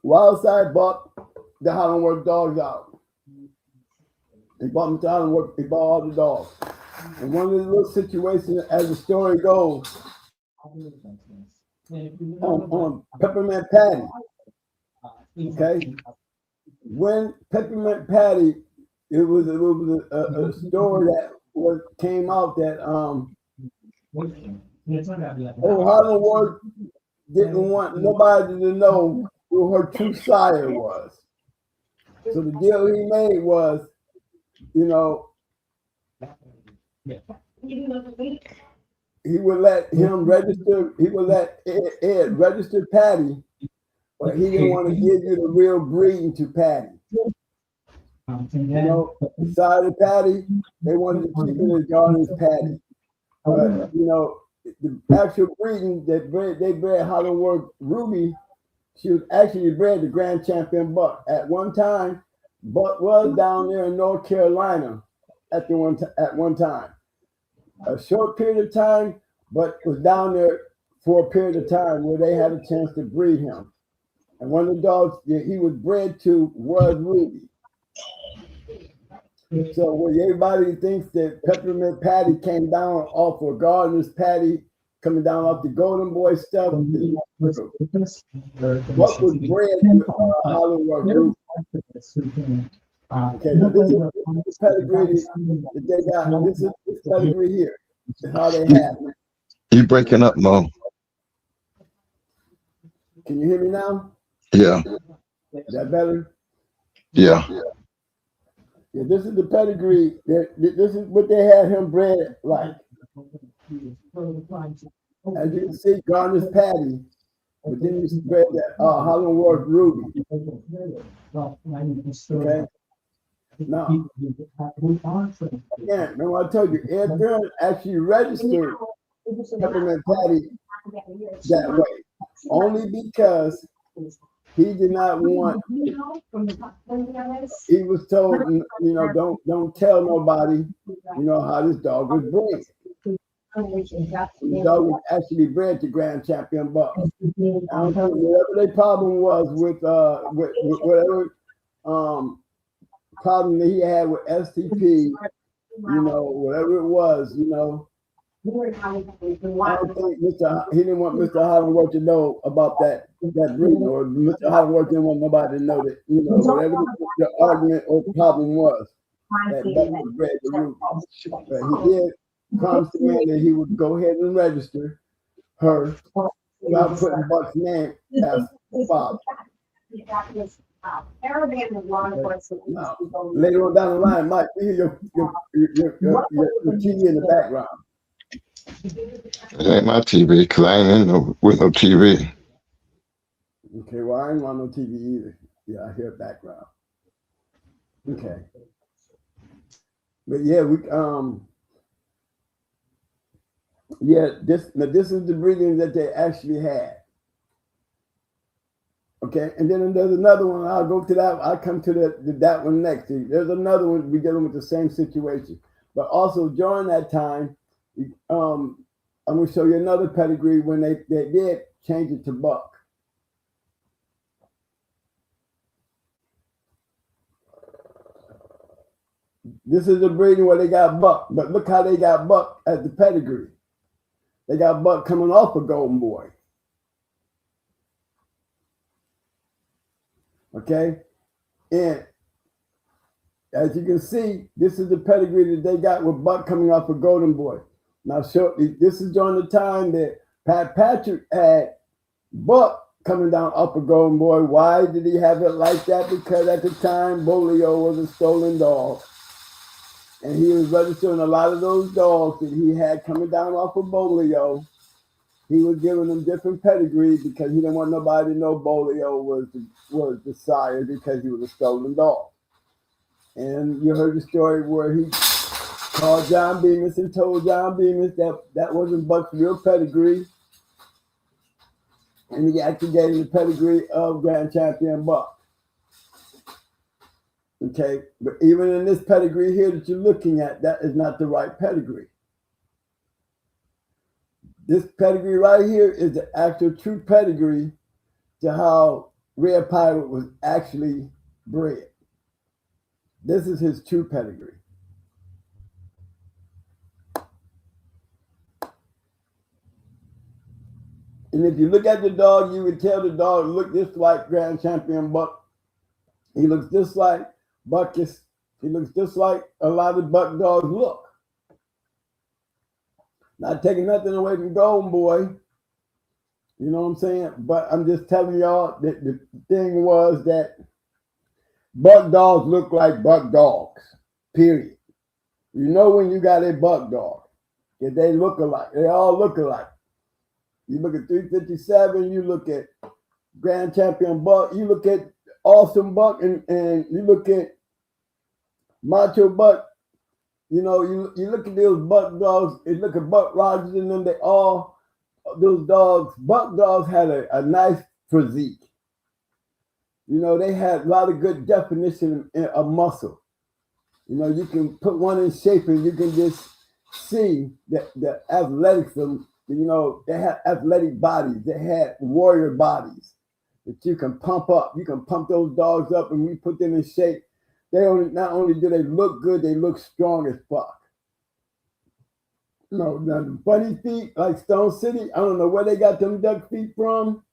Wildside bought the Hollandworth dogs out. He bought Mr. Hollandworth, he bought all the dogs. And one of the little situations, as the story goes, on Peppermint Patty. Okay? When Peppermint Patty, it was a story that came out that Hollandworth didn't want nobody to know who her true sire was. So the deal he made was, you know, he would let him register, he would let Ed register Patty, but he didn't want to give you the real breeding to Patty. You know, beside the Patty, they wanted to keep it as Garner's Patty. But, you know, the actual breeding that they bred Hollandworth Ruby, she was actually bred the Grand Champion Buck. At one time, Buck was down there in North Carolina at one time. A short period of time, but was down there for a period of time where they had a chance to breed him. And one of the dogs that he was bred to was Ruby. So when everybody thinks that Peppermint Patty came down off of Gardner's Patty, coming down off the Golden Boy stuff, what was bred to Hollandworth Ruby? Okay, so this is pedigree that they got. This is pedigree here. This is how they have it. You breaking up, Mo? Can you hear me now? Yeah. Is that better? Yeah. Yeah, this is the pedigree. This is what they had him bred like. As you can see, Garner's Patty, but then you bred that Hollandworth Ruby. Okay. Now, again, remember I told you, Ed Byrne actually registered Peppermint Patty that way, only because he did not want. He was told, you know, don't tell nobody, you know, how this dog was bred. The dog was actually bred to Grand Champion Buck. Whatever their problem was with whatever problem that he had with STP, you know, whatever it was, you know. I don't think he didn't want Mr. Hollandworth to know about that breeding, or Mr. Hollandworth didn't want nobody to know that, you know, whatever the argument or problem was, that Buck was bred to Ruby. But he did promise the man that he would go ahead and register her without putting Buck's name as father. Now, later on down the line, Mike, you hear your TV in the background. It ain't my TV because I ain't in with no TV. Okay, well, I ain't want no TV either. Yeah, I hear background. Okay. But yeah, this is the breeding that they actually had. Okay, and then there's another one. I'll go to that. I'll come to that one next. There's another one. We're dealing with the same situation, but also during that time, I'm going to show you another pedigree when they did change it to Buck. This is the breeding where they got Buck, but look how they got Buck as the pedigree. They got Buck coming off a Golden Boy. Okay, and as you can see, this is the pedigree that they got with Buck coming off a Golden Boy. Now, this is during the time that Pat Patrick had Buck coming down off a Golden Boy. Why did he have it like that? Because at the time, Bolio was a stolen dog. And he was registering a lot of those dogs that he had coming down off of Bolio. He was giving them different pedigrees because he didn't want nobody to know Bolio was the sire because he was a stolen dog. And you heard the story where he called John Bemis and told John Bemis that wasn't Buck's real pedigree. And he actually gave him the pedigree of Grand Champion Buck. Okay, but even in this pedigree here that you're looking at, that is not the right pedigree. This pedigree right here is the actual true pedigree to how Red Pirate was actually bred. This is his true pedigree. And if you look at the dog, you would tell the dog look just like Grand Champion Buck. He looks just like Buckus. He looks just like a lot of Buck dogs look. Not taking nothing away from Golden Boy. You know what I'm saying? But I'm just telling y'all that the thing was that Buck dogs look like Buck dogs. Period. You know when you got a Buck dog. If they look alike. They all look alike. You look at 357, you look at Grand Champion Buck, you look at Awesome Buck, and you look at Macho Buck. You know, you look at those Buck dogs, you look at Buck Rogers and them, those dogs, Buck dogs had a nice physique. You know, they had a lot of good definition of muscle. You know, you can put one in shape and you can just see the athleticism. You know, they had athletic bodies. They had warrior bodies that you can pump up. You can pump those dogs up and we put them in shape. Not only do they look good, they look strong as fuck. No, now the funny feet like Stone City, I don't know where they got them duck feet from.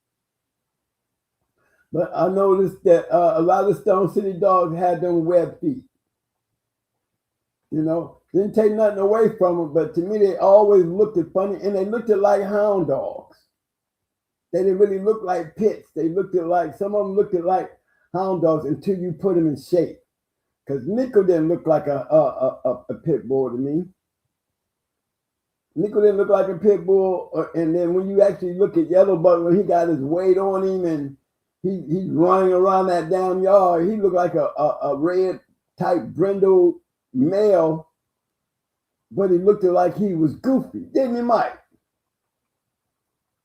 But I noticed that a lot of Stone City dogs had them web feet. You know, didn't take nothing away from them, but to me, they always looked funny, and they looked like hound dogs. They didn't really look like pits. They looked like, some of them looked like hound dogs until you put them in shape. Because Nico didn't look like a pit bull to me. Nico didn't look like a pit bull, and then when you actually look at Yellow Buck, when he got his weight on him and he's running around that damn yard, he looked like a red type brindle male, but he looked like he was goofy, didn't he, Mike?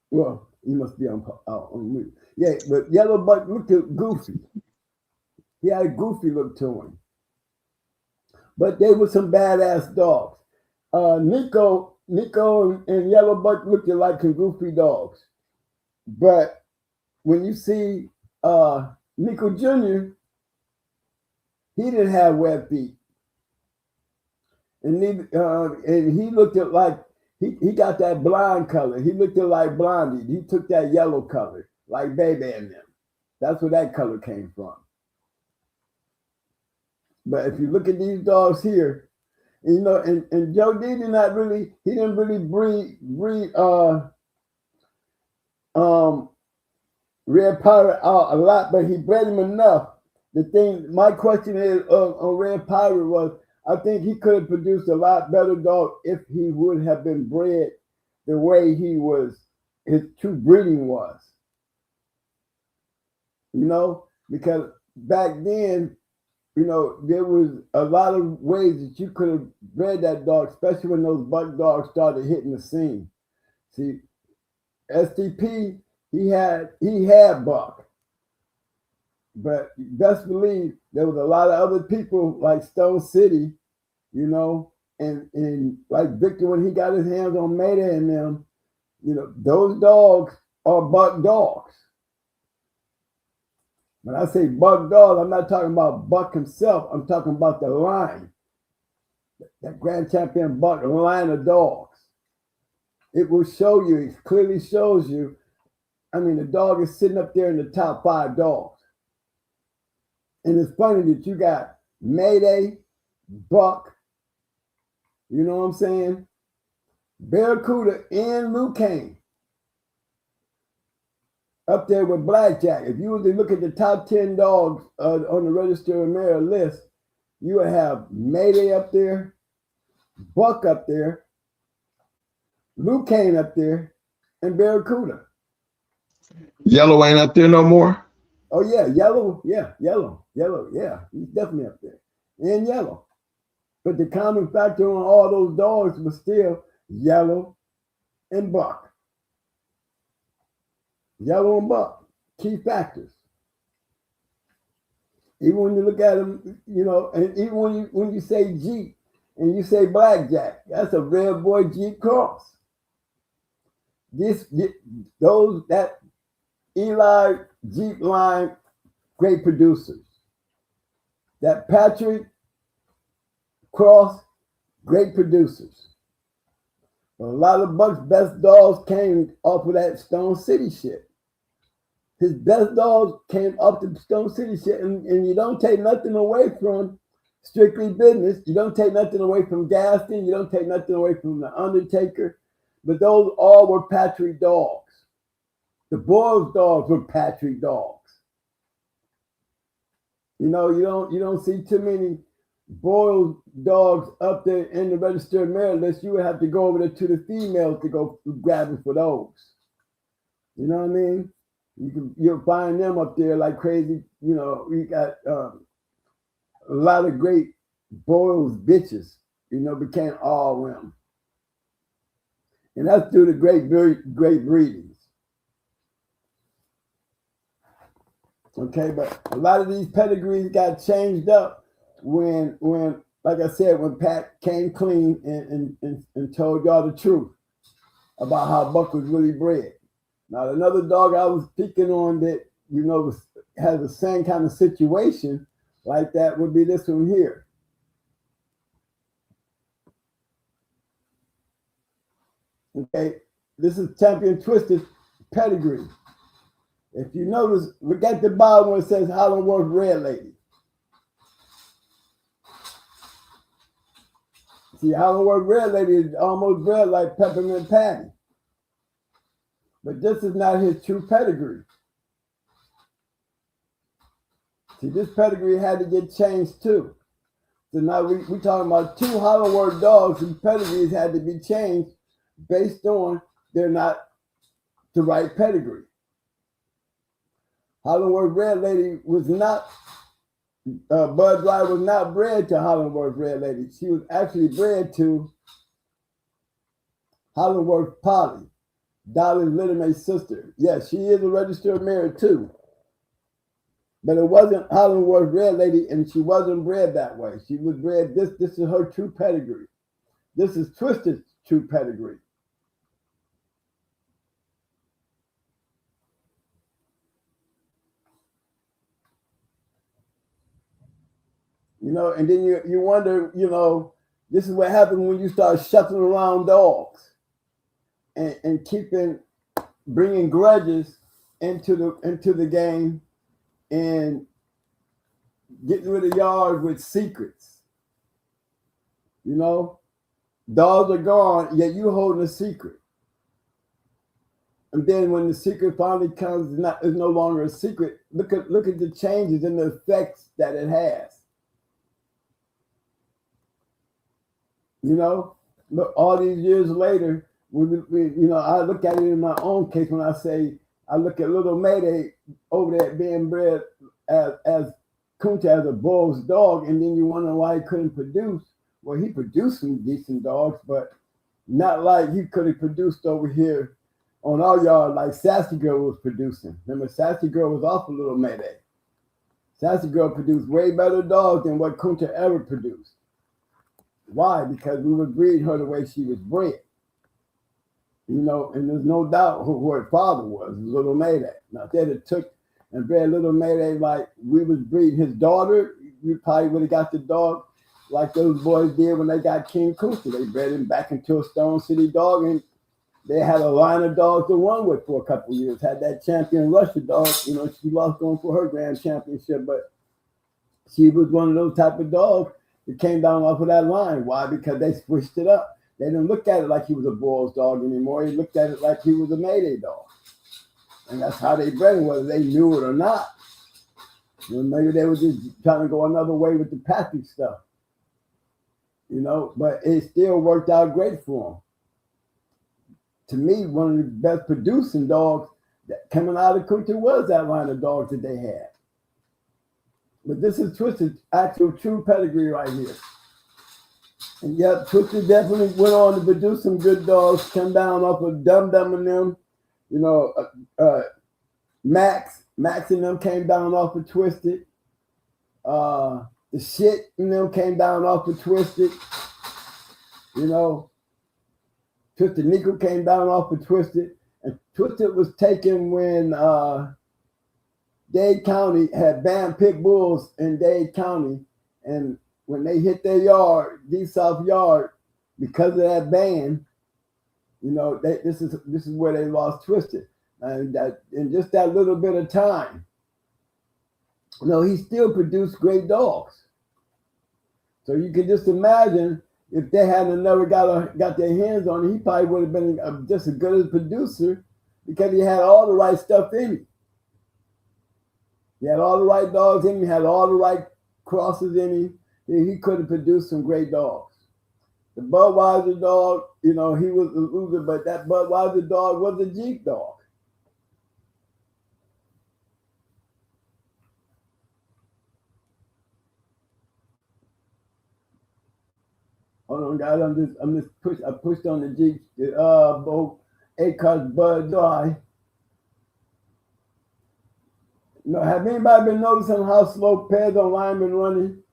Well, he must be on mute. Yeah, but Yellow Buck looked goofy. He had a goofy look to him. But they were some badass dogs. Nico and Yellow Buck looked like some goofy dogs. But when you see Nico Jr., he didn't have web feet. And he looked at like, he got that blonde color. He looked at like Blondie. He took that yellow color, like Baby and them. That's where that color came from. But if you look at these dogs here, you know, and Joe D didn't really breed Red Pirate out a lot, but he bred him enough. My question is on Red Pirate was, I think he could have produced a lot better dog if he would have been bred the way his true breeding was. You know, because back then, you know, there was a lot of ways that you could have bred that dog, especially when those Buck dogs started hitting the scene. See, STP, he had Buck. But best believe there was a lot of other people like Stone City, you know, and like Victor when he got his hands on Mayday and them, you know, those dogs are Buck dogs. When I say Buck dog, I'm not talking about Buck himself. I'm talking about the line, that Grand Champion Buck line of dogs. It will show you, it clearly shows you. I mean, the dog is sitting up there in the top 5 dogs. And it's funny that you got Mayday, Buck, you know what I'm saying? Barracuda and Lucane up there with Blackjack. If you were to look at the top 10 dogs on the Register of Merit list, you would have Mayday up there, Buck up there, Lucane up there, and Barracuda. Yellow ain't up there no more? Oh, yeah, yellow, yeah, he's definitely up there. And yellow. But the common factor on all those dogs was still yellow and buck. Yellow and buck, key factors. Even when you look at them, you know, and even when you say Jeep and you say Blackjack, that's a red boy Jeep cross. That Eli Jeep line, great producers. That Patrick cross, great producers. But a lot of Buck's best dogs came off of that Stone City shit. His best dogs came up to Stone City shit, and you don't take nothing away from Strictly Business. You don't take nothing away from Gaston. You don't take nothing away from The Undertaker. But those all were Patrick dogs. The Boyles dogs were Patrick dogs. You know, you don't see too many Boyles dogs up there in the registered male list. You would have to go over there to the females to go grabbing for those. You know what I mean? You'll find them up there like crazy. You know, we got a lot of great Boyles bitches, you know, became all women. And that's due to great breedings. Okay, but a lot of these pedigrees got changed up when like I said, when Pat came clean and told y'all the truth about how Buck was really bred. Now, another dog I was picking on that, you know, has the same kind of situation like that would be this one here. Okay, this is Champion Twisted Pedigree. If you notice, look at the bottom where it says Hollandworth Red Lady. See, Hollandworth Red Lady is almost bred like Peppermint Patty. But this is not his true pedigree. See, this pedigree had to get changed too. So now we talking about two Hollandworth dogs whose pedigrees had to be changed based on they're not the right pedigree. Hollandworth Red Lady was not, Bud Dry was not bred to Hollandworth Red Lady. She was actually bred to Hollandworth Polly, Dolly's little mate's sister. Yes, she is a registered mare too. But it wasn't Hollandworth Red Lady, and she wasn't bred that way. She was bred, this is her true pedigree. This is Twisted's true pedigree. You know, and then you wonder, you know, this is what happens when you start shuffling around dogs and bringing grudges into the game and getting rid of yards with secrets. You know, dogs are gone, yet you holding a secret. And then when the secret finally comes, it's no longer a secret. Look at the changes and the effects that it has. You know, look, all these years later, you know, I look at it in my own case when I say I look at little Mayday over there being bred as Kunta as a Boyles dog, and then you wonder why he couldn't produce. Well, he produced some decent dogs, but not like he could have produced over here on our yard like Sassy Girl was producing. Remember, Sassy Girl was off a little Mayday. Sassy Girl produced way better dogs than what Kunta ever produced. Why? Because we would breed her the way she was bred. You know, and there's no doubt who her father was, Little Mayday. Now, if they'd have took and bred Little Mayday like we was breeding his daughter, we probably would have got the dog like those boys did when they got King Kunta. They bred him back into a Stone City dog, and they had a line of dogs to run with for a couple of years. Had that Champion Russia dog, you know, she lost going for her grand championship, but she was one of those type of dogs. It came down off of that line. Why? Because they switched it up. They didn't look at it like he was a Boyles dog anymore. They looked at it like he was a Mayday dog. And that's how they bred him, whether they knew it or not. Maybe they were just trying to go another way with the Patrick stuff. But it still worked out great for them. To me, one of the best producing dogs that coming out of country was that line of dogs that they had. But this is Twisted, actual true pedigree right here. And yep, Twisted definitely went on to produce some good dogs, come down off of Dum Dum and them. Max and them came down off of Twisted. The shit and them came down off of Twisted. Twisted Nico came down off of Twisted. And Twisted was taken when Dade County had banned pit bulls in Dade County. And when they hit their yard, Deep South yard, because of that ban, this is where they lost Twisted. And that in just that little bit of time, he still produced great dogs. So you can just imagine if they hadn't never got their hands on it, he probably would have been just as good as a producer because he had all the right stuff in him. He had all the right dogs in him. He had all the right crosses in him. He could have produced some great dogs. The Budweiser dog, he was a loser, but that Budweiser dog was a Jeep dog. Hold on, guys. I pushed on the Jeep. Both A-Cars Bud Dry. Have anybody been noticing how slow pairs online been running?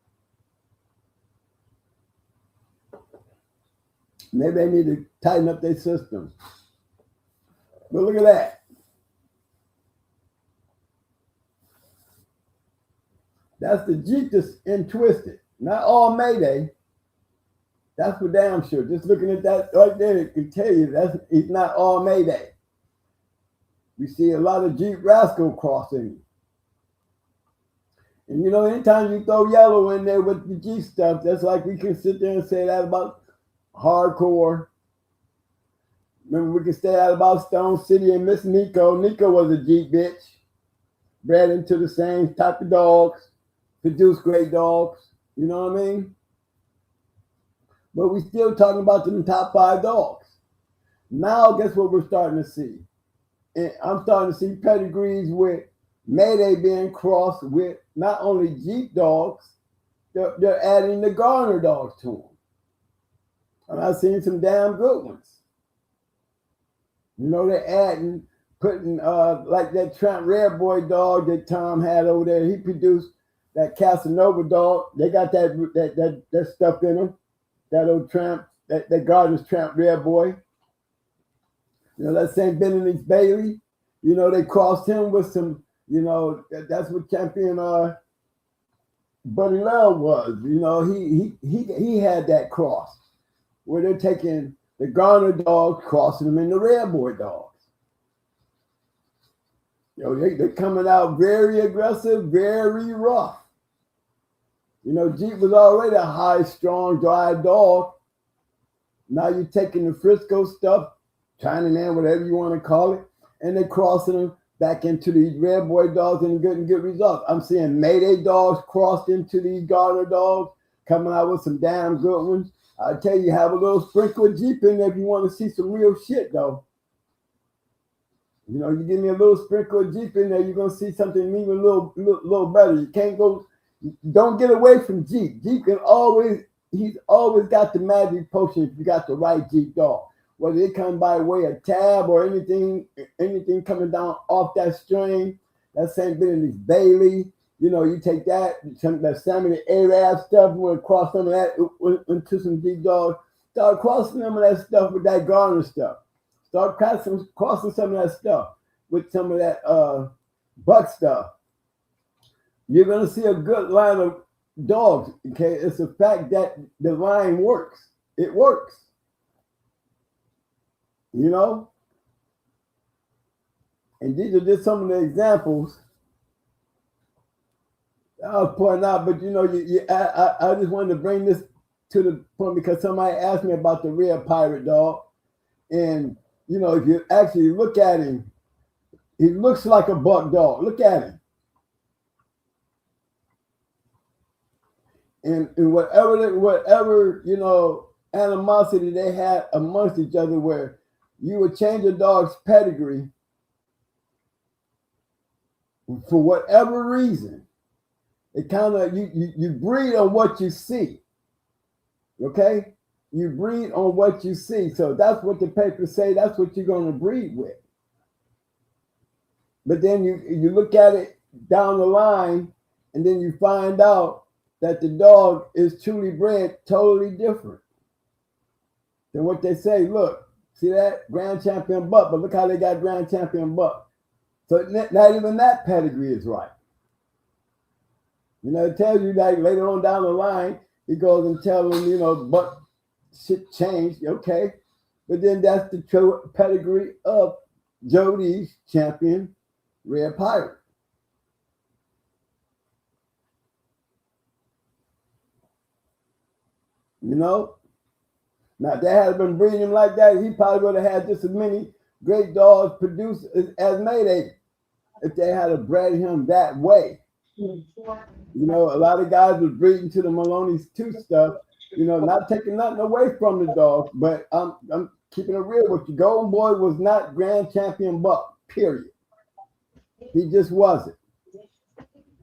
Maybe they need to tighten up their systems. But look at that. That's the Jeep that's in Twisted. Not all Mayday. That's for damn sure. Just looking at that right there, it can tell you it's not all Mayday. We see a lot of Jeep Rascal crossing. And anytime you throw yellow in there with the Jeep stuff, that's like we can sit there and say that about hardcore. Remember, we can say that about Stone City and Miss Nico. Nico was a Jeep bitch. Bred into the same type of dogs. Produced great dogs. You know what I mean? But we still talking about them top 5 dogs. Now, guess what we're starting to see? And I'm starting to see pedigrees with Mayday being crossed with not only Jeep dogs, they're adding the Garner dogs to them. And I've seen some damn good ones. They're putting like that Tramp Red Boy dog that Tom had over there. He produced that Casanova dog. They got that stuff in them. That old Tramp, that Gardner's Tramp Red Boy. That St. Benedict's Bailey. They crossed him with some, that's what champion Buddy Love was. He had that cross where they're taking the Garner dogs, crossing them in the Red Boy dogs. They're coming out very aggressive, very rough. Jeep was already a high, strong, dry dog. Now you're taking the Frisco stuff, China Man, whatever you want to call it, and they're crossing them back into these Red Boy dogs and getting good results. I'm seeing Mayday dogs crossed into these Garner dogs, coming out with some damn good ones. I tell you, have a little sprinkle of Jeep in there if you want to see some real shit, though. You give me a little sprinkle of Jeep in there, you're going to see something even a little better. You can't go, don't get away from Jeep. Jeep he's always got the magic potion if you got the right Jeep dog. Whether it come by way of tab or anything coming down off that string, that St. Benedict's Bailey, you take that Sammy Arab stuff, you want to cross some of that into some Jeep dogs, start crossing some of that stuff with that Garner stuff. Start crossing some of that stuff with some of that Buck stuff. You're going to see a good line of dogs, okay? It's a fact that the line works. It works. And these are just some of the examples I was pointing out, but I just wanted to bring this to the point because somebody asked me about the Red Pirate dog. And, if you actually look at him, he looks like a buck dog. Look at him. and whatever you know animosity they had amongst each other, where you would change a dog's pedigree for whatever reason. It kind of you breed on what you see. Okay, you breed on what you see. So that's what the papers say. That's what you're going to breed with. But then you look at it down the line, and then you find out that the dog is truly bred totally different than what they say. Look, see that grand champion buck, but look how they got grand champion buck. So not even that pedigree is right. You know, it tells you like later on down the line, he goes and tells them, you know, buck shit changed, okay. But then that's the true pedigree of Jody's champion, Red Pirate. You know? Now, if they had been breeding him like that, he probably would have had just as many great dogs produced as Mayday if they had bred him that way. You know, a lot of guys was breeding to the Maloney's too stuff, you know, not taking nothing away from the dogs, but I'm keeping it real with you. Golden Boy was not grand champion buck, period. He just wasn't.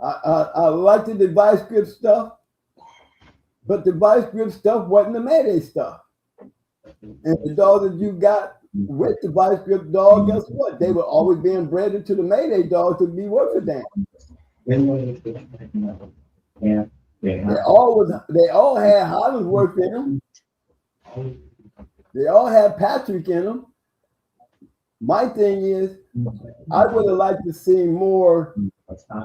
I liked the device grip stuff, but the device grip stuff wasn't the Mayday stuff. And the dog that you got with the vice grip dog, guess what? They were always being bred into the Mayday dog to be worth a damn. They all had Hollingsworth in them. They all had Patrick in them. My thing is, I would have liked to see more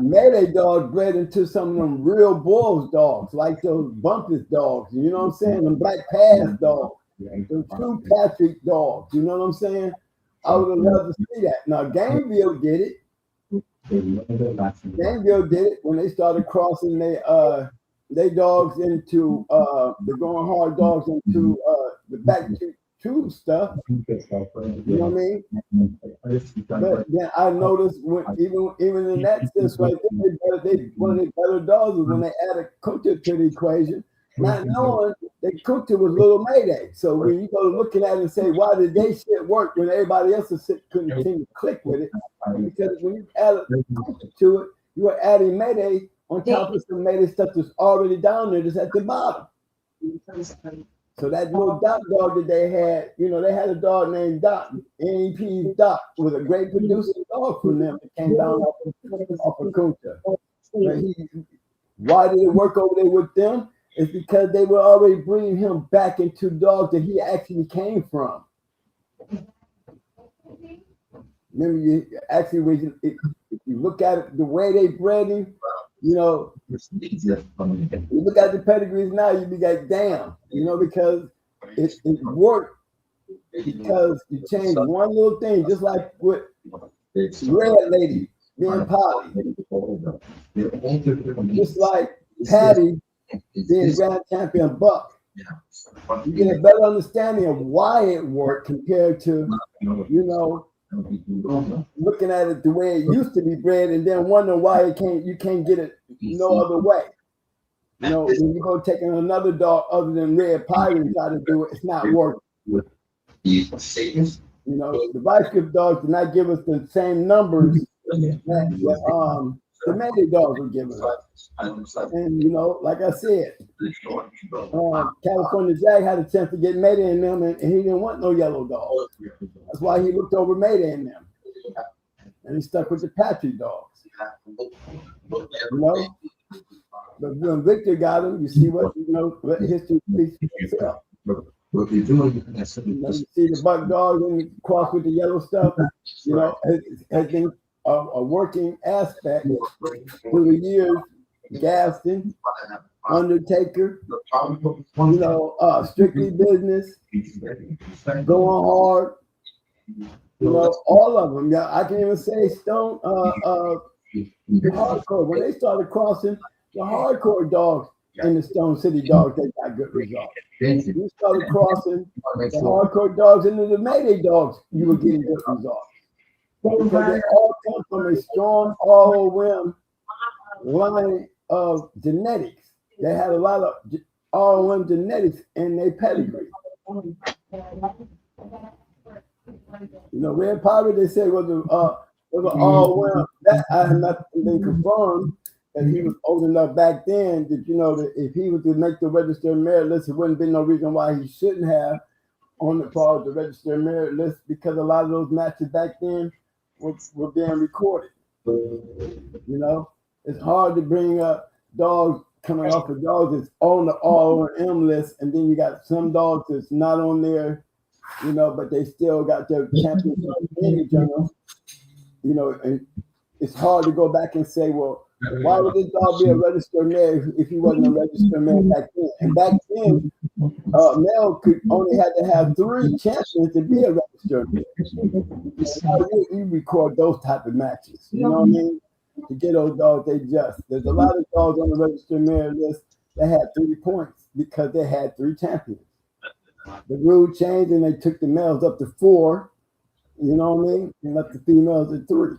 Mayday dogs bred into some of them real Bulls dogs, like those Bumpus dogs. You know what I'm saying? Them Black Pass dogs. The true Patrick dogs, you know what I'm saying? I would have loved to see that. Now, Gameville did it. Gameville did it when they started crossing they dogs into the going hard dogs into the back tube stuff. You know what I mean? But then I noticed when, even in that sense right there, one of the better dogs was when they added Kunta to the equation. Not knowing that Kunta was Little Mayday. So when you go looking at it and say, why did they shit work when everybody else couldn't seem to click with it? Because when you add Kunta to it, you are adding Mayday on top of some Mayday stuff that's already down there, that's at the bottom. So that little Doc dog that they had, you know, they had a dog named Doc, NEP's Doc, was a great producing dog from them that came down off of Kunta. Why did it work over there with them? It's because they were already bringing him back into dogs that he actually came from. Remember, you actually, if you look at it, the way they bred him, you know, you look at the pedigrees now, you be like, damn, you know, because it worked because you changed one little thing, just like with Red Lady being Polly, just like Patty being grand champion buck. You get a better understanding of why it worked compared to, you know, looking at it the way it used to be bred and then wondering why you can't get it no other way. You know, when you go taking another dog other than Red Pirate and try to do it, it's not working. You know, the vice grip dogs did not give us the same numbers that the Mayday dogs were giving us. And, you know, like I said, California Jack had a chance to get Mayday in them, and he didn't want no yellow dogs. That's why he looked over Mayday in them. And he stuck with the Patrick dogs. You know? But when Victor got him, you see what, you know, what history speaks for itself. You see the buck dog and cross with the yellow stuff, you know, has been a working aspect through the years. Gaston, Undertaker, you know, Strictly Business, Going Hard, you know, all of them. Yeah, I can even say Stone, Hardcore. When they started crossing the hardcore dogs and the Stone City dogs, they got good results. You started crossing the hardcore dogs into the Mayday dogs, you were getting good results. Because they all come from a strong all-rim line of genetics. They had a lot of all-one genetics in their pedigree. You know, Red Pirate, they say was an all-one. That I have not been confirmed that he was old enough back then that, you know, that if he was to make the registered merit list, it wouldn't be no reason why he shouldn't have on the part of the registered merit list, because a lot of those matches back then were being recorded. You know, it's hard to bring up dogs coming off of dogs that's on the all-M list, and then you got some dogs that's not on there, you know, but they still got their championship image on them. You know, and it's hard to go back and say, well, why would this dog be a registered male if he wasn't a registered male back then? And back then, male could only had to have 3 champions to be a registered male. You record those type of matches, you know what I mean? To get those dogs, there's a lot of dogs on the registered male list that had 3 points because they had 3 champions. The rule changed and they took the males up to 4, you know what I mean? And left the females at 3.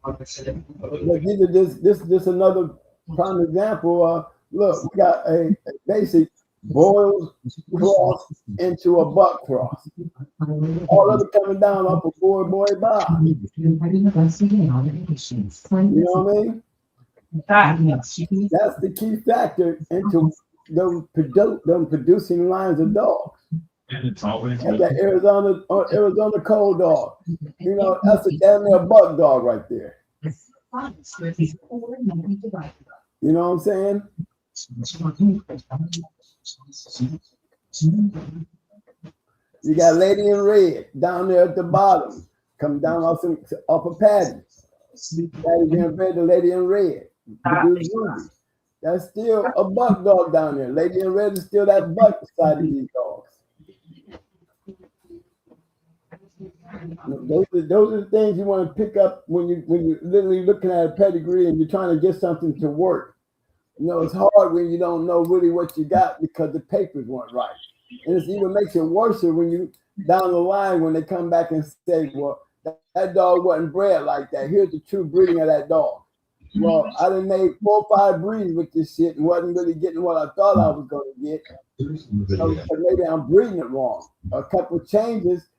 But this another prime example. Look, we got a basic boiled cross into a buck cross. All of it coming down off a boy Bob. You know what I mean? That's the key factor into them producing lines of dogs. And that Arizona cold dog. You know, that's a damn near buck dog right there. You know what I'm saying? You got Lady in Red down there at the bottom, come down off of Pandy. Lady in Red, the Lady in Red. That's still a buck dog down there. Lady in Red is still that buck side of these dogs. Those are the things you want to pick up when you're literally looking at a pedigree and you're trying to get something to work. You know, it's hard when you don't know really what you got because the papers weren't right. And it even makes it worse when you down the line when they come back and say, well, that dog wasn't bred like that. Here's the true breeding of that dog. Well, I done made 4 or 5 breeds with this shit and wasn't really getting what I thought I was going to get. So maybe I'm breeding it wrong. A couple of changes,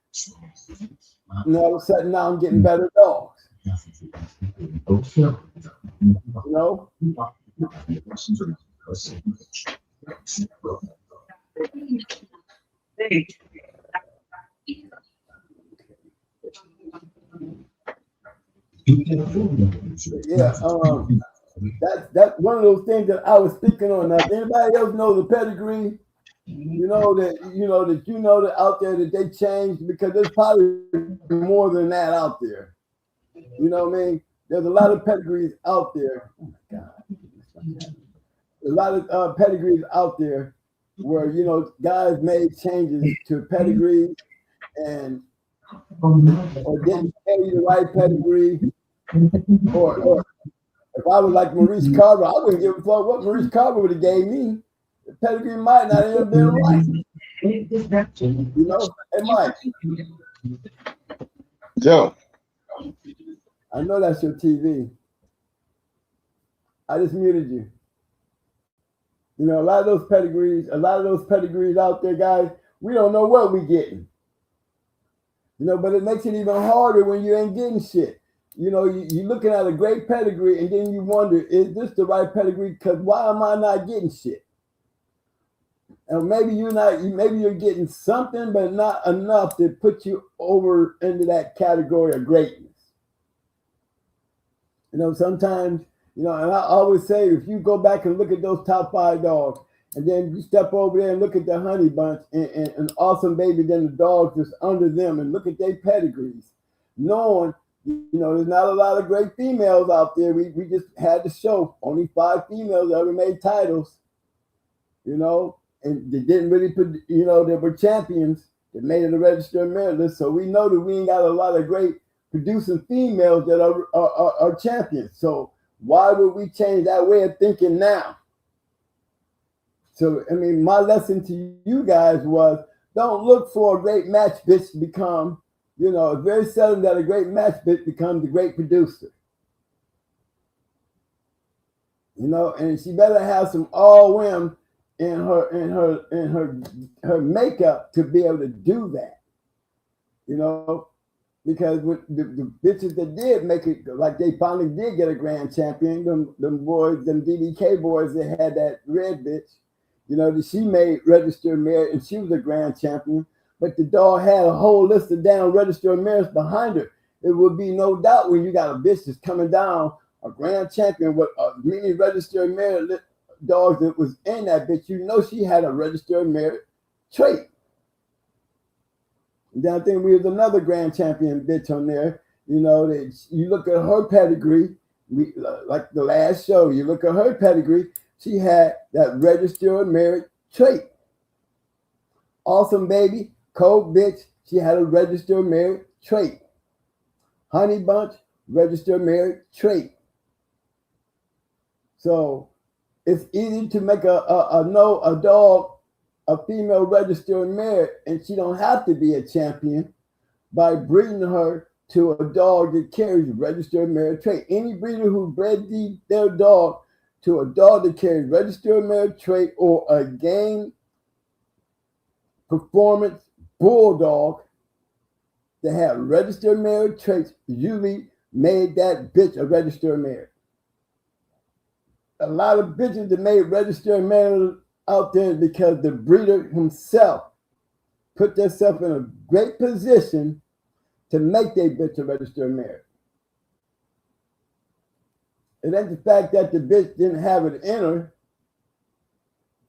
and all of a sudden now I'm getting better dogs. You know? Yeah, that's one of those things that I was thinking on. Now, if anybody else know the pedigree, you know that out there that they changed, because there's probably more than that out there. You know what I mean? There's a lot of pedigrees out there. Oh my God. A lot of pedigrees out there where, you know, guys made changes to pedigrees and or didn't tell you the right pedigree, or if I was like Maurice Carver, I wouldn't give a fuck what Maurice Carver would have gave me. The pedigree might not have been right. You know, it might. Joe, I know that's your TV. I just muted you. You know, a lot of those pedigrees out there, guys, we don't know what we're getting. You know, but it makes it even harder when you ain't getting shit. You know, you're looking at a great pedigree and then you wonder, is this the right pedigree? Because why am I not getting shit? And maybe you're getting something, but not enough to put you over into that category of greatness. You know, sometimes, you know, and I always say, if you go back and look at those top 5 dogs, and then you step over there and look at the honey bunch and awesome baby, then the dogs just under them and look at their pedigrees, knowing, you know, there's not a lot of great females out there. We just had to show only 5 females ever made titles, you know, and they didn't really put, you know, they were champions that made it a registered merit list. So we know that we ain't got a lot of great producing females that are champions. So why would we change that way of thinking now? So, I mean, my lesson to you guys was, don't look for a great match bitch to become, you know, it's very seldom that a great match bitch becomes a great producer. You know, and she better have some all whim in her makeup to be able to do that. You know, because when the bitches that did make it, like they finally did get a grand champion, them boys, them DDK boys that had that red bitch, you know, she made registered merit and she was a grand champion, but the dog had a whole list of damn registered merits behind her. It would be no doubt when you got a bitch that's coming down, a grand champion with many registered merit dogs that was in that bitch, you know she had a registered merit trait. And then I think we have another grand champion bitch on there. You know, that you look at her pedigree, like the last show, you look at her pedigree, she had that registered merit trait. Awesome Baby, Cold Bitch, she had a registered merit trait. Honey Bunch, registered merit trait. So it's easy to make a dog a female registered merit, and she don't have to be a champion by breeding her to a dog that carries registered merit trait. Any breeder who bred their dog to a dog that carries registered merit trait or a game performance bulldog that have registered merit traits usually made that bitch a registered merit. A lot of bitches that made registered merit out there because the breeder himself put themselves in a great position to make their bitch a registered merit. It ain't the fact that the bitch didn't have it in her.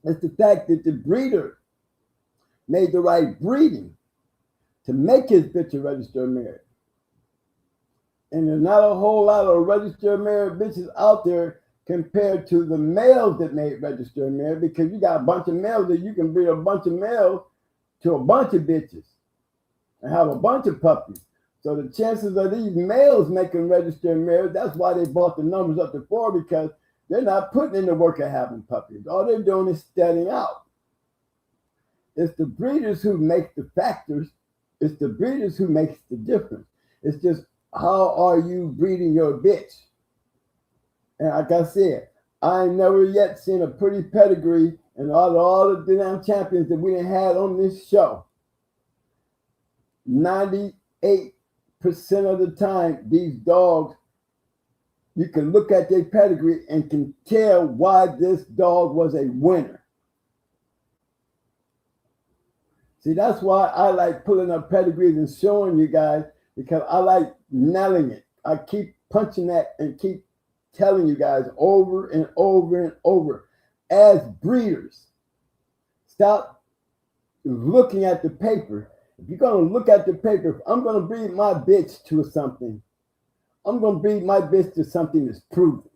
It's the fact that the breeder made the right breeding to make his bitch a registered merit. And there's not a whole lot of registered merit bitches out there compared to the males that made registered merit, because you got a bunch of males that you can breed a bunch of males to a bunch of bitches and have a bunch of puppies. So the chances of these males making registered merit, that's why they brought the numbers up to 4, because they're not putting in the work of having puppies. All they're doing is studying out. It's the breeders who make the factors. It's the breeders who makes the difference. It's just, how are you breeding your bitch? And like I said, I ain't never yet seen a pretty pedigree, and all the damn champions that we done had on this show. 98% of the time, these dogs, you can look at their pedigree and can tell why this dog was a winner. See, that's why I like pulling up pedigrees and showing you guys, because I like nailing it. I keep punching that and keep telling you guys over and over and over. As breeders, stop looking at the paper. If you're going to look at the paper, if I'm going to breed my bitch to something, I'm going to breed my bitch to something that's proven.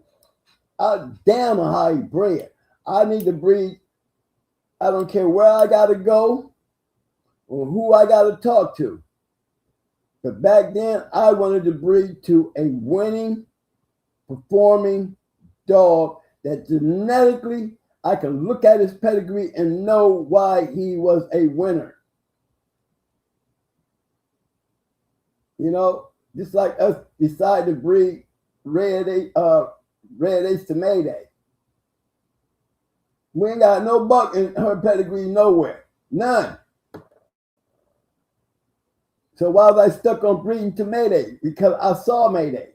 I damn how he bred. I need to breed. I don't care where I got to go or who I got to talk to. But back then, I wanted to breed to a winning, performing dog that genetically I can look at his pedigree and know why he was a winner. You know, just like us decide to breed Red Ace to Mayday. We ain't got no buck in her pedigree nowhere. None. So why was I stuck on breeding to Mayday? Because I saw Mayday.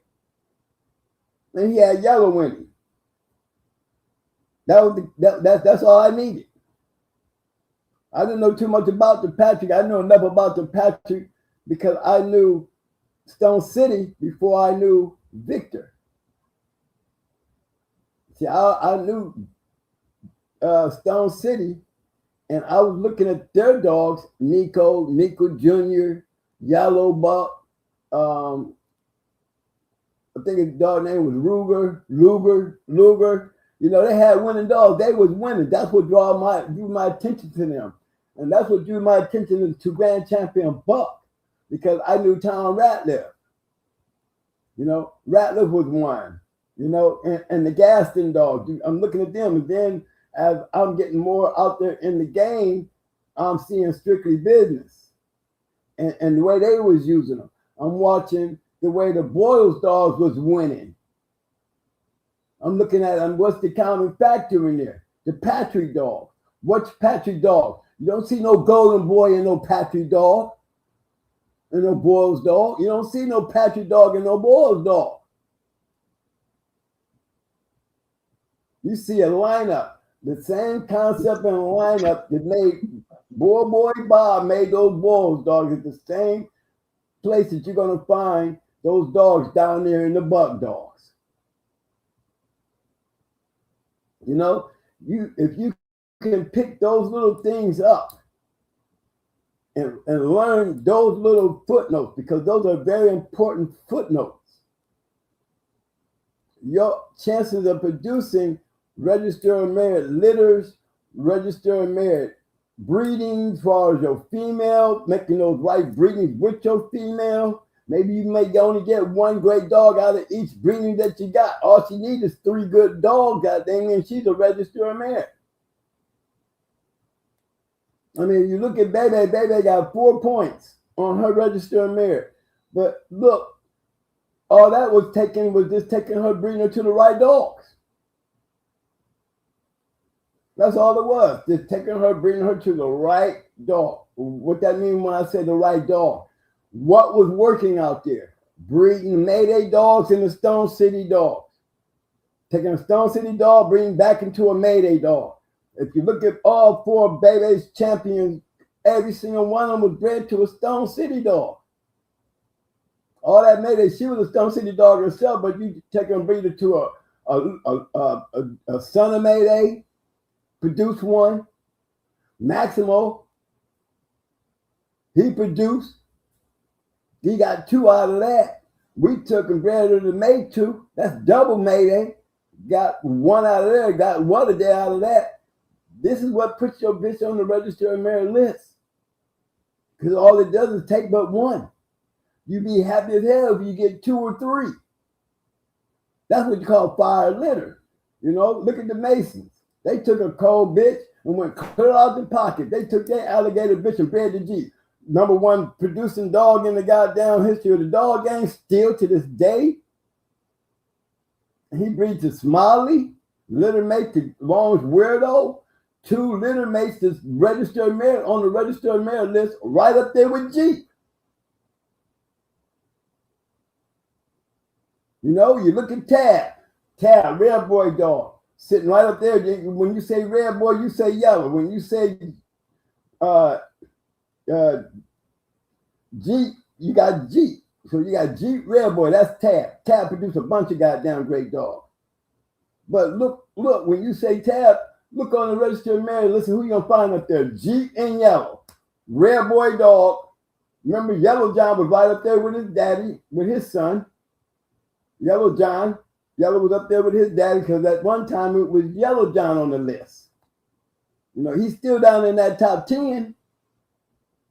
And he had yellow in him. That's all I needed. I didn't know too much about the Patrick. I knew enough about the Patrick because I knew Stone City before I knew Victor. See, I knew Stone City, and I was looking at their dogs, Nico Jr., Yellow Buck, I think his dog name was Luger. You know, they had winning dogs. They was winning. That's what drew my attention to them. And that's what drew my attention to Grand Champion Buck, because I knew Tom Ratliff. You know, Ratliff was one, you know, and the Gaston dogs. I'm looking at them, and then as I'm getting more out there in the game, I'm seeing Strictly Business and the way they was using them. I'm watching the way the Boyles dogs was winning. I'm looking at what's the common factor in there? The Patrick dog. What's Patrick dog? You don't see no golden boy and no Patrick dog and no Boyle's dog. You don't see no Patrick dog and no Boyle's dog. You see a lineup, the same concept and lineup that made Boy Bob made those Boyle's dogs at the same place that you're going to find those dogs down there in the buck dogs. You know, if you can pick those little things up and learn those little footnotes, because those are very important footnotes, your chances of producing registered merit litters, registered merit breeding as far as your female, making those right breedings with your female. Maybe you may only get one great dog out of each breeding that you got. All she needs is 3 good dogs, goddamn, and she's a registered merit. I mean, you look at Bebe got 4 points on her registered merit. But look, all that was just taking her breeding her to the right dogs. That's all it was, just taking her, bringing her to the right dog. What that means when I say the right dog? What was working out there? Breeding Mayday dogs and the Stone City dogs. Taking a Stone City dog, bringing back into a Mayday dog. If you look at all 4 Bebe's champions, every single one of them was bred to a Stone City dog. All that Mayday, she was a Stone City dog herself, but you take her and bring her to a son of Mayday, produced one. Maximo, he produced. He got 2 out of that. We took and bred her to May 2. That's double Mayday. Got 1 out of there. Got 1 a day out of that. This is what puts your bitch on the registered merit list. Because all it does is take but 1. You be happy as hell if you get 2 or 3. That's what you call fire litter. You know, look at the Masons. They took a cold bitch and went clear out the pocket. They took their alligator bitch and bred the G. Number 1 producing dog in the goddamn history of the dog game, still to this day. He breeds to Smiley, litter mate to Long's Weirdo, 2 litter mates that's registered merit on the registered merit list, right up there with Jeep. You know, you look at Tab, red boy dog, sitting right up there. When you say red boy, you say yellow. When you say Jeep, you got Jeep. So you got Jeep, red boy, that's Tab. Tab produced a bunch of goddamn great dogs. But look, when you say Tab, look on the registered merit. Listen, who you gonna find up there? Jeep and yellow. Red boy dog. Remember, Yellow John was right up there with his daddy, with his son. Yellow John. Yellow was up there with his daddy because at one time it was Yellow John on the list. You know, he's still down in that top 10.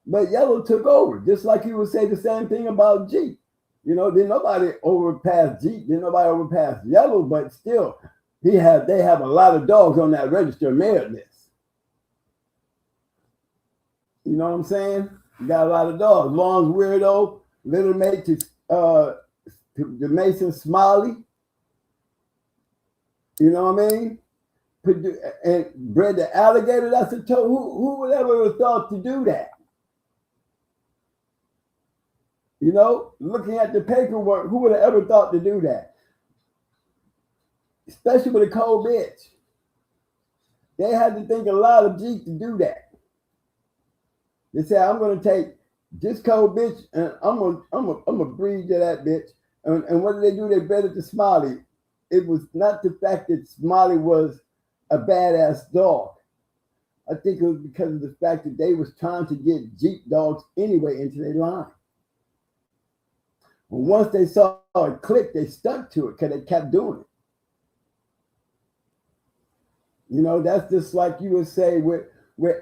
But Yellow took over, just like you would say the same thing about Jeep. You know, didn't nobody overpass Jeep, didn't nobody overpass Yellow, but still, they have a lot of dogs on that registered merit list. You know what I'm saying? You got a lot of dogs. Long's Weirdo, little mate to the Mason Smiley. You know what I mean? And bred the alligator. That's a toe. Who would ever have thought to do that? You know, looking at the paperwork, who would have ever thought to do that? Especially with a cold bitch. They had to think a lot of Jeep to do that. They said, I'm going to take this cold bitch and I'm gonna breed to that bitch. And what did they do? They bred it to Smiley. It was not the fact that Smiley was a badass dog. I think it was because of the fact that they was trying to get Jeep dogs anyway into their line. But once they saw it click, they stuck to it because they kept doing it. You know, that's just like you would say with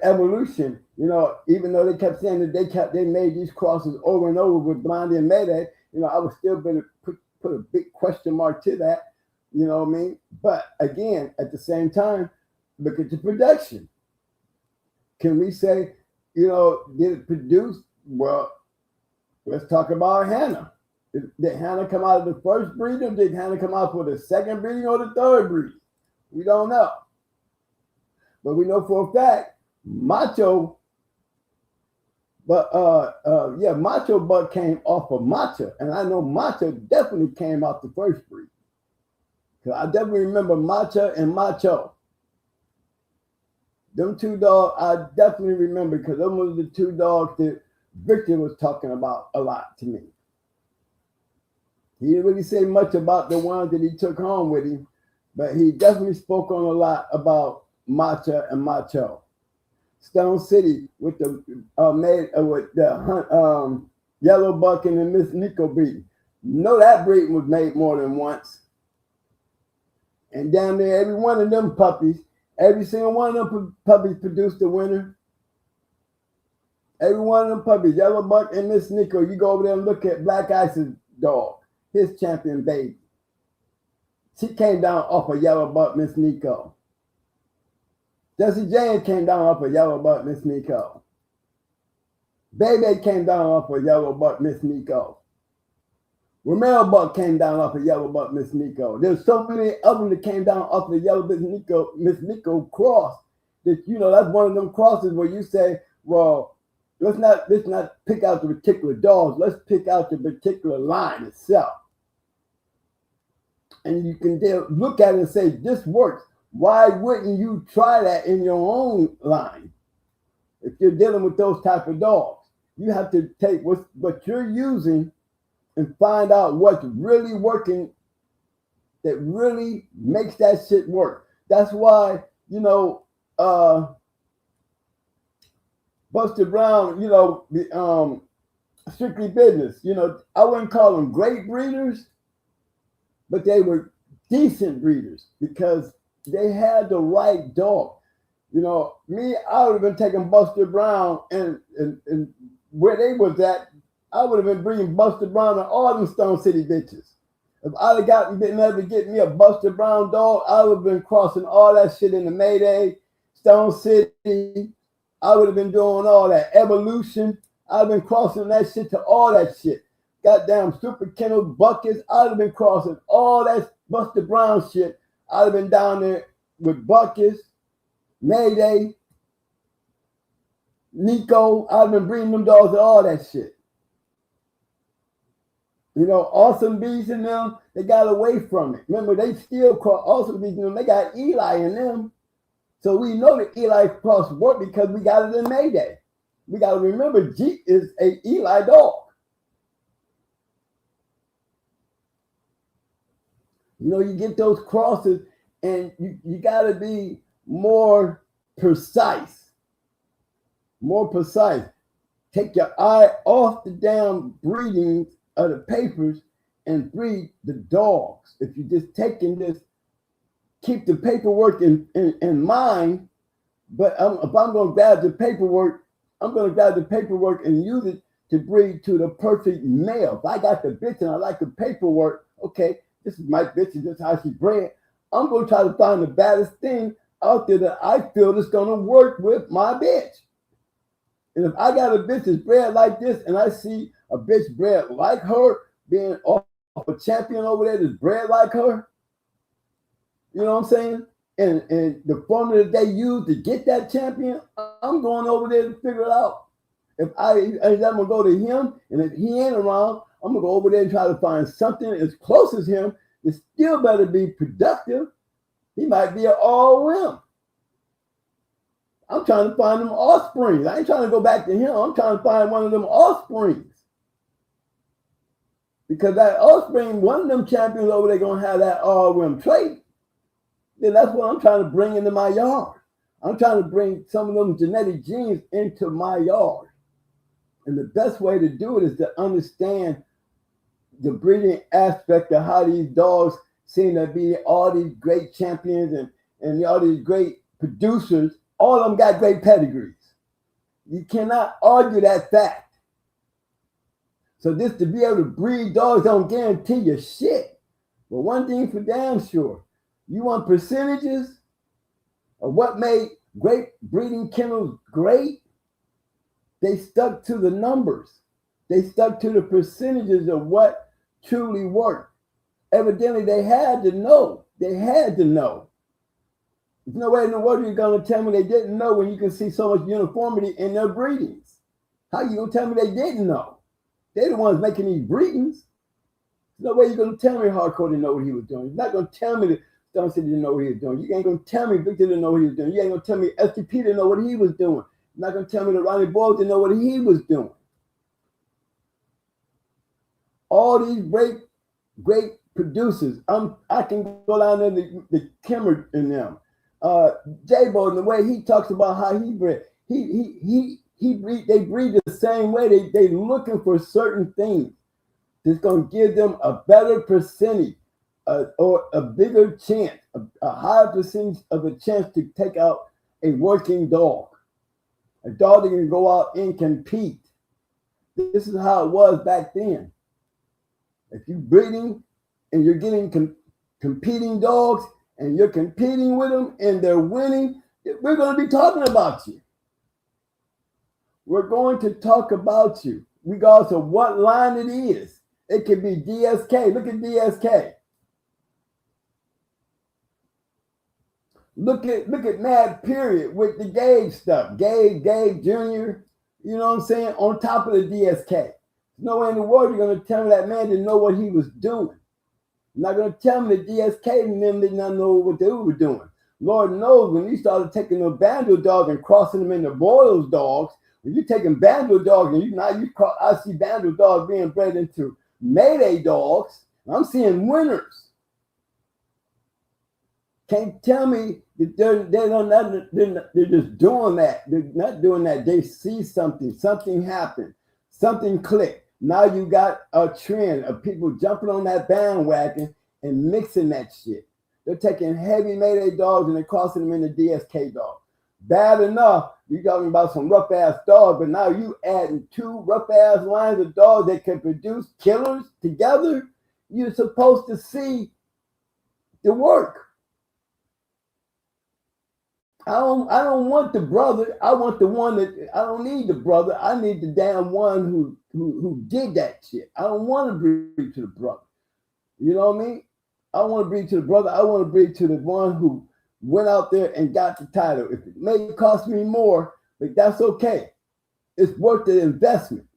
evolution. You know, even though they kept saying that they made these crosses over and over with Pandy and Mayday, you know, I would still better put a big question mark to that. You know what I mean? But again, at the same time, look at the production. Can we say, you know, did it produce? Well, let's talk about Hannah. Did Hannah come out of the first breeding? Did Hannah come out for the second breeding or the third breeding? We don't know. But we know for a fact, Macho, Macho Buck came off of Macho. And I know Macho definitely came out the first breed. Because I definitely remember Macho and Macho. Them two dogs, I definitely remember because those were the two dogs that Victor was talking about a lot to me. He didn't really say much about the ones that he took home with him, but he definitely spoke on a lot about Macho and Macho. Stone City with the Yellow Buck and the Miss Nico breed. Know that breed was made more than once. And down there, every one of them puppies, every single one of them puppies produced a winner. Every one of them puppies, Yellow Buck and Miss Nico, you go over there and look at Black Ice's dog, his champion baby. She came down off of Yellow Buck, Miss Nico. Jesse James came down off of Yellow Buck, Miss Nico. Baby came down off of Yellow Buck, Miss Nico. Romero Buck came down off of Yellow Buck, Miss Nico. There's so many of them that came down off of the Yellow Miss Nico cross that, you know, that's one of them crosses where you say, well, let's not pick out the particular dogs. Let's pick out the particular line itself. And you can look at it and say, this works. Why wouldn't you try that in your own line? If you're dealing with those type of dogs, you have to take what you're using and find out what's really working that really makes that shit work. That's why, you know, Buster Brown, you know, the Strictly Business, you know, I wouldn't call them great breeders, but they were decent breeders because they had the right dog. You know, me, I would have been taking Buster Brown and where they was at, I would have been bringing Buster Brown and all them Stone City bitches. If I'd have been able to get me a Buster Brown dog, I would have been crossing all that shit in the Mayday, Stone City. I would have been doing all that evolution. I've been crossing that shit to all that shit. Goddamn Super Kennel buckets. I'd have been crossing all that Buster Brown shit. I'd have been down there with buckets, Mayday, Nico. I've been bringing them dogs to all that shit. You know, Awesome Bees and them, they got away from it. Remember, they still cross Awesome Bees and them. They got Eli in them. So we know that Eli cross work because we got it in Mayday. We got to remember Jeep is a Eli dog. You know, you get those crosses and you got to be more precise. More precise. Take your eye off the damn breeding of the papers and breed the dogs. If you're just taking this, keep the paperwork in mind. But if I'm going to grab the paperwork, I'm going to grab the paperwork and use it to breed to the perfect male. If I got the bitch and I like the paperwork, okay, this is my bitch and this is how she bred. I'm going to try to find the baddest thing out there that I feel is going to work with my bitch. And if I got a bitch that's bred like this and I see a bitch bred like her being off a champion over there that's bred like her, you know what I'm saying? And the formula that they use to get that champion, I'm going over there to figure it out. I'm going to go to him, and if he ain't around, I'm going to go over there and try to find something as close as him that still better be productive. He might be an all-rim. I'm trying to find them offsprings. I ain't trying to go back to him. I'm trying to find one of them offsprings. Because that offspring, one of them champions over there going to have that all-rim trait. Then that's what I'm trying to bring into my yard. I'm trying to bring some of them genetic genes into my yard. And the best way to do it is to understand the breeding aspect of how these dogs seem to be all these great champions and all these great producers. All of them got great pedigrees. You cannot argue that fact. So just to be able to breed dogs don't guarantee you shit. But one thing for damn sure, you want percentages of what made great breeding kennels great? They stuck to the numbers. They stuck to the percentages of what truly work. Evidently, they had to know. They had to know. There's no way in the world you're going to tell me they didn't know when you can see so much uniformity in their breedings. How you going to tell me they didn't know? They're the ones making these breedings. There's no way you're going to tell me Hardcore didn't know what he was doing. You're not going to tell me that Stone City didn't know what he was doing. You ain't going to tell me Victor didn't know what he was doing. You ain't going to tell me STP didn't know what he was doing. You're not going to tell me that Ronnie Boyle didn't know what he was doing. All these great producers. I can go down there the Kimmer in them. J-Bo, and the way he talks about how he bred. They breed the same way. They looking for certain things that's going to give them a better percentage or a bigger chance, a higher percentage of a chance to take out a working dog. A dog that can go out and compete. This is how it was back then. If you're breeding and you're getting competing dogs and you're competing with them and they're winning, we're going to be talking about you. We're going to talk about you, regardless of what line it is. It could be DSK. Look at DSK. Look at Mad Period with the Gage stuff. Gage Jr., you know what I'm saying? On top of the DSK. There's no way in the world you're going to tell me that man didn't know what he was doing. You're not going to tell me the DSK and them did not know what they were doing. Lord knows when you started taking the Banjo dogs and crossing them into Boyle's dogs, when you're taking Banjo dogs and I see Banjo dogs being bred into Mayday dogs, I'm seeing winners. Can't tell me that they're just doing that. They're not doing that. They see something happened, something clicked. Now you got a trend of people jumping on that bandwagon and mixing that shit. They're taking heavy Mayday dogs and they're crossing them into DSK dogs. Bad enough, you're talking about some rough ass dogs, but now you adding two rough ass lines of dogs that can produce killers together. You're supposed to see the work. I don't want the brother. I want the one that I don't need the brother. I need the damn one who did that shit. I don't want to breed to the brother. You know what I mean? I want to breed to the brother. I want to breed to the one who went out there and got the title. If it may cost me more, but that's okay. It's worth the investment.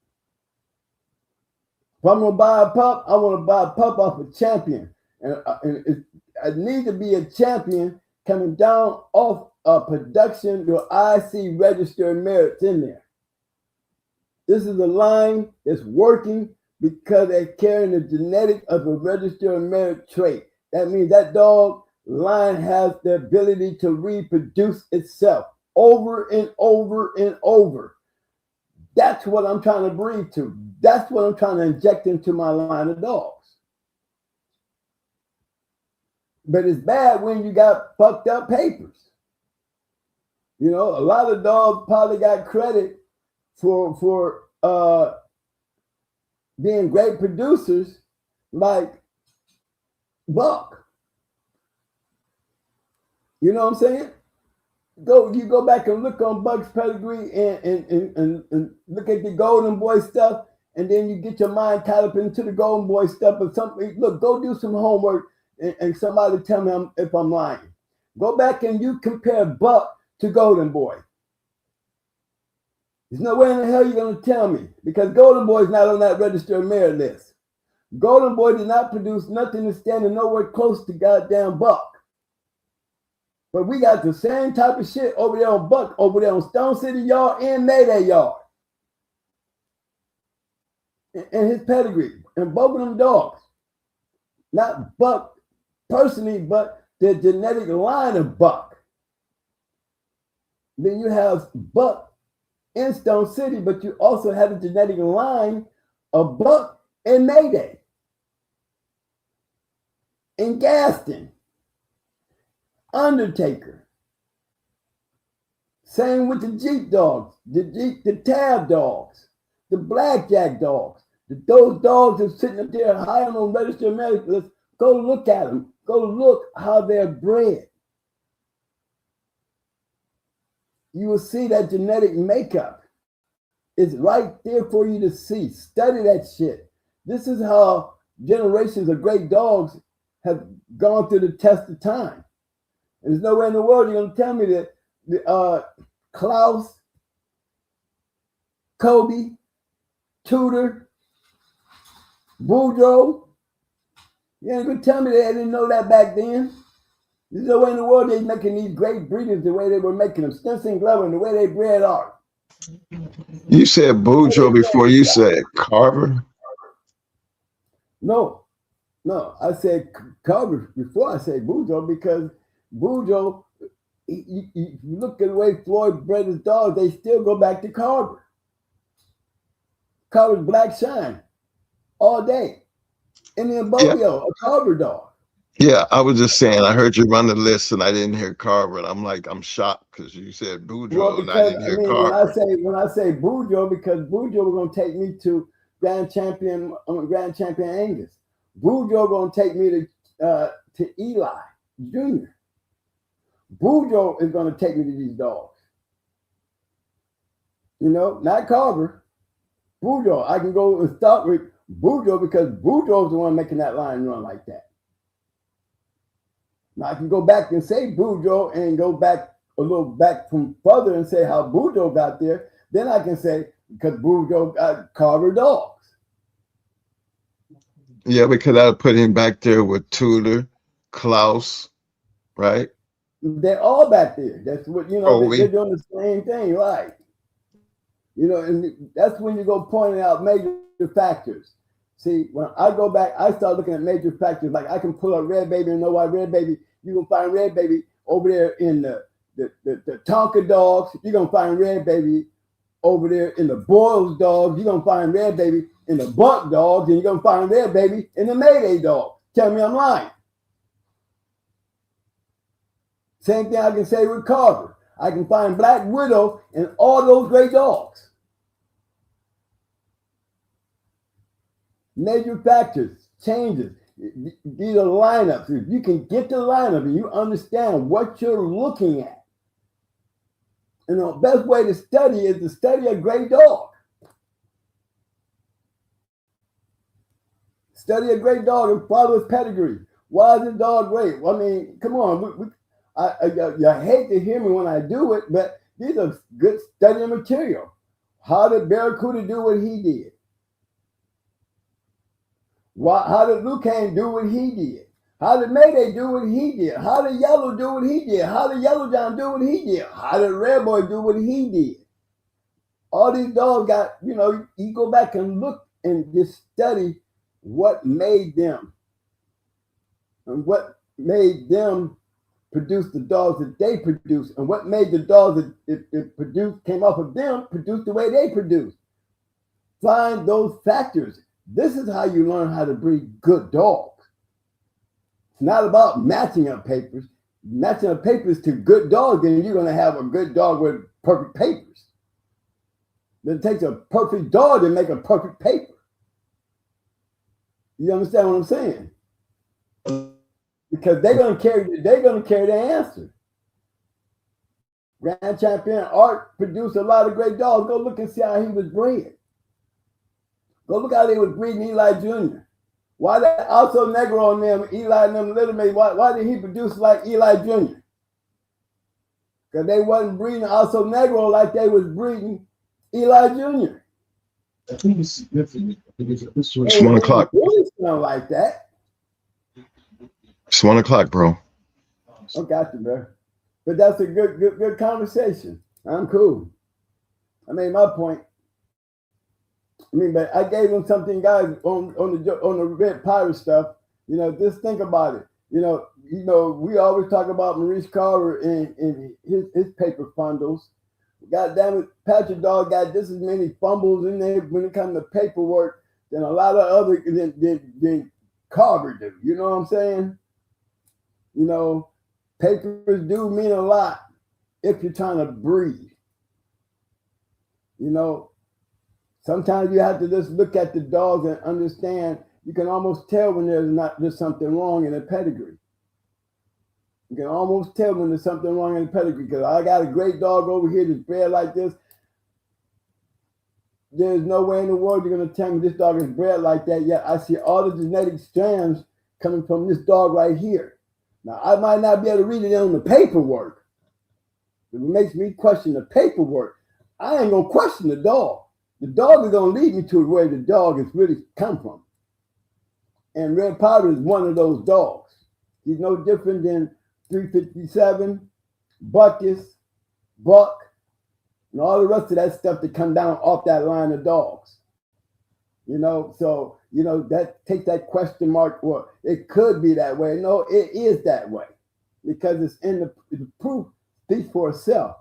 If I'm gonna buy a pup, I want to buy a pup off a champion, and it needs to be a champion coming down off a production with IC registered merits in there. This is a line that's working because they're carrying the genetic of a registered merit trait. That means that dog line has the ability to reproduce itself over and over and over. That's what I'm trying to breed to. That's what I'm trying to inject into my line of dogs. But it's bad when you got fucked up papers. You know, a lot of dogs probably got credit for being great producers like Buck. You know what I'm saying? You go back and look on Buck's pedigree and look at the Golden Boy stuff, and then you get your mind tied up into the Golden Boy stuff. But go do some homework and somebody tell me if I'm lying. Go back and you compare Buck to Golden Boy. There's no way in the hell you're going to tell me, because Golden Boy is not on that registered merit list. Golden Boy did not produce nothing that's standing nowhere close to goddamn Buck. But we got the same type of shit over there on Buck, over there on Stone City Yard and Mayday Yard. And his pedigree. And both of them dogs. Not Buck personally, but the genetic line of Buck. Then you have Buck in Stone City, but you also have the genetic line of Buck and Mayday. In Gaston. Undertaker. Same with the Jeep dogs, the Tab dogs, the Blackjack dogs. Those dogs are sitting up there high on registered merit list. Go look at them. Go look how they're bred. You will see that genetic makeup is right there for you to see. Study that shit. This is how generations of great dogs have gone through the test of time. And there's no way in the world you're going to tell me that Klaus, Kobe, Tudor, Boudreaux, you ain't going to tell me they didn't know that back then. There's no way in the world they're making these great breeders the way they were making them. Stinson Glover and the way they bred art. You said Boudreaux before you said Carver? No, I said Carver before I said Boudreaux because Boudreaux, you look at the way Floyd bred his dogs, they still go back to Carver. Carver's Black Shine all day. Indian Bobbio, a Carver dog. Yeah, I was just saying, I heard you run the list and I didn't hear Carver. And I'm like, I'm shocked because you said Boudreaux and I didn't hear Carver. When I say Boudreaux, because Boudreaux was going to take me to Grand Champion Angus. Boudreaux going to take me to Eli Jr. Boudreaux is going to take me to these dogs. You know, not Carver. Boudreaux. I can go and start with Boudreaux because Boudreaux's the one making that line run like that. Now I can go back and say Boudreaux and go back a little back from further and say how Boudreaux got there. Then I can say because Boudreaux got Carver dogs. Yeah, because I would put him back there with Tudor, Klaus, right? They're all back there. That's what, you know, they're doing the same thing, right? You know, and that's when you go pointing out major factors. See, when I go back, I start looking at major factors. Like I can pull up Red Baby and know why Red Baby. You can find Red Baby over there in the Tonka dogs. You're gonna find Red Baby over there in the Boyles dogs. You're gonna find Red Baby in the Buck dogs, and you're gonna find Red Baby in the Mayday dogs. Tell me I'm lying. Same thing I can say with Carver. I can find Black Widow in all those great dogs. Major factors, changes. These are lineups. If you can get the lineup and you understand what you're looking at, and the best way to study is to study a great dog. Study a great dog and follow his pedigree. Why is this dog great? Well, I mean, come on. You hate to hear me when I do it, but these are good study material. How did Barracuda do what he did? How did Lucane do what he did? How did Mayday do what he did? How did Yellow do what he did? How did Yellow John do what he did? How did Red Boy do what he did? All these dogs got, you know, you go back and look and just study what made them and what made them produce the dogs that they produce, and what made the dogs that it produced came off of them produce the way they produce. Find those factors. This is how you learn how to breed good dogs. It's not about matching up papers. Matching up papers to good dogs, and you're going to have a good dog with perfect papers. It takes a perfect dog to make a perfect paper. You understand what I'm saying? Because they're going to carry the answer. Grand Champion Art produced a lot of great dogs. Go look and see how he was bred. Go look how they was breeding Eli Jr. Why that also Negro on them, Eli and them little maids, why did he produce like Eli Jr.? Because they wasn't breeding also Negro like they was breeding Eli Jr. I think it's significant. It's 1 o'clock. Really sound like that. It's 1 o'clock, bro. I got you, bro. But that's a good conversation. I'm cool. I made my point. I mean, but I gave them something, guys, on the Red Pirate stuff. You know, just think about it. You know, we always talk about Maurice Carver and his paper bundles. God damn it, Patrick Dog got just as many fumbles in there when it comes to paperwork than a lot of other than Carver do. You know what I'm saying? You know, papers do mean a lot if you're trying to breed. You know, sometimes you have to just look at the dogs and understand. You can almost tell when there's something wrong in a pedigree. You can almost tell when there's something wrong in the pedigree, because I got a great dog over here that's bred like this. there's no way in the world you're going to tell me this dog is bred like that, yet I see all the genetic strands coming from this dog right here. Now, I might not be able to read it on the paperwork. It makes me question the paperwork. I ain't going to question the dog. The dog is going to lead me to where the dog has really come from. And Red Powder is one of those dogs. He's no different than 357, Buckus, Buck, and all the rest of that stuff that come down off that line of dogs. You know, so, you know, that take that question mark, well, it could be that way. No, it is that way because it's in the proof speaks for itself.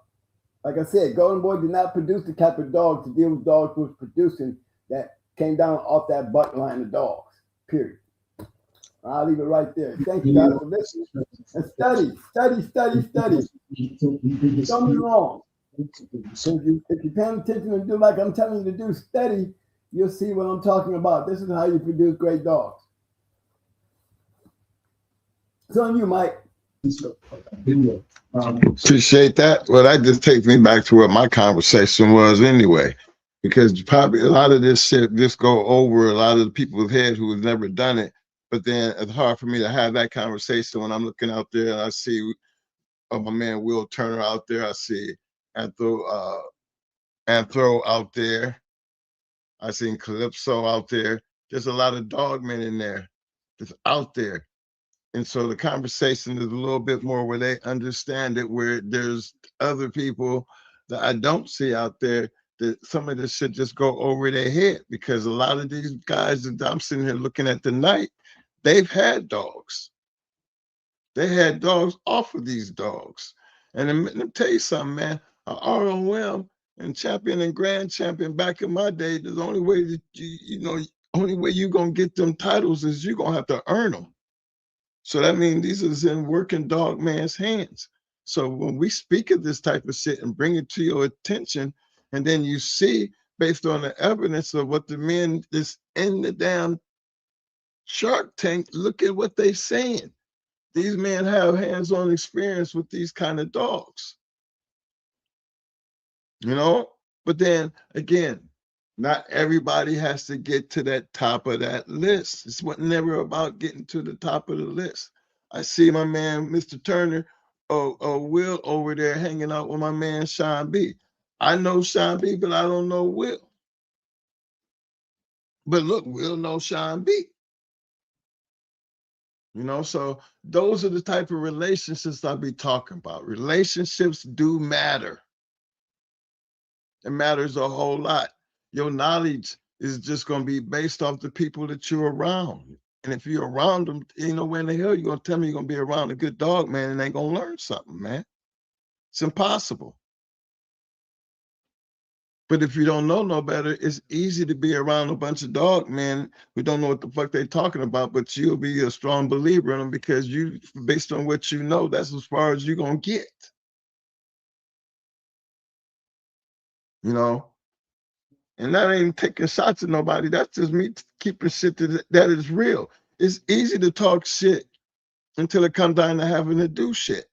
Like I said, Golden Boy did not produce the type of dog to deal with dogs was producing that came down off that buck line of dogs, period. I'll leave it right there. Thank you guys for listening. And study. Don't be wrong. If you're paying attention and do like I'm telling you to do, study, you'll see what I'm talking about. This is how you produce great dogs. It's on you, Mike. Appreciate that. Well, that just takes me back to what my conversation was anyway, because probably a lot of this shit just go over a lot of the people's heads who have never done it. But then it's hard for me to have that conversation when I'm looking out there and I see my man Will Turner out there. I see Anthro out there. I seen Calypso out there. There's a lot of dogmen in there that's out there. And so the conversation is a little bit more where they understand it, where there's other people that I don't see out there that some of this shit just go over their head, because a lot of these guys that I'm sitting here looking at tonight, they've had dogs. They had dogs off of these dogs. And let me tell you something, man. ROM and champion and grand champion back in my day, the only way that only way you're going to get them titles is you're going to have to earn them. So that means these are in working dog man's hands. So when we speak of this type of shit and bring it to your attention, and then you see, based on the evidence of what the men is in the damn Shark Tank, look at what they're saying. These men have hands-on experience with these kind of dogs. You know? But then again, not everybody has to get to that top of that list. It's never about getting to the top of the list. I see my man, Mr. Turner, Will over there hanging out with my man, Sean B. I know Sean B, but I don't know Will. But look, Will knows Sean B. You know, so those are the type of relationships I be talking about. Relationships do matter. It matters a whole lot. Your knowledge is just going to be based off the people that you're around. And if you're around them, ain't no way in the hell you're going to tell me you're going to be around a good dog, man, and ain't going to learn something, man. It's impossible. But if you don't know no better, it's easy to be around a bunch of dog men who don't know what the fuck they're talking about, but you'll be a strong believer in them because you, based on what you know, that's as far as you're going to get. You know? And that ain't taking shots at nobody. That's just me keeping shit that is real. It's easy to talk shit until it comes down to having to do shit.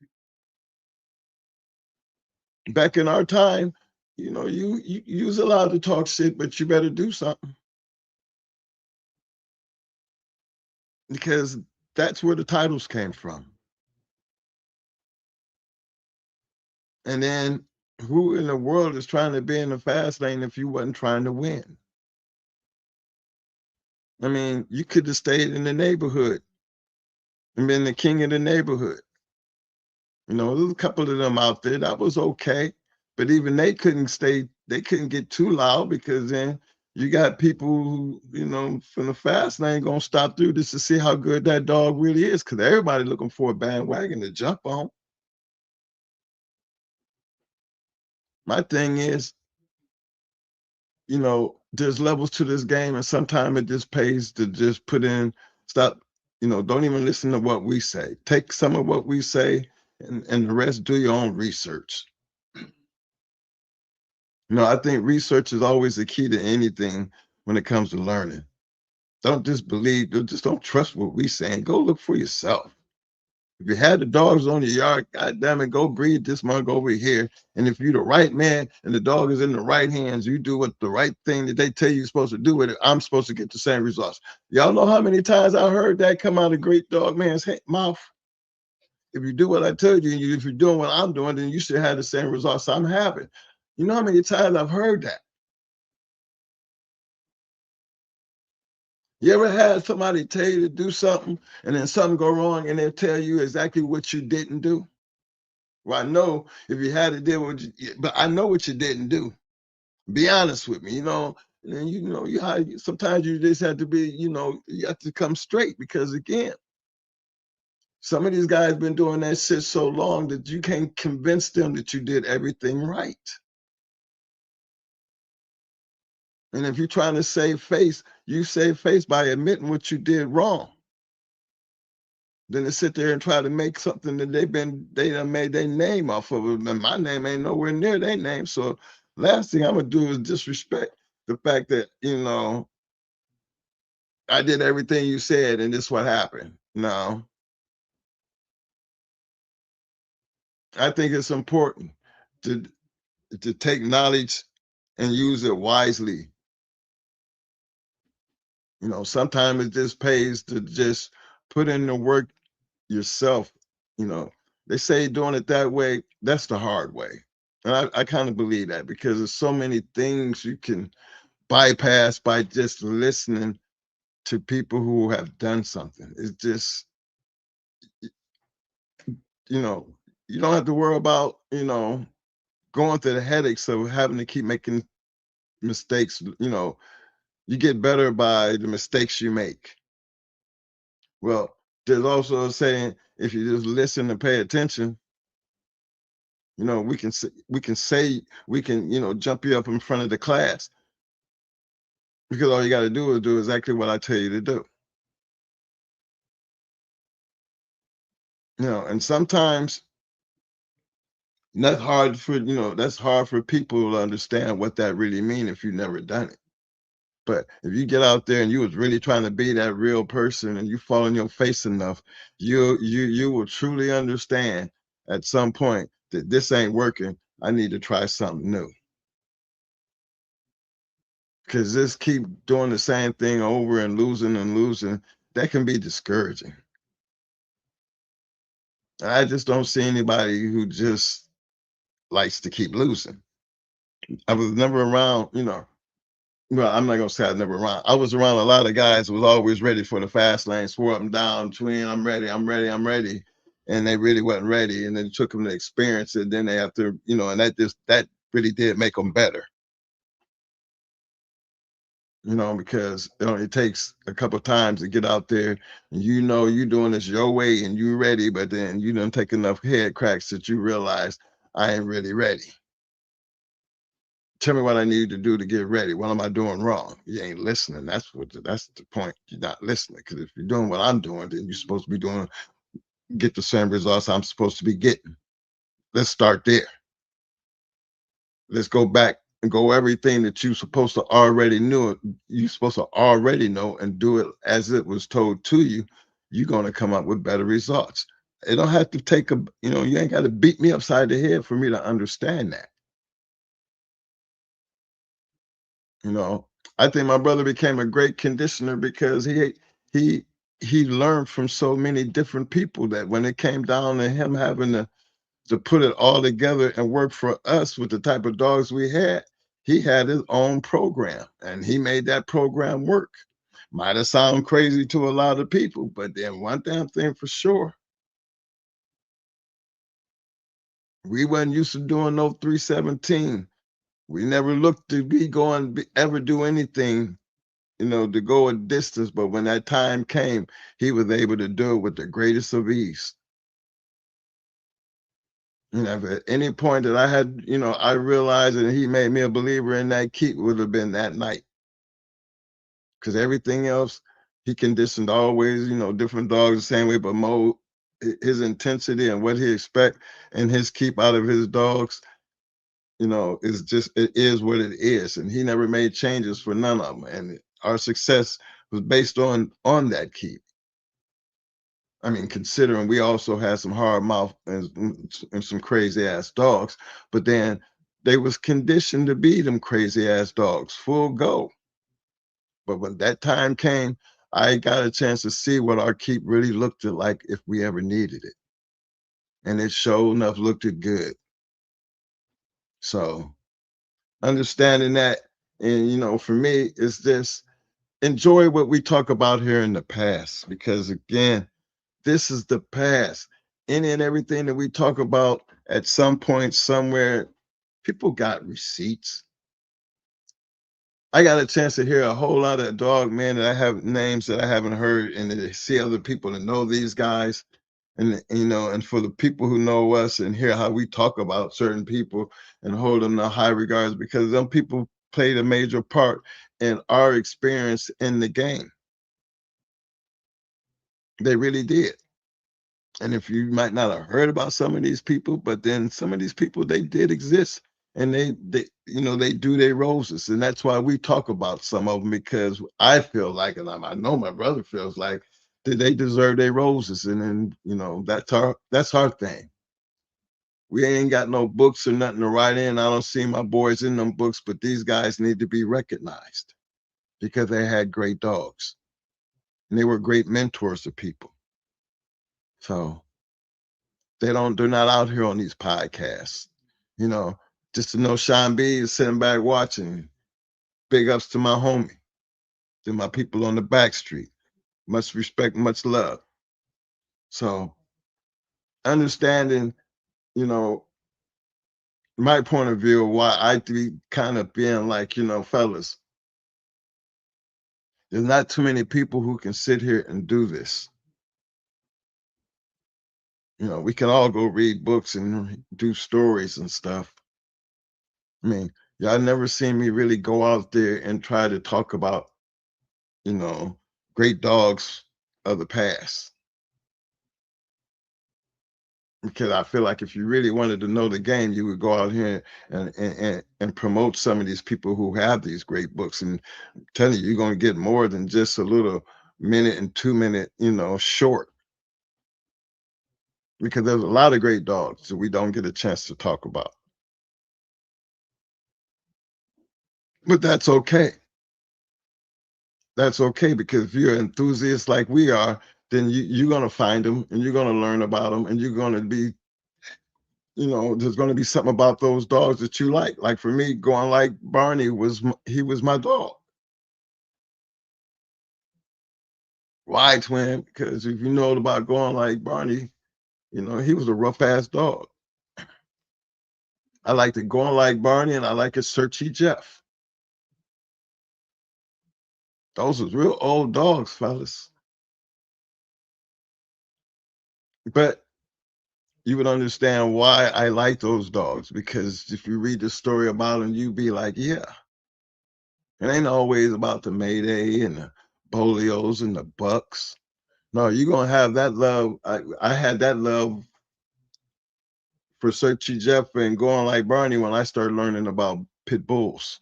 Back in our time, you know, you was allowed to talk shit, but you better do something. Because that's where the titles came from. And then who in the world is trying to be in the fast lane if you wasn't trying to win? I mean, you could have stayed in the neighborhood and been the king of the neighborhood. You know, there's a couple of them out there that was okay, but even they couldn't get too loud, because then you got people who, you know, from the fast lane gonna stop through just to see how good that dog really is, because everybody looking for a bandwagon to jump on. My thing is, you know, there's levels to this game, and sometimes it just pays to just stop, you know, don't even listen to what we say. Take some of what we say and the rest do your own research. You know, I think research is always the key to anything when it comes to learning. Don't just believe, just don't trust what we saying. Go look for yourself. If you had the dogs on your yard, goddamn it, go breed this mug over here. And if you're the right man and the dog is in the right hands, you do what the right thing that they tell you you're supposed to do with it. I'm supposed to get the same results. Y'all know how many times I heard that come out of great dog man's mouth? If you do what I told you, and if you're doing what I'm doing, then you should have the same results I'm having. You know how many times I've heard that? You ever had somebody tell you to do something and then something go wrong and they'll tell you exactly what you didn't do? Well, I know if you had to deal with, but I know what you didn't do. Be honest with me, and sometimes you just have to be, you have to come straight because again, some of these guys been doing that shit so long that you can't convince them that you did everything right. And if you're trying to save face, you save face by admitting what you did wrong. Then to sit there and try to make something that they done made their name off of it. And my name ain't nowhere near their name. So last thing I'm gonna do is disrespect the fact that, I did everything you said and this is what happened. No. I think it's important to take knowledge and use it wisely. Sometimes it just pays to just put in the work yourself. They say doing it that way, that's the hard way. And I kind of believe that because there's so many things you can bypass by just listening to people who have done something. It's just, you don't have to worry about, going through the headaches of having to keep making mistakes. You get better by the mistakes you make. Well, there's also a saying, if you just listen and pay attention, we can jump you up in front of the class because all you got to do is do exactly what I tell you to do. And sometimes that's hard for people to understand what that really means if you've never done it. But if you get out there and you was really trying to be that real person and you fall on your face enough, you will truly understand at some point that this ain't working. I need to try something new. Because just keep doing the same thing over and losing, that can be discouraging. I just don't see anybody who just likes to keep losing. I was never around, well, I'm not gonna say I never around. I was around a lot of guys who was always ready for the fast lane, swore up and down, twin, I'm ready. And they really wasn't ready. And then it took them to experience it. Then they have to, and that really did make them better. Because it only takes a couple of times to get out there and you're doing this your way and you're ready, but then you don't take enough head cracks that you realize I ain't really ready. Tell me what I need to do to get ready. What am I doing wrong? You ain't listening. That's the point. You're not listening. Because if you're doing what I'm doing, then you're supposed to be get the same results I'm supposed to be getting. Let's start there. Let's go back and go everything that you're supposed to already know. You're supposed to already know and do it as it was told to you. You're going to come up with better results. It don't have to take you ain't got to beat me upside the head for me to understand that. I think my brother became a great conditioner because he learned from so many different people that when it came down to him having to put it all together and work for us with the type of dogs we had, he had his own program and he made that program work. Might have sounded crazy to a lot of people, but then one damn thing for sure, we wasn't used to doing no 317. We never looked to ever do anything, to go a distance. But when that time came, he was able to do it with the greatest of ease. If at any point that I had, I realized that he made me a believer in that keep would have been that night. Because everything else, he conditioned always, different dogs the same way, but his intensity and what he expect and his keep out of his dogs, it is what it is. And he never made changes for none of them. And our success was based on that keep. I mean, considering we also had some hard mouth and some crazy ass dogs, but then they was conditioned to be them crazy ass dogs, full go. But when that time came, I got a chance to see what our keep really looked like if we ever needed it. And it sure enough looked it good. So understanding that, and for me, is this enjoy what we talk about here in the past, because again, this is the past. Any and everything that we talk about at some point, somewhere, people got receipts. I got a chance to hear a whole lot of dog men that I have names that I haven't heard, and to see other people that know these guys. And for the people who know us and hear how we talk about certain people and hold them in high regards, because them people played a major part in our experience in the game. They really did. And if you might not have heard about some of these people, but then some of these people, they did exist, and they do their roses. And that's why we talk about some of them, because I feel like, and I know my brother feels like, that they deserve their roses. And then, that's our thing. We ain't got no books or nothing to write in. I don't see my boys in them books, but these guys need to be recognized because they had great dogs and they were great mentors to people. So they're not out here on these podcasts, you know, just to know Sean B is sitting back watching. Big ups to my homie, to my people on the back street. Much respect, much love. So understanding, you know, my point of view of why I be kind of being like, fellas, there's not too many people who can sit here and do this. We can all go read books and do stories and stuff. I mean, y'all never seen me really go out there and try to talk about, great dogs of the past. Because I feel like if you really wanted to know the game, you would go out here and promote some of these people who have these great books. And I'm telling you, you're going to get more than just a little minute and 2 minute, short. Because there's a lot of great dogs that we don't get a chance to talk about. But that's okay. That's okay, because if you're enthusiasts like we are, then you're going to find them and you're going to learn about them, and you're going to be, there's going to be something about those dogs that you like. Like for me, going like Barney he was my dog. Why, twin? Because if you know about going like Barney, he was a rough ass dog. I like it going like Barney, and I like it Searchy Jeff. Those was real old dogs, fellas. But you would understand why I like those dogs, because if you read the story about them, you'd be like, yeah, it ain't always about the Mayday and the Bolios and the Bucks. No, you're going to have that love. I had that love for Searchy Jeff and going like Barney when I started learning about pit bulls.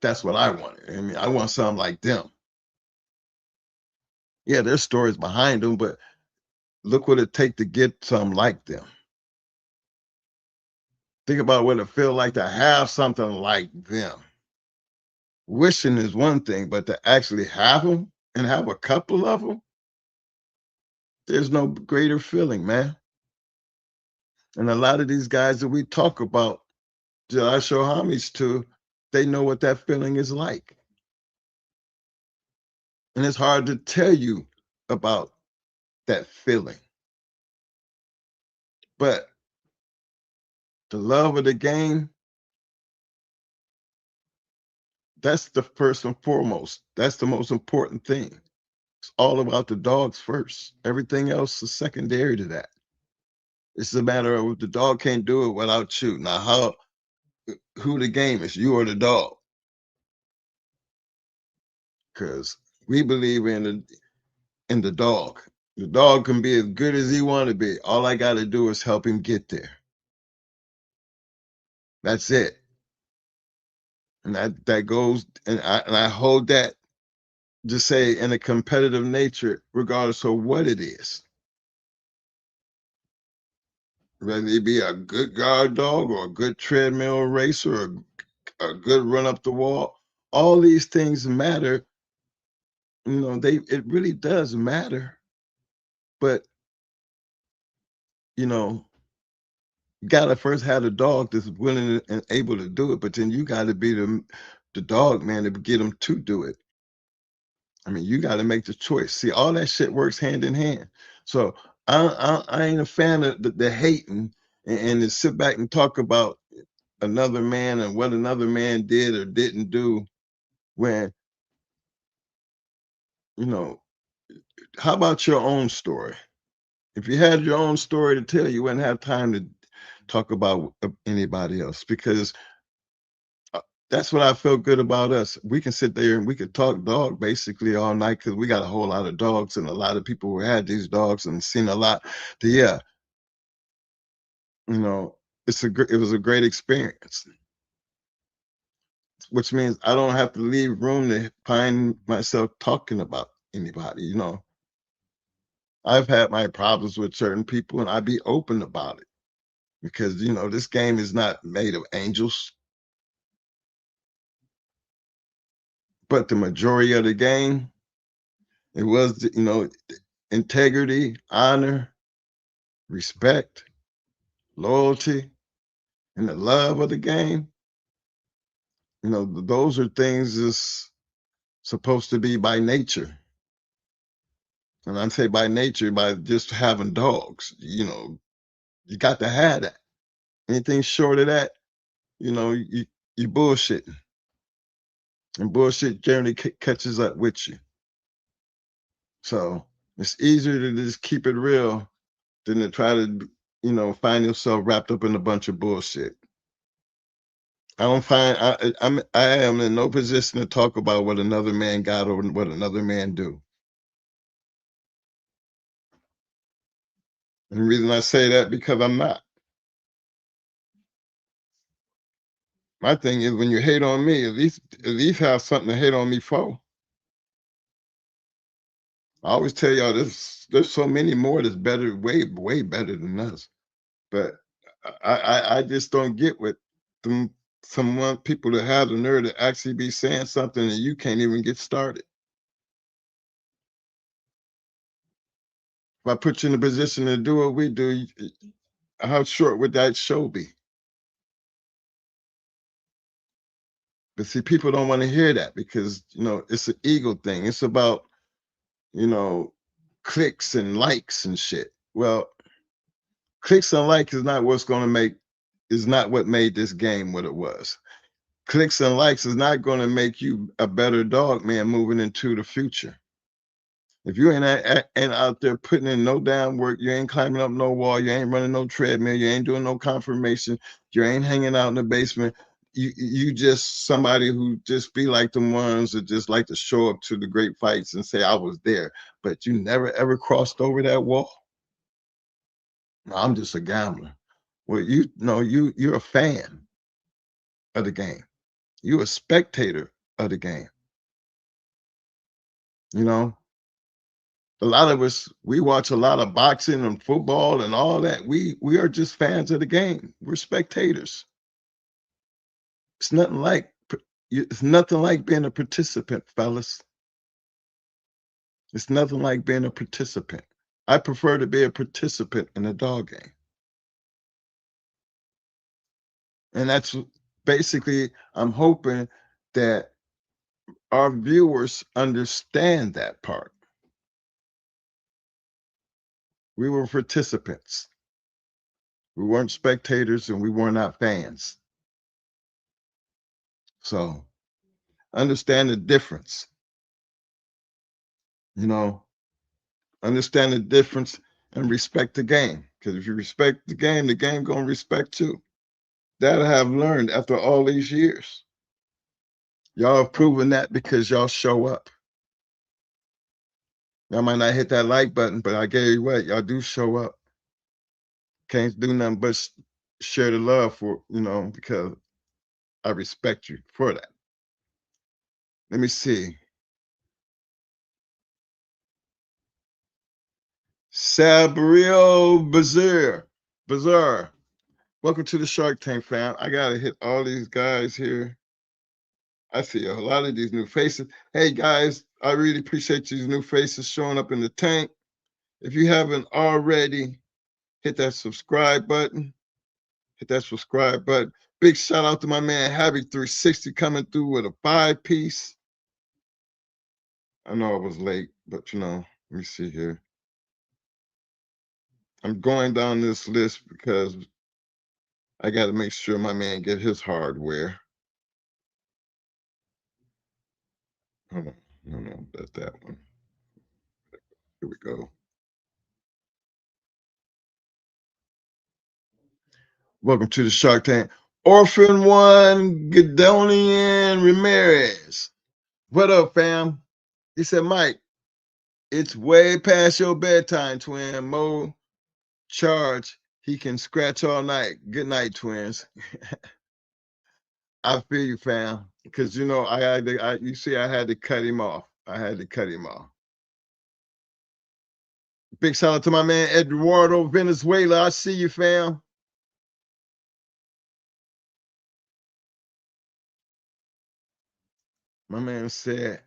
That's what I wanted. I mean, I want something like them. Yeah, there's stories behind them, but look what it takes to get something like them. Think about what it feels like to have something like them. Wishing is one thing, but to actually have them and have a couple of them, there's no greater feeling, man. And a lot of these guys that we talk about, that I show homage to, they know what that feeling is like. And it's hard to tell you about that feeling. But the love of the game, that's the first and foremost. That's the most important thing. It's all about the dogs first. Everything else is secondary to that. It's a matter of if the dog can't do it without you. Now, who the game is, you or the dog? Because we believe in the dog. The dog can be as good as he want to be. All I got to do is help him get there. That's it. And that goes, and I hold that just say in a competitive nature, regardless of what it is. Whether it be a good guard dog or a good treadmill racer or a good run up the wall, all these things matter. You know, it really does matter. But, you know, you gotta first have a dog that's willing and able to do it, but then you gotta be the dog man to get them to do it. I mean, you gotta make the choice. See, all that shit works hand in hand. So I ain't a fan of the hating and to sit back and talk about another man and what another man did or didn't do when, you know, how about your own story? If you had your own story to tell, you wouldn't have time to talk about anybody else because that's what I felt good about us. We can sit there and we could talk dog basically all night because we got a whole lot of dogs and a lot of people who had these dogs and seen a lot. But yeah, you know, it was a great experience, which means I don't have to leave room to find myself talking about anybody. You know, I've had my problems with certain people and I'd be open about it because, you know, this game is not made of angels, but the majority of the game, it was, you know, integrity, honor, respect, loyalty, and the love of the game. You know, those are things that's supposed to be by nature. And I say by nature, by just having dogs, you know, you got to have that. Anything short of that, you know, you bullshitting. And bullshit generally catches up with you. So it's easier to just keep it real than to try to, you know, find yourself wrapped up in a bunch of bullshit. I don't find I am in no position to talk about what another man got or what another man do. And the reason I say that because I'm not. My thing is when you hate on me, at least have something to hate on me for. I always tell y'all there's so many more that's better, way better than us. But I just don't get what someone people that have the nerve to actually be saying something and you can't even get started. If I put you in a position to do what we do, how short would that show be? But see, people don't want to hear that because, you know, it's an ego thing. It's about, you know, clicks and likes and shit. Well, clicks and likes is not what made this game what it was. Clicks and likes is not going to make you a better dog man moving into the future. If you ain't out there putting in no damn work, you ain't climbing up no wall, you ain't running no treadmill, you ain't doing no confirmation, you ain't hanging out in the basement. You just somebody who just be like the ones that just like to show up to the great fights and say I was there, but you never ever crossed over that wall. No, I'm just a gambler. Well, you're a fan of the game. You're a spectator of the game. You know, a lot of us we watch a lot of boxing and football and all that. We are just fans of the game. We're spectators. It's nothing like being a participant, fellas. It's nothing like being a participant. I prefer to be a participant in a dog game. And that's basically, I'm hoping that our viewers understand that part. We were participants. We weren't spectators and we were not fans. So understand the difference. You know, understand the difference and respect the game. Because if you respect the game gonna respect you. That I have learned after all these years. Y'all have proven that because y'all show up. Y'all might not hit that like button, but I gave you what, y'all do show up. Can't do nothing but share the love for, you know, because I respect you for that. Let me see. Sabriel Bazaar. Welcome to the Shark Tank, fam. I gotta hit all these guys here. I see a lot of these new faces. Hey guys, I really appreciate these new faces showing up in the tank. If you haven't already, hit that subscribe button. Hit that subscribe button. Big shout out to my man Habby360 coming through with a 5-piece. I know I was late, but you know, let me see here. I'm going down this list because I got to make sure my man get his hardware. Hold on. No, that's that one. Here we go. Welcome to the Shark Tank. Orphan One Gadonian Ramirez. What up, fam? He said, Mike, it's way past your bedtime, twin. Mo charge. He can scratch all night. Good night, twins. I feel you, fam. Because you know, I had to cut him off. I had to cut him off. Big shout out to my man Eduardo Venezuela. I see you, fam. My man said,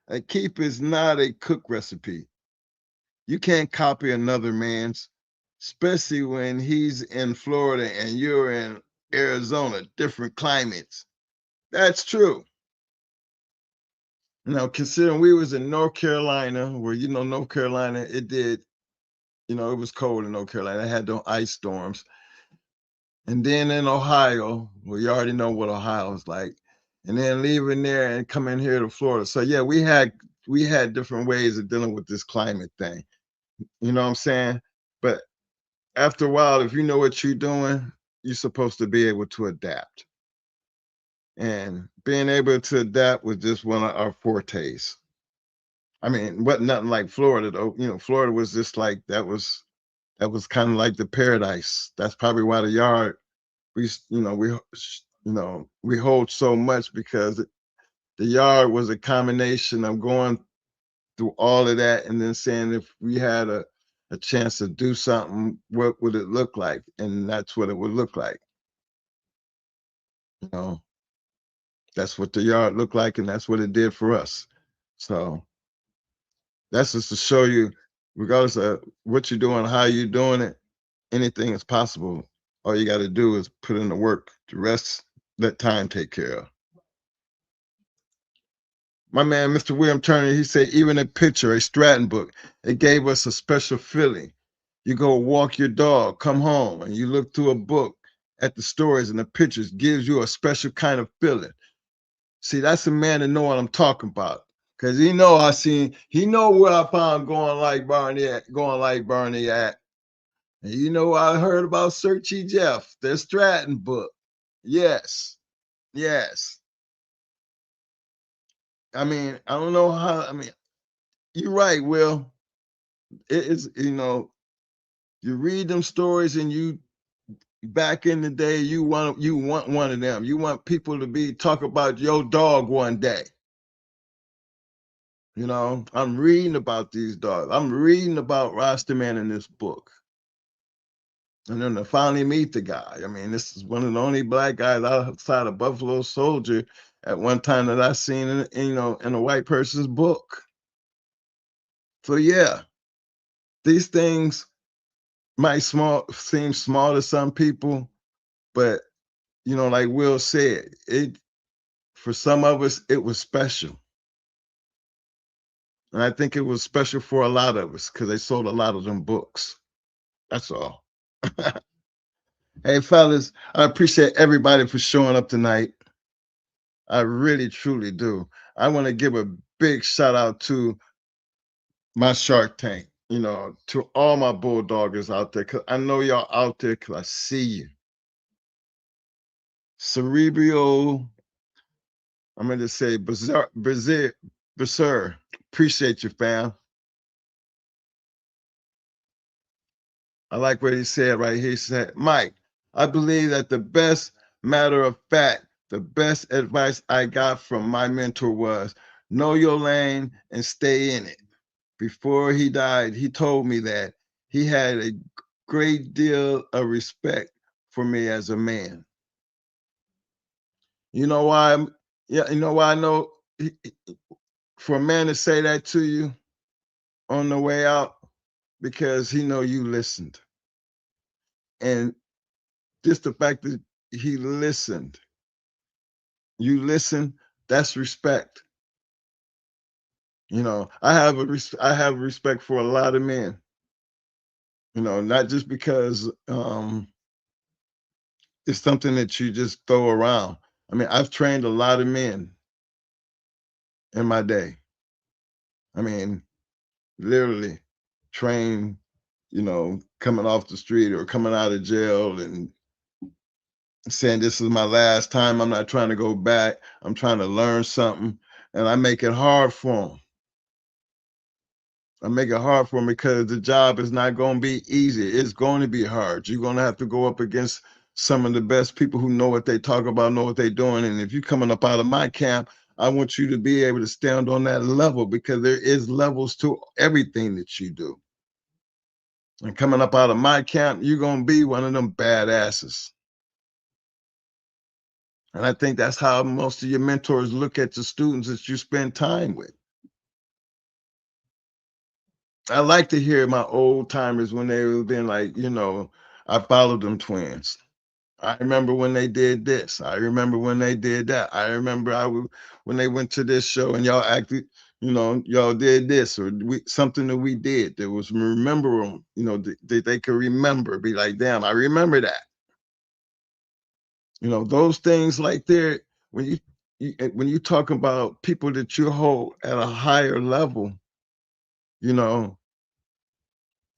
a keep is not a cook recipe. You can't copy another man's, especially when he's in Florida and you're in Arizona, different climates. That's true. Now, considering we was in North Carolina, where, you know, North Carolina, it did, you know, it was cold in North Carolina. It had those ice storms. And then in Ohio, well, you already know what Ohio is like. And then leaving there and coming here to Florida. So yeah, we had different ways of dealing with this climate thing. You know what I'm saying? But after a while, if you know what you're doing, you're supposed to be able to adapt. And being able to adapt was just one of our fortes. I mean, what nothing like Florida though. You know, Florida was just like that was kind of like the paradise. That's probably why the yard we hold so much, because the yard was a combination of going through all of that and then saying if we had a chance to do something, what would it look like? And that's what it would look like. You know, that's what the yard looked like, and that's what it did for us. So that's just to show you, regardless of what you're doing, how you're doing it, anything is possible. All you got to do is put in the work. The rest, let time take care of. My man, Mr. William Turner, he said, even a picture, a Stratton book, it gave us a special feeling. You go walk your dog, come home, and you look through a book at the stories and the pictures, gives you a special kind of feeling. See, that's a man that know what I'm talking about. Cause he know where I found going like Barney at. And you know, I heard about Searchy Jeff, the Stratton book. Yes. I mean, I don't know how, I mean, you're right, Will. It's, you know, you read them stories and you, back in the day, you want one of them. You want people to talk about your dog one day. You know, I'm reading about these dogs. I'm reading about Rastaman in this book. And then to finally meet the guy. I mean, this is one of the only black guys outside of Buffalo Soldier at one time that I've seen in a white person's book. So yeah, these things might seem small to some people, but you know, like Will said, for some of us, it was special. And I think it was special for a lot of us because they sold a lot of them books. That's all. Hey, fellas, I appreciate everybody for showing up tonight. I really, truly do. I want to give a big shout out to my Shark Tank, you know, to all my bulldoggers out there, because I know y'all out there because I see you. Cerebral, I'm going to say Brazil, appreciate you, fam. I like what he said right here. He said, Mike, I believe that the best advice I got from my mentor was know your lane and stay in it. before he died, he told me that he had a great deal of respect for me as a man. You know why? Yeah, you know why I know for a man to say that to you on the way out, because he know you listened. And just the fact that he listened, you listen, that's respect. You know, I have respect for a lot of men. You know, not just because it's something that you just throw around. I mean, I've trained a lot of men in my day. I mean, literally trained, you know, coming off the street or coming out of jail and saying, this is my last time. I'm not trying to go back. I'm trying to learn something. And I make it hard for them. I make it hard for them because the job is not going to be easy. It's going to be hard. You're going to have to go up against some of the best people who know what they talk about, know what they're doing. And if you're coming up out of my camp, I want you to be able to stand on that level, because there is levels to everything that you do. And coming up out of my camp, you're going to be one of them badasses. And I think that's how most of your mentors look at the students that you spend time with. I like to hear my old timers when they were being like, you know, I followed them twins. I remember when they did this. I remember when they did that. I remember when they went to this show and y'all acted, you know, y'all did this or something that we did. There was remember them, you know, they could remember, be like, damn, I remember that. You know, those things like there, when you talk about people that you hold at a higher level, you know,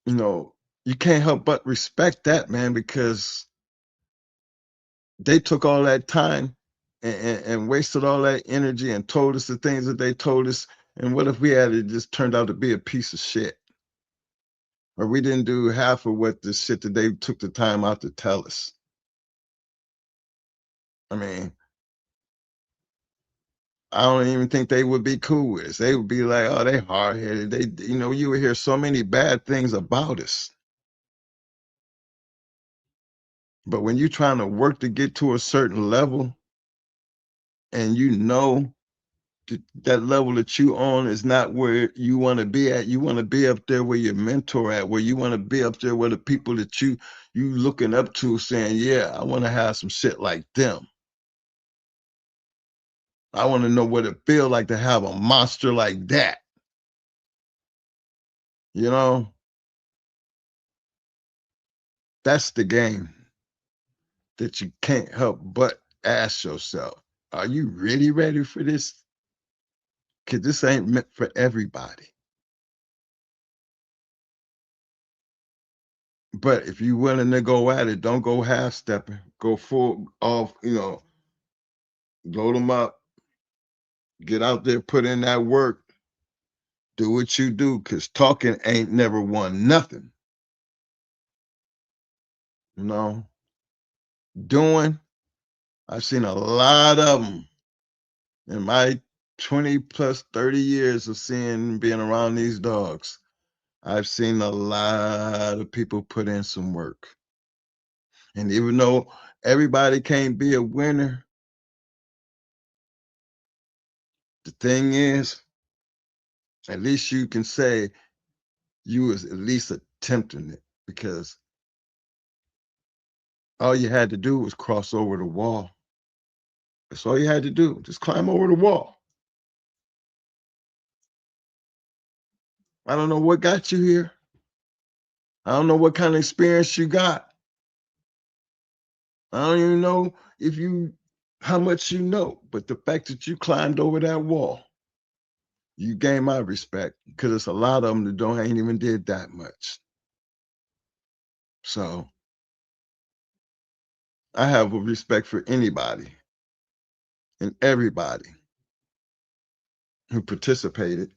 you can't help but respect that, man, because they took all that time and wasted all that energy and told us the things that they told us. And what if we had it just turned out to be a piece of shit? Or we didn't do half of what the shit that they took the time out to tell us. I mean, I don't even think they would be cool with us. They would be like, oh, they hard-headed. They, you know, you would hear so many bad things about us. But when you're trying to work to get to a certain level and you know that level that you on is not where you want to be at, you want to be up there where your mentor at, where you want to be up there where the people that you looking up to saying, yeah, I want to have some shit like them. I want to know what it feels like to have a monster like that. You know, that's the game that you can't help but ask yourself, are you really ready for this? Because this ain't meant for everybody. But if you're willing to go at it, don't go half-stepping. Go full off, you know, load them up, get out there, put in that work, do what you do, because talking ain't never won nothing. You know, doing, I've seen a lot of them in my 20 plus 30 years of being around these dogs. I've seen a lot of people put in some work. And even though everybody can't be a winner, the thing is, at least you can say you was at least attempting it, because all you had to do was cross over the wall. That's all you had to do. Just climb over the wall. I don't know what got you here. I don't know what kind of experience you got. I don't even know how much you know, but the fact that you climbed over that wall, you gain my respect, because it's a lot of them that ain't even did that much. So I have a respect for anybody and everybody who participated,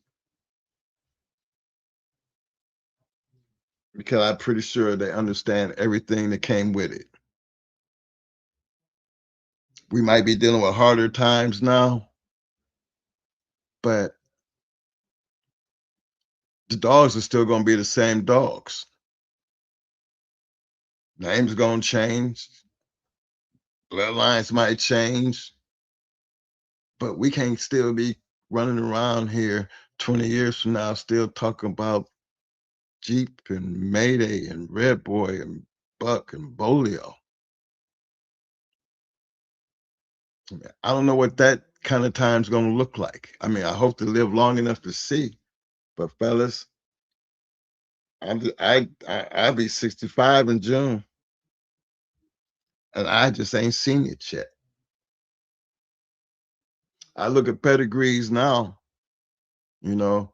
because I'm pretty sure they understand everything that came with it. We might be dealing with harder times now, but the dogs are still going to be the same dogs. Names going to change. Bloodlines might change. But we can't still be running around here 20 years from now still talking about Jeep and Mayday and Red Boy and Buck and Bolio. I don't know what that kind of time's going to look like. I mean, I hope to live long enough to see. But fellas, I'll be 65 in June, and I just ain't seen it yet. I look at pedigrees now, you know,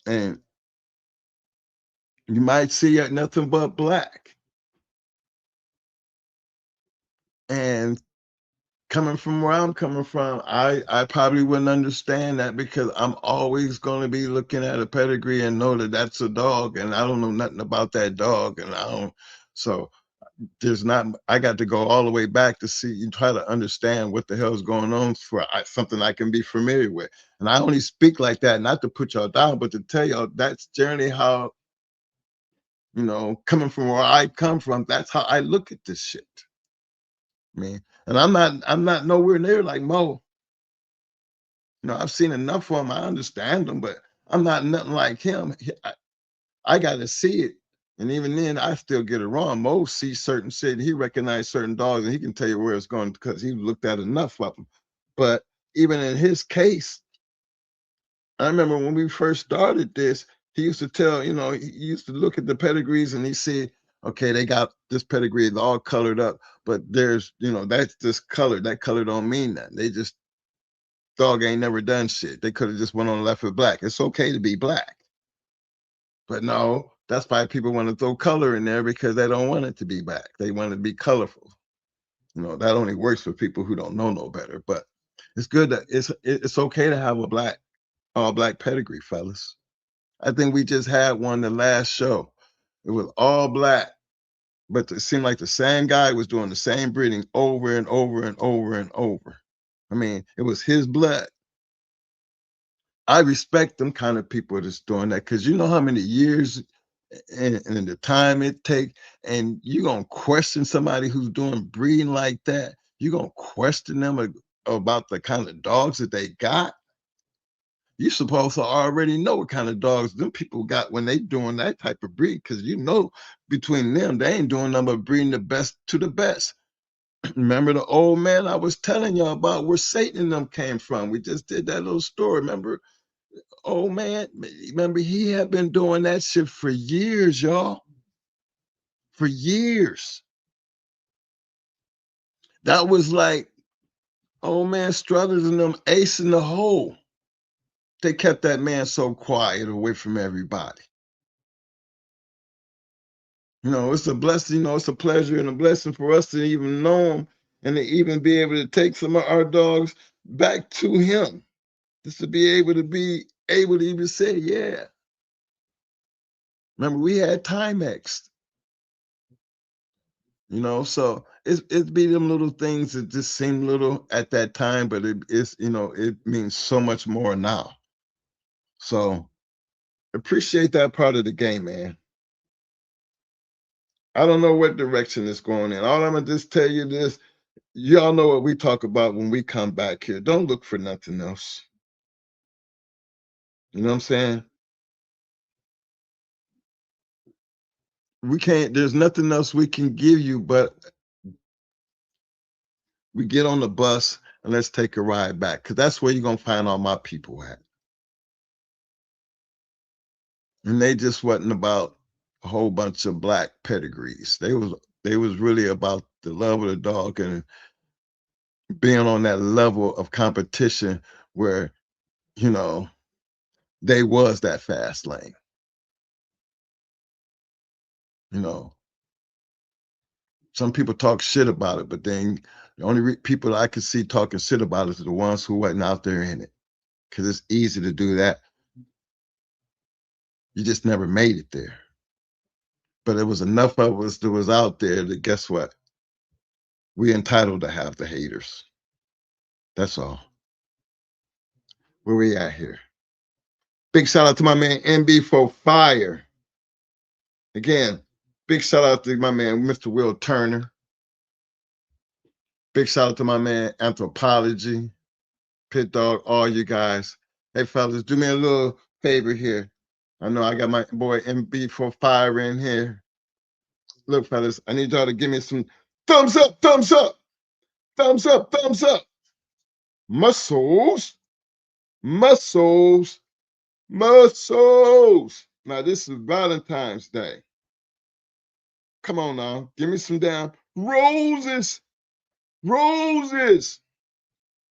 and you might see nothing but black. And coming from where I'm coming from, I probably wouldn't understand that because I'm always going to be looking at a pedigree and know that that's a dog, and I don't know nothing about that dog, and I don't. So there's not. I got to go all the way back to see and try to understand what the hell is going on for something I can be familiar with. And I only speak like that not to put y'all down, but to tell y'all that's generally how, you know, coming from where I come from, that's how I look at this shit. Man, and I'm not nowhere near like Mo. You know, I've seen enough of him. I understand him, but I'm not nothing like him. I got to see it. And even then, I still get it wrong. Mo sees certain shit. He recognizes certain dogs, and he can tell you where it's going because he looked at enough of them. But even in his case, I remember when we first started this, he used to tell, you know, he used to look at the pedigrees and he see, okay, they got this pedigree, it's all colored up, but there's, you know, that's just colored. That color don't mean that. They just, dog ain't never done shit. They could have just went on left with black. It's okay to be black. But no, that's why people want to throw color in there because they don't want it to be black. They want it to be colorful. You know, that only works for people who don't know no better. But it's good that it's okay to have a black, all black pedigree, fellas. I think we just had one the last show. It was all black, but it seemed like the same guy was doing the same breeding over and over and over and over. I mean, it was his blood. I respect them kind of people that's doing that because you know how many years and the time it take, and you're gonna question somebody who's doing breeding like that. You're gonna question them about the kind of dogs that they got. You're supposed to already know what kind of dogs them people got when they doing that type of breed, because you know between them, they ain't doing nothing but breeding the best to the best. Remember the old man I was telling y'all about where Satan and them came from? We just did that little story. Remember, old man, remember he had been doing that shit for years, y'all. For years. That was like old man Struthers and them ace in the hole. They kept that man so quiet away from everybody. You know, it's a blessing, you know, it's a pleasure and a blessing for us to even know him and to even be able to take some of our dogs back to him. Just to be able to even say, yeah. Remember, we had Timex. You know, so it's be them little things that just seem little at that time, but it's, you know, it means so much more now. So appreciate that part of the game, man. I don't know what direction it's going in. All I'm gonna just tell you this, y'all know what we talk about when we come back here. Don't look for nothing else. You know what I'm saying? We can't, there's nothing else we can give you, but we get on the bus and let's take a ride back, because that's where you're gonna find all my people at. And they just wasn't about a whole bunch of black pedigrees. They was really about the love of the dog and being on that level of competition where, you know, they was that fast lane. You know, some people talk shit about it, but then the only people I could see talking shit about it are the ones who wasn't out there in it, because it's easy to do that. You just never made it there. But there was enough of us that was out there that, guess what? We entitled to have the haters. That's all. Where we at here? Big shout out to my man MB for Fire. Again, big shout out to my man Mr. Will Turner. Big shout out to my man Anthropology, Pit Dog, all you guys. Hey fellas, do me a little favor here. I know I got my boy MB for Fire in here. Look, fellas, I need y'all to give me some thumbs up, thumbs up, thumbs up, thumbs up. Muscles, muscles, muscles. Now, this is Valentine's Day. Come on now, give me some damn roses, roses.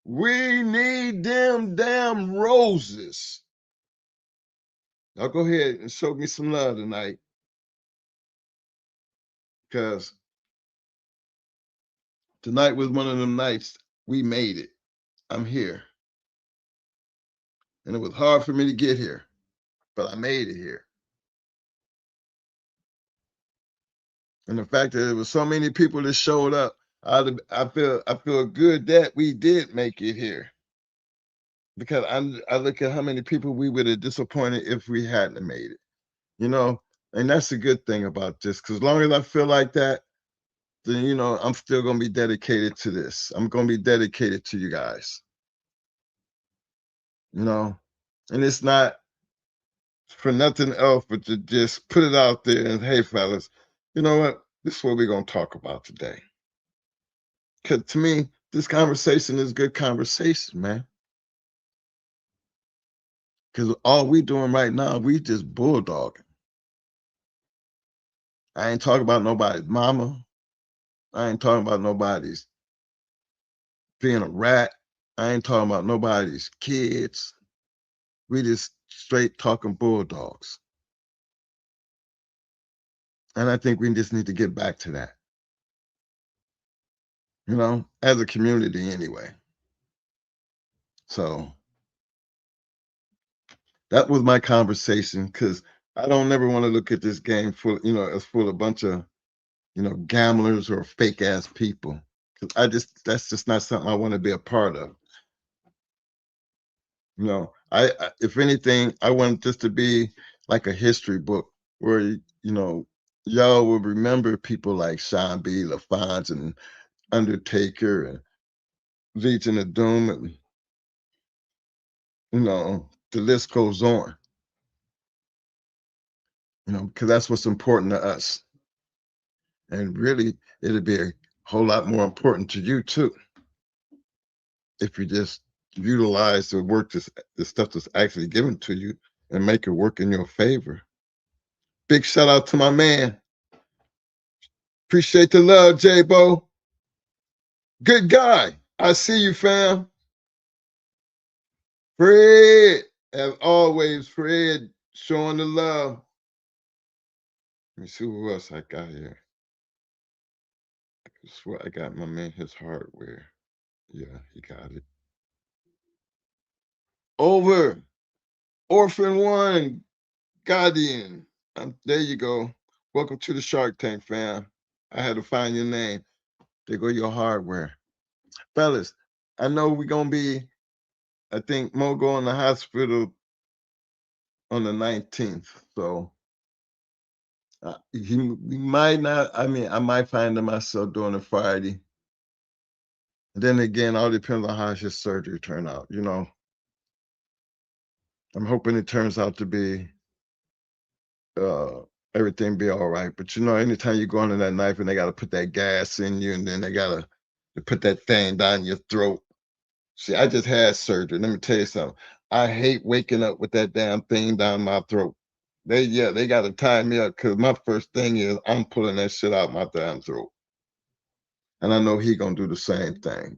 We need them damn roses. Now, go ahead and show me some love tonight. Because tonight was one of them nights we made it. I'm here. And it was hard for me to get here, but I made it here. And the fact that there was so many people that showed up, I feel good that we did make it here. Because I look at how many people we would have disappointed if we hadn't made it. You know, and that's a good thing about this, because as long as I feel like that, then, you know, I'm still going to be dedicated to this. I'm going to be dedicated to you guys. You know, and it's not for nothing else but to just put it out there and, hey, fellas, you know what? This is what we're going to talk about today. Because to me, this conversation is good conversation, man. Because all we doing right now, we just bulldogging. I ain't talking about nobody's mama. I ain't talking about nobody's being a rat. I ain't talking about nobody's kids. We just straight talking bulldogs. And I think we just need to get back to that. You know, as a community anyway. So that was my conversation, because I don't ever want to look at this game full, you know, as full of a bunch of, you know, gamblers or fake ass people. Because that's just not something I want to be a part of. You know, I if anything, I want this to be like a history book where, you know, y'all will remember people like Sean B, LaFonz, and Undertaker, and Legion of Doom, and, you know, the list goes on. You know, because that's what's important to us. And really, it'll be a whole lot more important to you too, if you just utilize the work, the stuff that's actually given to you, and make it work in your favor. Big shout out to my man. Appreciate the love, J-Bo. Good guy. I see you, fam. Fred, as always, Fred showing the love. Let me see who else I got here. I swear I got my man his hardware. Yeah, he got it. Over. Orphan One, Guardian. There you go. Welcome to the Shark Tank, fam. I had to find your name. There go your hardware. Fellas, I know we're going to be, I think, Mo go in the hospital on the 19th. So he might not, I mean, I might find myself doing it Friday. And then again, all depends on how his surgery turn out, you know. I'm hoping it turns out to be everything be all right. But you know, anytime you go under that knife and they got to put that gas in you, and then they got to put that thing down your throat. See, I just had surgery. Let me tell you something. I hate waking up with that damn thing down my throat. They got to tie me up, because my first thing is I'm pulling that shit out my damn throat. And I know he gonna do the same thing,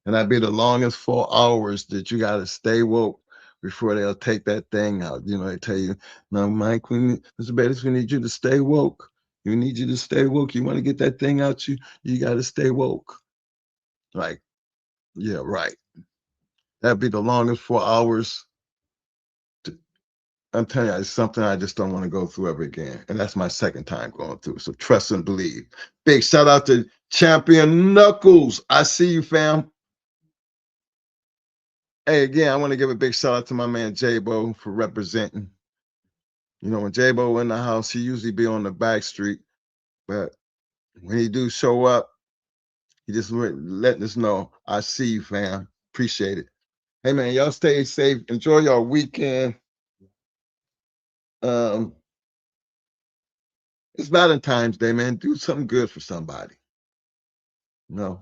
and that'd be the longest 4 hours that you got to stay woke before they'll take that thing out. You know, they tell you, now, Mike, Mr. Bates, we need you to stay woke. We need you to stay woke. You want to get that thing out, you got to stay woke. Like, yeah, right. That'd be the longest 4 hours. I'm telling you, it's something I just don't want to go through ever again. And that's my second time going through. So trust and believe. Big shout out to Champion Knuckles. I see you, fam. Hey, again, I want to give a big shout out to my man J-Bo for representing. You know, when J-Bo in the house, he usually be on the back street, but when he do show up, he just letting us know, I see you, fam. Appreciate it. Hey, man, y'all stay safe. Enjoy your weekend. It's Valentine's Day, man. Do something good for somebody. You know,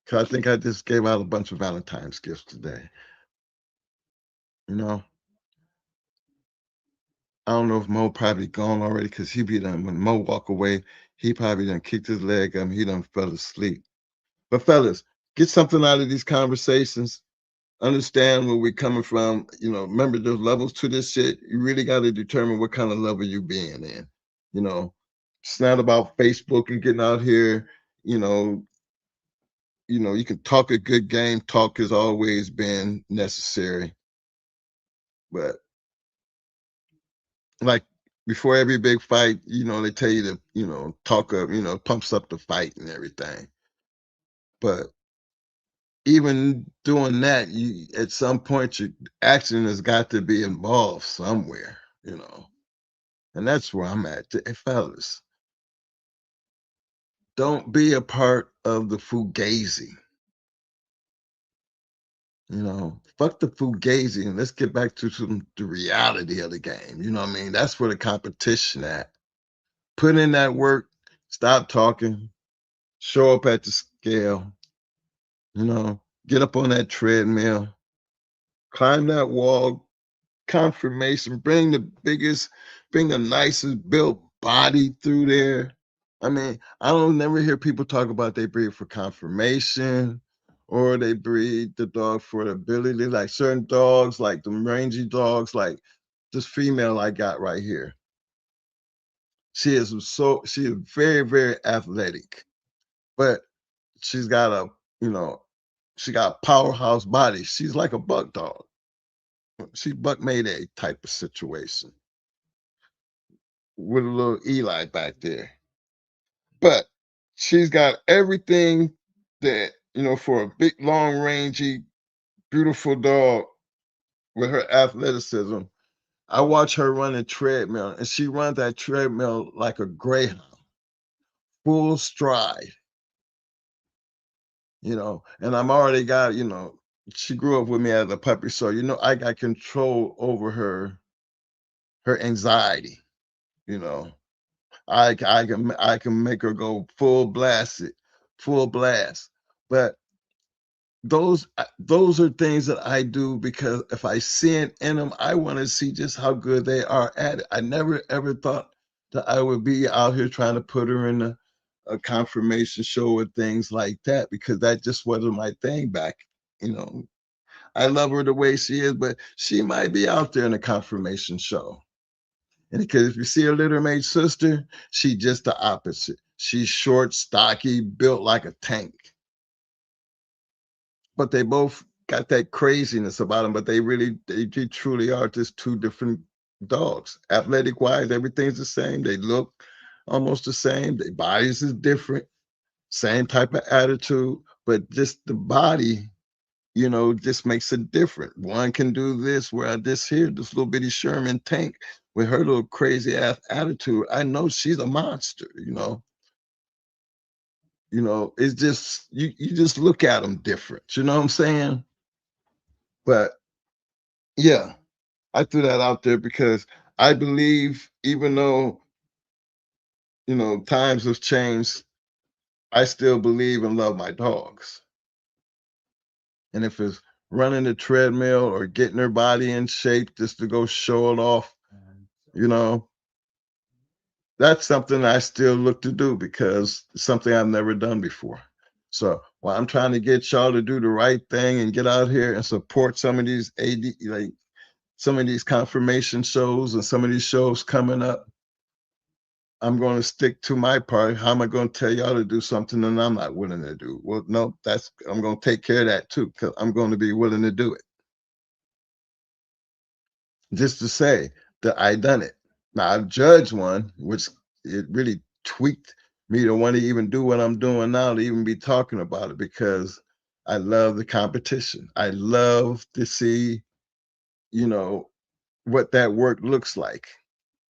because I think I just gave out a bunch of Valentine's gifts today. You know, I don't know if Mo probably gone already because he be done. When Mo walk away, he probably done kicked his leg up. He done fell asleep. But fellas, get something out of these conversations. Understand where we're coming from. You know, remember there's levels to this shit. You really got to determine what kind of level you being in. You know, it's not about Facebook and getting out here. You know, you can talk a good game. Talk has always been necessary, but like before every big fight, they tell you to, talk up, pumps up the fight and everything. But even doing that, you at some point your action has got to be involved somewhere, and that's where I'm at. Hey, fellas, don't be a part of the fugazi. Fuck the fugazi and let's get back to the reality of the game. You know what I mean? That's where the competition at. Put in that work, stop talking, show up at the scale, get up on that treadmill, climb that wall, confirmation, bring the nicest built body through there. I mean, I don't never hear people talk about they breed for confirmation or they breed the dog for the ability. Like certain dogs, like the rangy dogs, like this female I got right here. She is very, very athletic, but she's got she got a powerhouse body. She's like a buck dog. She's buck Mayday type of situation with a little Eli back there. But she's got everything that, for a big, long, rangy, beautiful dog with her athleticism. I watch her run a treadmill, and she runs that treadmill like a greyhound, full stride, and I'm already got, she grew up with me as a puppy, so, I got control over her anxiety, you know. I can make her go full blast. But those are things that I do because if I see it in them, I want to see just how good they are at it. I never ever thought that I would be out here trying to put her in a confirmation show or things like that because that just wasn't my thing back. I love her the way she is, but she might be out there in a confirmation show. And because if you see her litter mate sister, she's just the opposite. She's short, stocky, built like a tank. But they both got that craziness about them, but they truly are just two different dogs. Athletic wise, everything's the same. They look almost the same. Their bodies is different, same type of attitude, but just the body, just makes it different. One can do this, where this little bitty Sherman tank with her little crazy ass attitude. I know she's a monster, it's just you just look at them different, you know what I'm saying? But yeah, I threw that out there because I believe even though times have changed, I still believe and love my dogs. And if it's running the treadmill or getting their body in shape just to go show it off, that's something I still look to do because it's something I've never done before. So while I'm trying to get y'all to do the right thing and get out here and support some of these some of these confirmation shows and some of these shows coming up, I'm going to stick to my part. How am I going to tell y'all to do something that I'm not willing to do? Well, no, I'm going to take care of that too because I'm going to be willing to do it. Just to say that I done it. Now I've judged one, which it really tweaked me to want to even do what I'm doing now, to even be talking about it because I love the competition. I love to see, you know, what that work looks like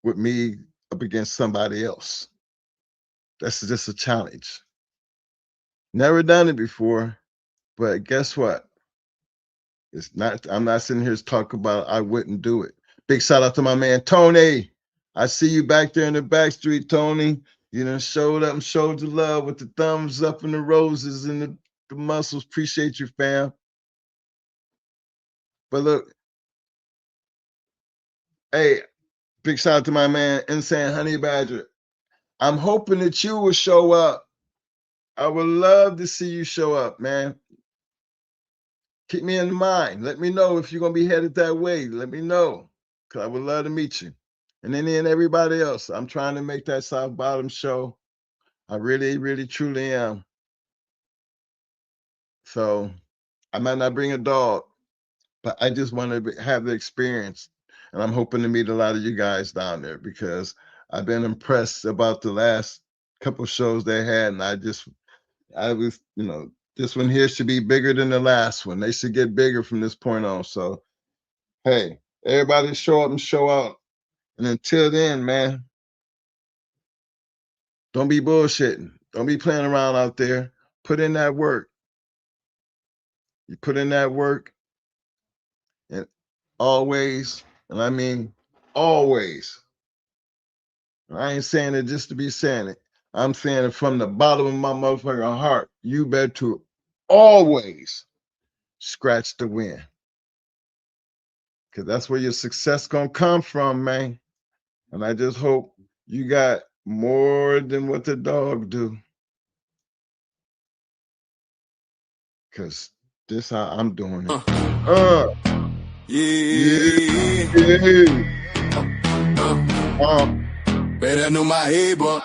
with me up against somebody else. That's just a challenge. Never done it before, but guess what? It's not, I'm not sitting here to talk about I wouldn't do it. Big shout out to my man, Tony. I see you back there in the back street, Tony. You know, showed up and showed the love with the thumbs up and the roses and the muscles. Appreciate you, fam. But look, hey, big shout out to my man, Insane Honey Badger. I'm hoping that you will show up. I would love to see you show up, man. Keep me in mind. Let me know if you're going to be headed that way. Let me know, because I would love to meet you. And then everybody else. I'm trying to make that South Bottom show. I really, really, truly am. So I might not bring a dog, but I just want to have the experience. And I'm hoping to meet a lot of you guys down there, because I've been impressed about the last couple shows they had. And I was, you know, this one here should be bigger than the last one. They should get bigger from this point on. So, hey, everybody show up and show out. And until then, man, don't be bullshitting. Don't be playing around out there. Put in that work. You put in that work, and always, and I mean always. I ain't saying it just to be saying it. I'm saying it from the bottom of my motherfucking heart. You better to always scratch the win, because that's where your success gonna come from, man. And I just hope you got more than what the dog do, because this how I'm doing it. Better know my head, but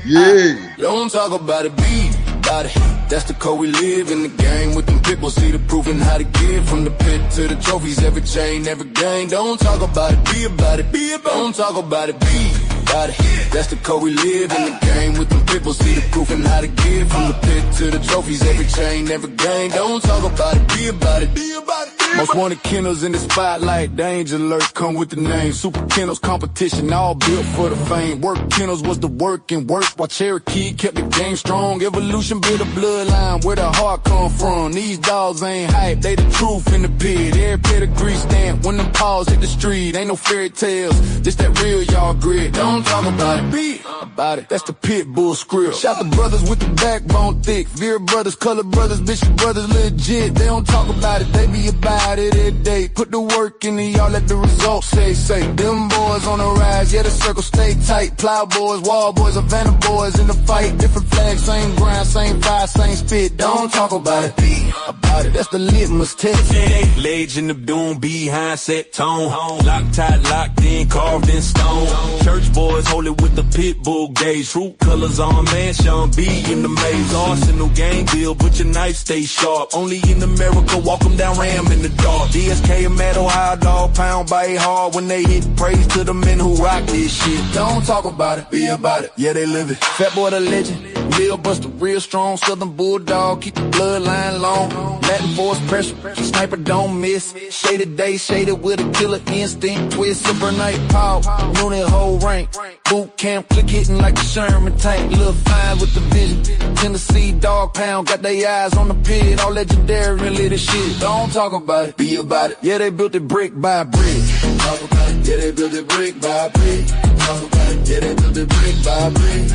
yeah. Don't talk about it, be about it. That's the code we live in the game with them people. See the proof and how to give from the pit to the trophies. Every chain, every game. Don't talk about it, be about it. Be about it. Don't talk about it, be about it. That's the code we live in the game with them people. See the proof and how to give from the pit to the trophies. Every chain, every game. Don't talk about it, be about it. Be about it. Most wanted kennels in the spotlight, danger alert, come with the name. Super kennels competition, all built for the fame. Work kennels was the work and work, while Cherokee kept the game strong. Evolution built a bloodline, where the heart come from. These dogs ain't hype, they the truth in the pit. Every pedigree stamp when them paws hit the street. Ain't no fairy tales, just that real y'all grit. Don't talk about it, be about it. That's the pit bull script. Shout the brothers with the backbone thick. Veer brothers, color brothers, Bishop brothers legit. They don't talk about it, they be about it every day. Put the work in and y'all let the results say. Them boys on the rise, yeah, the circle stay tight. Plow boys, wall boys, Havana boys in the fight. Different flags, same ground, same fire, same spit. Don't talk about it, be about it. That's the litmus test. Legend of doom, behind set tone. Locked tight, locked in, carved in stone. Church boys hold it with the pit bull gauge. Fruit colors on man, Sean B in the maze. Arsenal gang deal, but your knife stay sharp. Only in America, walk them down, ram in the dark. DSK and Metal, high dog, pound by hard. When they hit, praise to the men who rock this shit. Don't talk about it, be about it. Yeah, they live it. Fat boy the legend, real buster, real strong. Southern bulldog, keep the bloodline long. Latin force pressure, sniper don't miss. Shaded day, shaded with a killer instinct. Twist, super night power, unit whole rank. Boot camp, click hitting like a Sherman tank. Little fine with the vision. Tennessee dog pound, got their eyes on the pit. All legendary, really the shit. Don't talk about it, be about it. Yeah, they built it brick by brick. Talk about it. Yeah, they built it brick by brick. Talk about it. Yeah, they built it brick by brick.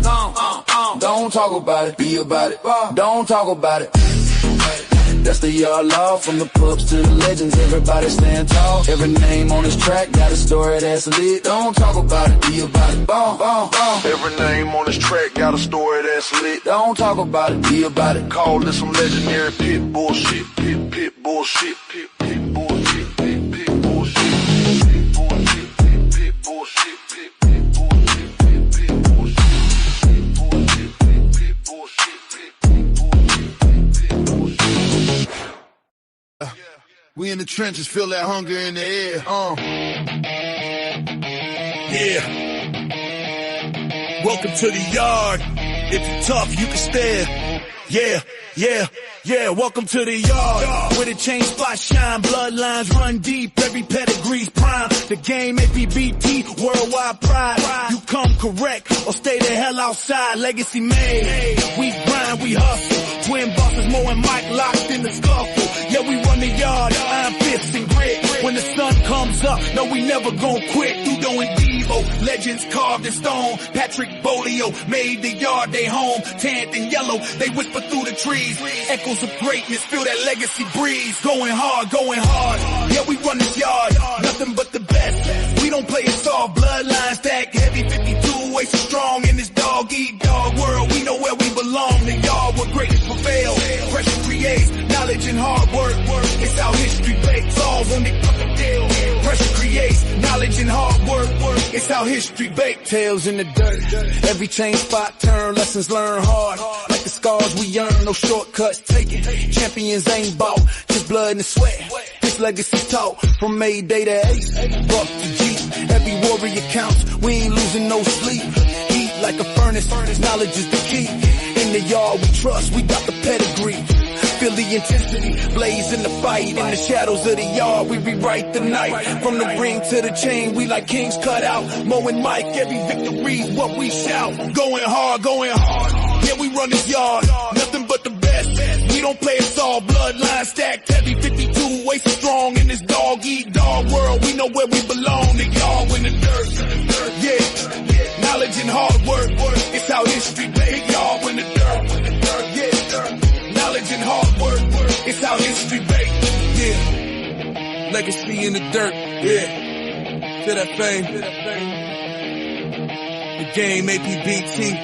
Talk about it. Don't talk about it, be about it. Don't talk about it. That's the yard law, from the pups to the legends. Everybody stand tall. Every name on this track got a story that's lit. Don't talk about it, be about it. Every name on this track got a story that's lit. Don't talk about it, be about it. Call this some legendary pit bullshit. Pit bullshit. Pit bullshit. Pit bullshit. Pit bullshit. Pit bullshit. Pit bullshit. Pit bullshit. Pit bullshit. We in the trenches, feel that hunger in the air. Yeah. Welcome to the yard. If you're tough, you can stand. Yeah. Yeah, welcome to the yard, where the chain spots shine, bloodlines run deep, every pedigree's prime. The game APBT, worldwide pride. You come correct, or stay the hell outside, legacy made. We grind, we hustle, twin bosses, Mo and Mike locked in the scuffle. Yeah, we run the yard, iron fists and grit. When the sun comes up, no, we never gon' quit. Udo and Devo, legends carved in stone. Patrick Bolio made the yard their home. Tanned and yellow, they whisper through the trees. Echoes of greatness, feel that legacy breeze. Going hard, going hard. Yeah, we run this yard, nothing but the best. We don't play it soft, bloodlines stack heavy, 52 ways so strong in this dog-eat-dog world. We know where we belong, the yard where greatness prevail. Pressure creates knowledge and hard work. It's how history bakes, all on the fucking deal. Pressure creates knowledge and hard work. It's how history bakes. Tails in the dirt, every chain spot turn, lessons learned hard. Like the scars we earn, no shortcuts taken. Champions ain't bought, just blood and sweat. This legacy taught from Mayday to Ace, Buck to G. Every warrior counts, we ain't losing no sleep. Heat like a furnace, knowledge is the key. In the yard we trust, we got the pedigree. Feel the intensity, blaze in the fight. In the shadows of the yard, we rewrite the night. From the ring to the chain, we like kings cut out. Mo and Mike, every victory's what we shout. Going hard, going hard. Yeah, we run this yard, nothing but the best. We don't play it all, bloodline stacked heavy, 52 ways so strong in this dog-eat-dog world. We know where we belong, the yard in the dirt. Yeah, knowledge and hard work. It's how history made, y'all in the dirt. Yeah. Knowledge and hard work, it's how history baked. Yeah, legacy in the dirt. Yeah, feel that fame. The game APBT.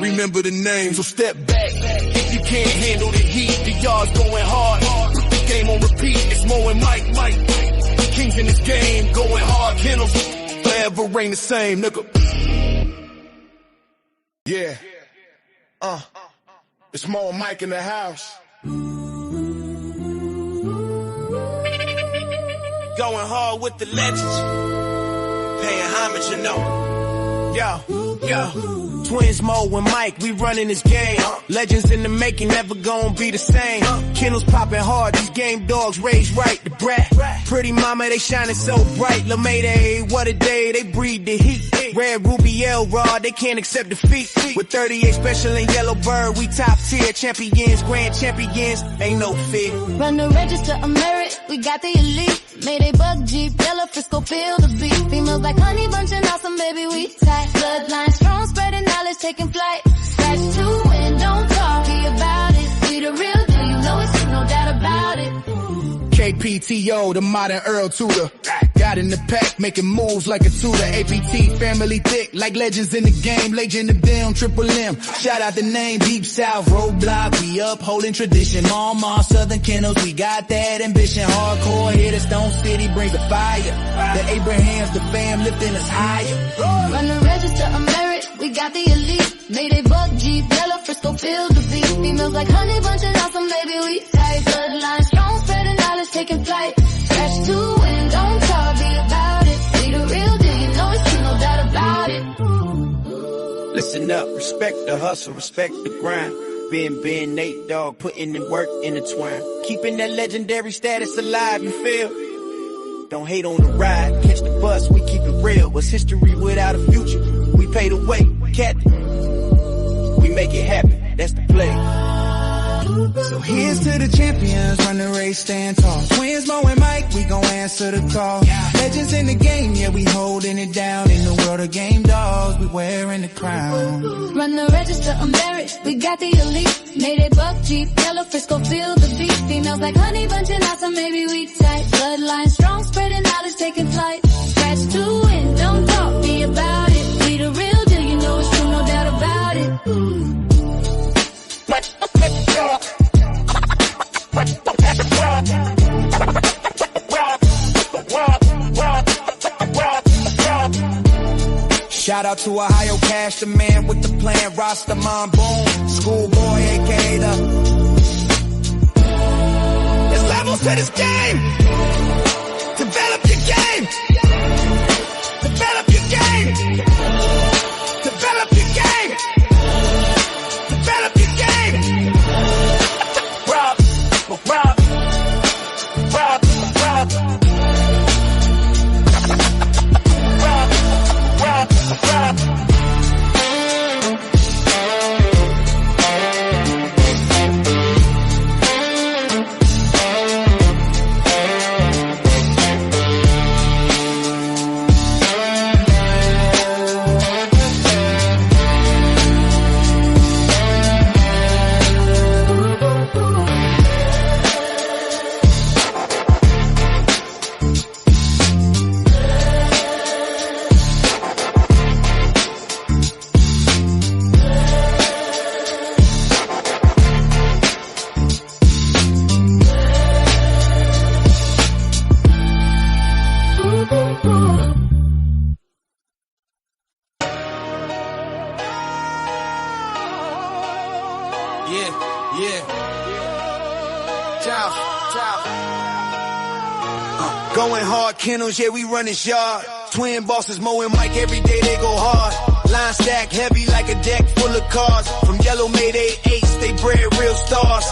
Remember the name. So step back if you can't handle the heat. The yard's going hard. Put the game on repeat. It's Mo and Mike. Kings in this game going hard. Kennels forever reign the same, nigga. Yeah. It's Mo and Mike in the house. Going hard with the legends. Paying homage, you know. Yo. Twins Mo and Mike, we running this game. Legends in the making, never gonna be the same. Kennels popping hard, these game dogs raised right. The brat, pretty mama, they shining so bright. LaMayday, what a day, they breathe the heat. Red Ruby L-Rod, they can't accept defeat. With 38 special and yellow bird, we top tier. Champions, grand champions, ain't no fear. Run the register of merit, we got the elite. Mayday bug Jeep, yellow Frisco, feel the beat. Females like honey bunching awesome, baby, we tight. Bloodline strong, spreading knowledge, taking flight. Scratch to win, don't talk, be about it. We the real deal, you know it's no doubt about it. KPTO, the modern Earl Tudor. Got in the pack, making moves like a tutor. APT, family thick, like legends in the game. Legend of them, Triple M. Shout out the name, Deep South, Roadblock. We upholding tradition. Mama, Southern Kennels, we got that ambition. Hardcore hitter, Stone City brings the fire. The Abrahams, the fam lifting us higher. Run the register of merit, we got the elite. Mayday bug Jeep, yellow Frisco, feel the beat. Females like honey bunching awesome, baby, we tight. Bloodline strong, spreading knowledge, taking flight. Scratch to win, don't talk, be about it. We the real deal, you know it's no doubt about it. Listen up, respect the hustle, respect the grind. Ben, Nate, dog, putting in work intertwined. Keeping that legendary status alive, you feel? Don't hate on the ride, catch the bus, we keep it real. What's history without a future? We pay the way, captain. We make it happen, that's the play. So here's to the champions, run the race, stand tall. Twins Mo and Mike, we gon' answer the call. Legends in the game, yeah, we holding it down. In the world of game dogs, we wearing the crown. Run the register of merit, we got the elite. Mayday bug Jeep, yellow Frisco, feel the beat. Females like honey bunching awesome, maybe we tight. Bloodline strong, spreading knowledge, taking flight. Scratch to win, don't talk, be about it. We the real deal, you know it's true, no doubt about it. Shout out to Ohio Cash, the man with the plan, Rastaman Boom, Schoolboy, aka the. There's levels to this game. Develop your game. Develop your game. Develop your game. Develop your game. Yeah. Ciao. Going hard, Kennels, yeah, we running yard. Twin bosses, Mo and Mike, every day they go hard. Line stack heavy like a deck full of cards. From yellow Mayday 8s, they bred real stars.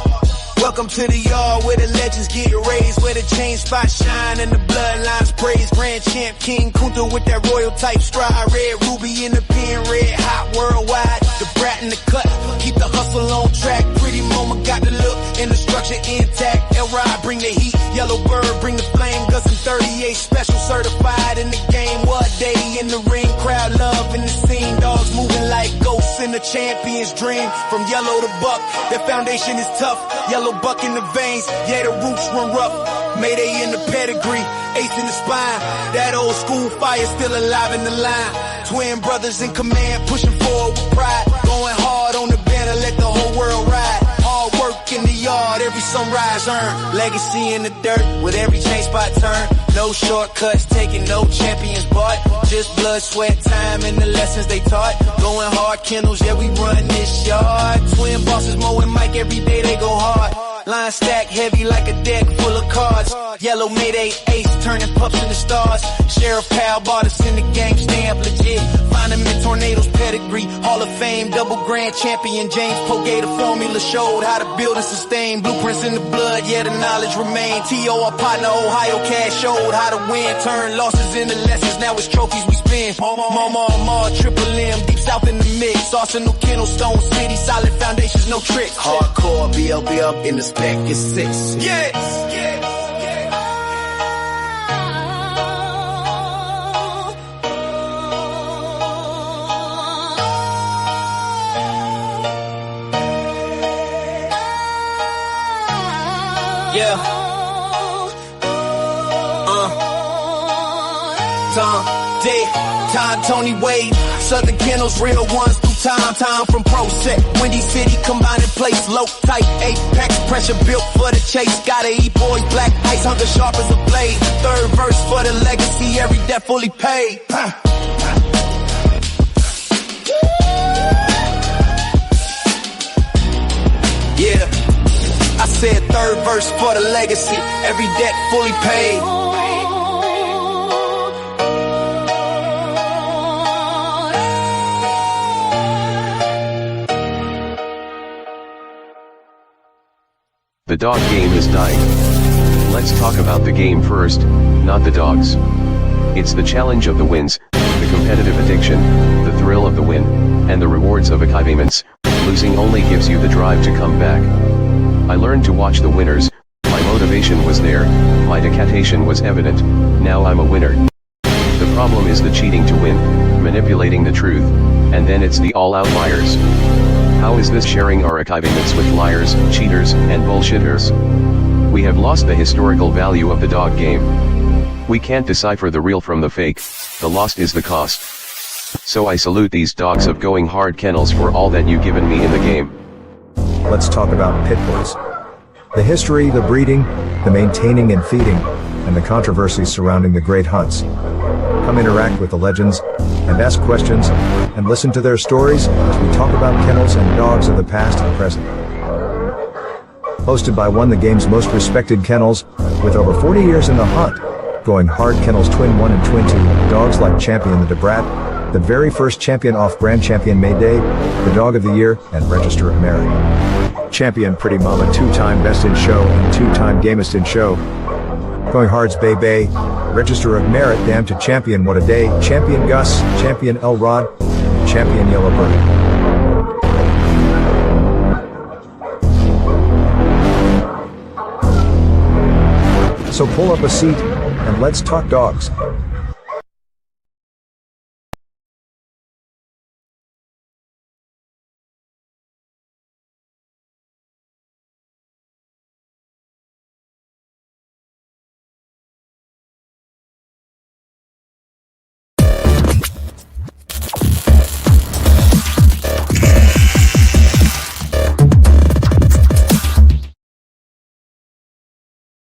Welcome to the yard where the legends get raised, where the chain spots shine and the bloodlines praise. Grand champ King Kunta with that royal type stride. Red ruby in the pen, red hot worldwide. The brat in the cut, keep the hustle on track. Pretty mama got the look and the structure intact. L-Ride bring the heat, yellow bird bring the flame. Gus and 38 special certified in the game. What day in the ring, crowd love in the scene. Dogs moving like ghosts in the champion's dream. From yellow to buck, their foundation is tough. Yellow buck in the veins, yeah, the roots run rough. Mayday in the pedigree, ace in the spine. That old school fire still alive in the line. Twin brothers in command, pushing forward with pride. Going hard on the banner, let the whole world ride. Hard work in the yard, every sunrise earned. Legacy in the dirt, with every chain spot turn. No shortcuts taking, no champions bought. Just blood, sweat, time, and the lessons they taught. Going hard, Kennels, yeah, we run this yard. Twin bosses, Mo and Mike, every day they go hard. Line stack heavy like a deck full of cards. Yellow Mayday ace turning pups into stars. Sheriff Pal bought us in the game, stamp legit. Find him in Tornadoes pedigree. Hall of Fame, double grand champion. James Pogay, the formula showed how to build and sustain. Blueprints in the blood, yeah, the knowledge remain. T.O. our partner, Ohio Cash showed how to win. Turn losses into lessons, now it's trophies we spin. Mama, Triple M, deep south in the mix. Arsenal, Kennel, Stone City, solid foundations, no tricks. Hardcore, BLB up in the spec is 6. Yes. Tom, Tony Wade, Southern Kennels, real ones through time from Pro Set, Windy City, combined in place, low type, apex, pressure built for the chase, gotta eat boys, black ice, hunger sharp as a blade, third verse for the legacy, every debt fully paid. Yeah, I said third verse for the legacy, every debt fully paid. The dog game is dying. Let's talk about the game first, not the dogs. It's the challenge of the wins, the competitive addiction, the thrill of the win, and the rewards of achievements. Losing only gives you the drive to come back. I learned to watch the winners, my motivation was there, my dedication was evident, now I'm a winner. The problem is the cheating to win, manipulating the truth, and then it's the all-out liars. How is this sharing our achievements with liars, cheaters, and bullshitters? We have lost the historical value of the dog game. We can't decipher the real from the fake, the lost is the cost. So I salute these dogs of going hard Kennels for all that you've given me in the game. Let's talk about pit bulls. The history, the breeding, the maintaining and feeding, and the controversies surrounding the great hunts. Come interact with the legends, and ask questions, and listen to their stories as we talk about kennels and dogs of the past and present. Hosted by one of the game's most respected kennels, with over 40 years in the hunt, going hard Kennels Twin 1 and Twin 2, dogs like Champion the Debrat, the very first champion off Grand Champion Mayday, the Dog of the Year, and Register of Merit. Champion Pretty Mama 2-time Best in Show and 2-time Gamest in Show. Going Hard's Bay Bay, Register of Merit, Damn to Champion What a Day, Champion Gus, Champion L-Rod, and Champion Yellowbird. So pull up a seat, and let's talk dogs.